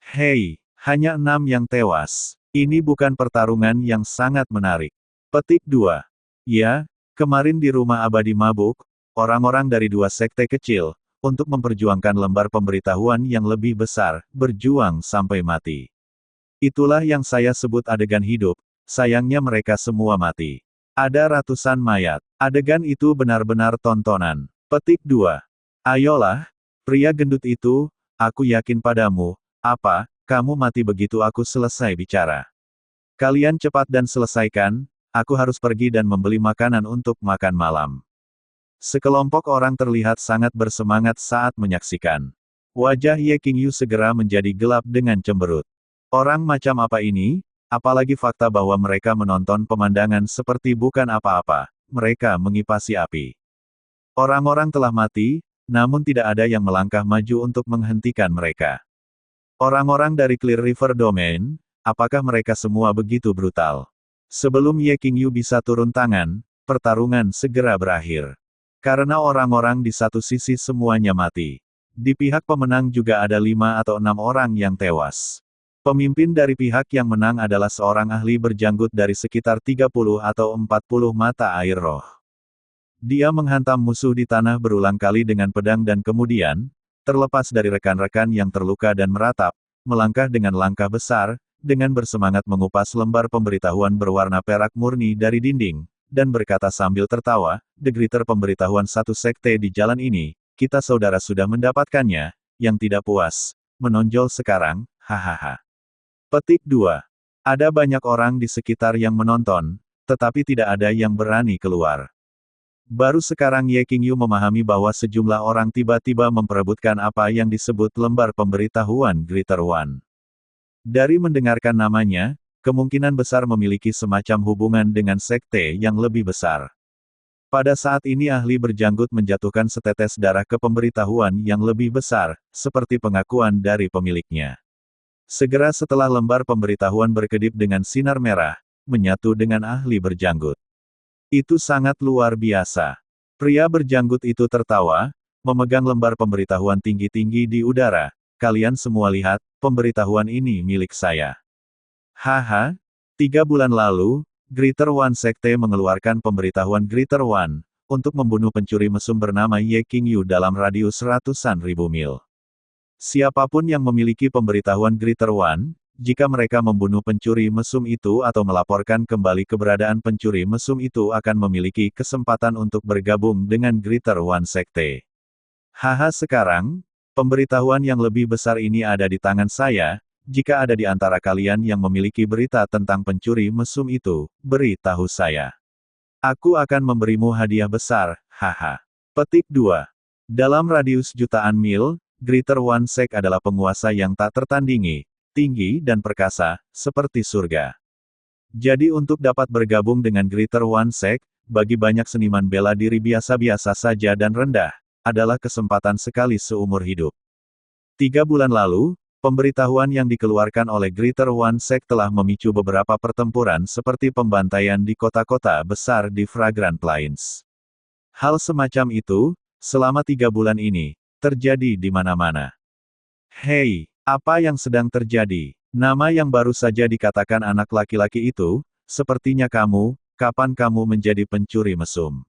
Hei, hanya 6 yang tewas. Ini bukan pertarungan yang sangat menarik. Petik 2. Ya, kemarin di rumah abadi mabuk, orang-orang dari dua sekte kecil, untuk memperjuangkan lembar pemberitahuan yang lebih besar, berjuang sampai mati. Itulah yang saya sebut adegan hidup, sayangnya mereka semua mati. Ada ratusan mayat. Adegan itu benar-benar tontonan. Petik 2. Ayolah, pria gendut itu, aku yakin padamu, apa, kamu mati begitu aku selesai bicara. Kalian cepat dan selesaikan, aku harus pergi dan membeli makanan untuk makan malam. Sekelompok orang terlihat sangat bersemangat saat menyaksikan. Wajah Ye Qingyu segera menjadi gelap dengan cemberut. Orang macam apa ini? Apalagi fakta bahwa mereka menonton pemandangan seperti bukan apa-apa, mereka mengipasi api. Orang-orang telah mati, namun tidak ada yang melangkah maju untuk menghentikan mereka. Orang-orang dari Clear River Domain, apakah mereka semua begitu brutal? Sebelum Ye Qingyu bisa turun tangan, pertarungan segera berakhir. Karena orang-orang di satu sisi semuanya mati. Di pihak pemenang juga ada 5 atau 6 orang yang tewas. Pemimpin dari pihak yang menang adalah seorang ahli berjanggut dari sekitar 30 atau 40 mata air roh. Dia menghantam musuh di tanah berulang kali dengan pedang dan kemudian, terlepas dari rekan-rekan yang terluka dan meratap, melangkah dengan langkah besar, dengan bersemangat mengupas lembar pemberitahuan berwarna perak murni dari dinding, dan berkata sambil tertawa, "The Greater pemberitahuan satu sekte di jalan ini, kita saudara sudah mendapatkannya, yang tidak puas, menonjol sekarang, hahaha." Petik 2. Ada banyak orang di sekitar yang menonton, tetapi tidak ada yang berani keluar. Baru sekarang Ye Qingyu memahami bahwa sejumlah orang tiba-tiba memperebutkan apa yang disebut lembar pemberitahuan Greater One. Dari mendengarkan namanya, kemungkinan besar memiliki semacam hubungan dengan sekte yang lebih besar. Pada saat ini ahli berjanggut menjatuhkan setetes darah ke pemberitahuan yang lebih besar, seperti pengakuan dari pemiliknya. Segera setelah lembar pemberitahuan berkedip dengan sinar merah, menyatu dengan ahli berjanggut. Itu sangat luar biasa. Pria berjanggut itu tertawa, memegang lembar pemberitahuan tinggi-tinggi di udara. Kalian semua lihat, pemberitahuan ini milik saya. Haha, 3 bulan lalu, Greater One Sekte mengeluarkan pemberitahuan Greater One, untuk membunuh pencuri mesum bernama Ye Qingyu dalam radius ratusan ribu mil. Siapapun yang memiliki pemberitahuan Greater One, jika mereka membunuh pencuri mesum itu atau melaporkan kembali keberadaan pencuri mesum itu akan memiliki kesempatan untuk bergabung dengan Greater One Sekte. Haha sekarang, pemberitahuan yang lebih besar ini ada di tangan saya, jika ada di antara kalian yang memiliki berita tentang pencuri mesum itu, beritahu saya. Aku akan memberimu hadiah besar, haha. Petik 2. Dalam radius jutaan mil, Greater One Sek adalah penguasa yang tak tertandingi, tinggi dan perkasa, seperti surga. Jadi untuk dapat bergabung dengan Greater One Sek, bagi banyak seniman bela diri biasa-biasa saja dan rendah, adalah kesempatan sekali seumur hidup. 3 bulan lalu, pemberitahuan yang dikeluarkan oleh Greater One Sek telah memicu beberapa pertempuran seperti pembantaian di kota-kota besar di Fragrant Plains. Hal semacam itu, selama 3 bulan ini, terjadi di mana-mana. Hei! Apa yang sedang terjadi? Nama yang baru saja dikatakan anak laki-laki itu, sepertinya kamu, kapan kamu menjadi pencuri mesum?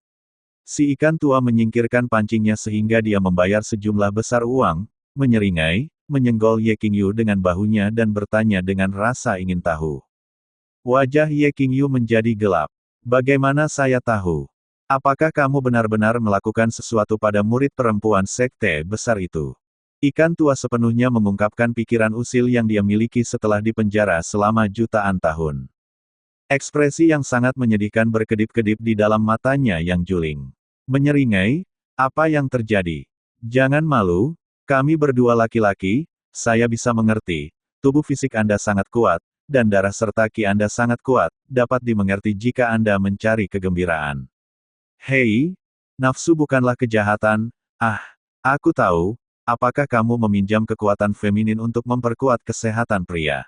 Si ikan tua menyingkirkan pancingnya sehingga dia membayar sejumlah besar uang, menyeringai, menyenggol Ye Qingyu dengan bahunya dan bertanya dengan rasa ingin tahu. Wajah Ye Qingyu menjadi gelap. Bagaimana saya tahu? Apakah kamu benar-benar melakukan sesuatu pada murid perempuan sekte besar itu? Ikan tua sepenuhnya mengungkapkan pikiran usil yang dia miliki setelah dipenjara selama jutaan tahun. Ekspresi yang sangat menyedihkan berkedip-kedip di dalam matanya yang juling. Menyeringai, apa yang terjadi? Jangan malu, kami berdua laki-laki, saya bisa mengerti, tubuh fisik Anda sangat kuat, dan darah serta ki Anda sangat kuat, dapat dimengerti jika Anda mencari kegembiraan. Hei, nafsu bukanlah kejahatan, aku tahu. Apakah kamu meminjam kekuatan feminin untuk memperkuat kesehatan pria?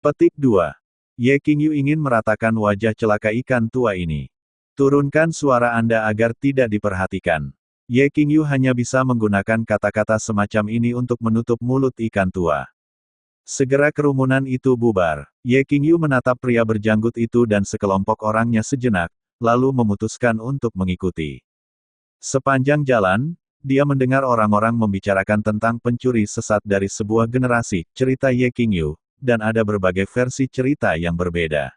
Petik 2. Ye Qingyu ingin meratakan wajah celaka ikan tua ini. Turunkan suara Anda agar tidak diperhatikan. Ye Qingyu hanya bisa menggunakan kata-kata semacam ini untuk menutup mulut ikan tua. Segera kerumunan itu bubar. Ye Qingyu menatap pria berjanggut itu dan sekelompok orangnya sejenak, lalu memutuskan untuk mengikuti. Sepanjang jalan, dia mendengar orang-orang membicarakan tentang pencuri sesat dari sebuah generasi, cerita Ye Qingyu, dan ada berbagai versi cerita yang berbeda.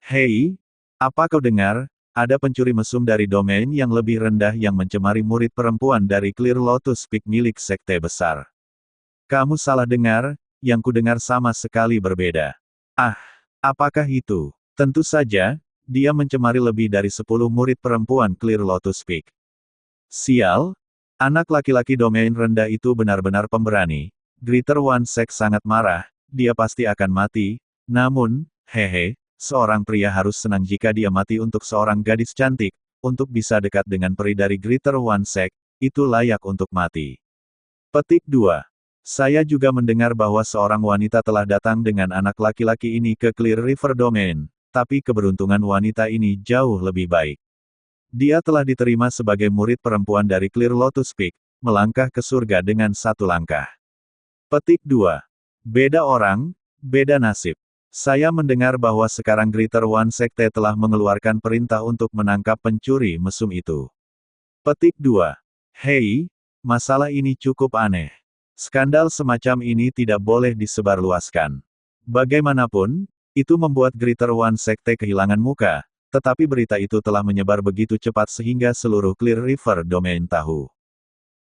Hei, apa kau dengar? Ada pencuri mesum dari domain yang lebih rendah yang mencemari murid perempuan dari Clear Lotus Peak milik sekte besar. Kamu salah dengar, yang kudengar sama sekali berbeda. Apakah itu? Tentu saja, dia mencemari lebih dari 10 murid perempuan Clear Lotus Peak. Sial! Anak laki-laki domain rendah itu benar-benar pemberani. Greater One Sek sangat marah, dia pasti akan mati. Namun, hehe, seorang pria harus senang jika dia mati untuk seorang gadis cantik, untuk bisa dekat dengan peri dari Greater One Sect, itu layak untuk mati. Petik 2. Saya juga mendengar bahwa seorang wanita telah datang dengan anak laki-laki ini ke Clear River Domain, tapi keberuntungan wanita ini jauh lebih baik. Dia telah diterima sebagai murid perempuan dari Clear Lotus Peak, melangkah ke surga dengan satu langkah. Petik 2. Beda orang, beda nasib. Saya mendengar bahwa sekarang Greater One Sekte telah mengeluarkan perintah untuk menangkap pencuri mesum itu. Petik 2. Hei, masalah ini cukup aneh. Skandal semacam ini tidak boleh disebarluaskan. Bagaimanapun, itu membuat Greater One Sekte kehilangan muka, tetapi berita itu telah menyebar begitu cepat sehingga seluruh Clear River Domain tahu.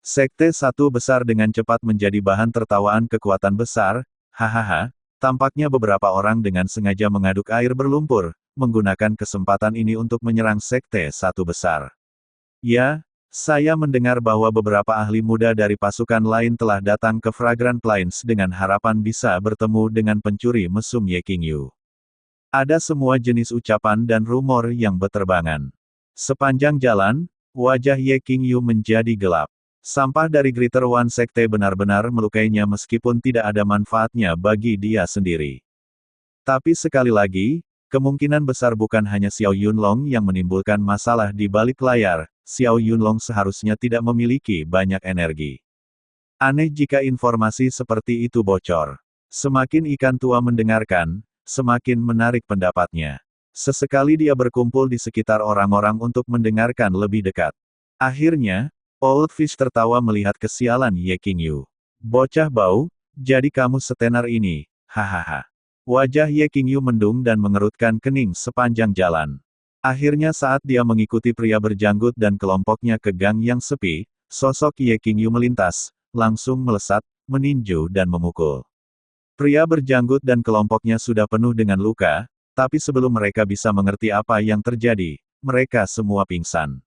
Sekte satu besar dengan cepat menjadi bahan tertawaan kekuatan besar, hahaha. Tampaknya beberapa orang dengan sengaja mengaduk air berlumpur, menggunakan kesempatan ini untuk menyerang sekte satu besar. Ya, saya mendengar bahwa beberapa ahli muda dari pasukan lain telah datang ke Fragrant Plains dengan harapan bisa bertemu dengan pencuri mesum Ye Qingyu. Ada semua jenis ucapan dan rumor yang beterbangan. Sepanjang jalan, wajah Ye Qingyu menjadi gelap. Sampah dari Greater One Sekte benar-benar melukainya meskipun tidak ada manfaatnya bagi dia sendiri. Tapi sekali lagi, kemungkinan besar bukan hanya Xiao Yunlong yang menimbulkan masalah di balik layar, Xiao Yunlong seharusnya tidak memiliki banyak energi. Aneh jika informasi seperti itu bocor. Semakin ikan tua mendengarkan, semakin menarik pendapatnya. Sesekali dia berkumpul di sekitar orang-orang untuk mendengarkan lebih dekat. Akhirnya, Old Fish tertawa melihat kesialan Ye Qingyu. Bocah bau, jadi kamu setenar ini, hahaha. Wajah Ye Qingyu mendung dan mengerutkan kening sepanjang jalan. Akhirnya saat dia mengikuti pria berjanggut dan kelompoknya ke gang yang sepi, sosok Ye Qingyu melintas, langsung melesat, meninju dan memukul. Pria berjanggut dan kelompoknya sudah penuh dengan luka, tapi sebelum mereka bisa mengerti apa yang terjadi, mereka semua pingsan.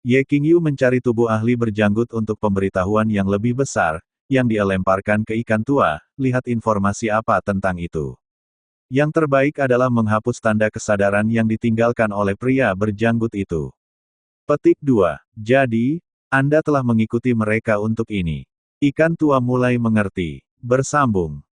Ye Qingyu mencari tubuh ahli berjanggut untuk pemberitahuan yang lebih besar, yang dia lemparkan ke ikan tua, lihat informasi apa tentang itu. Yang terbaik adalah menghapus tanda kesadaran yang ditinggalkan oleh pria berjanggut itu. Petik 2. Jadi, Anda telah mengikuti mereka untuk ini. Ikan tua mulai mengerti. Bersambung.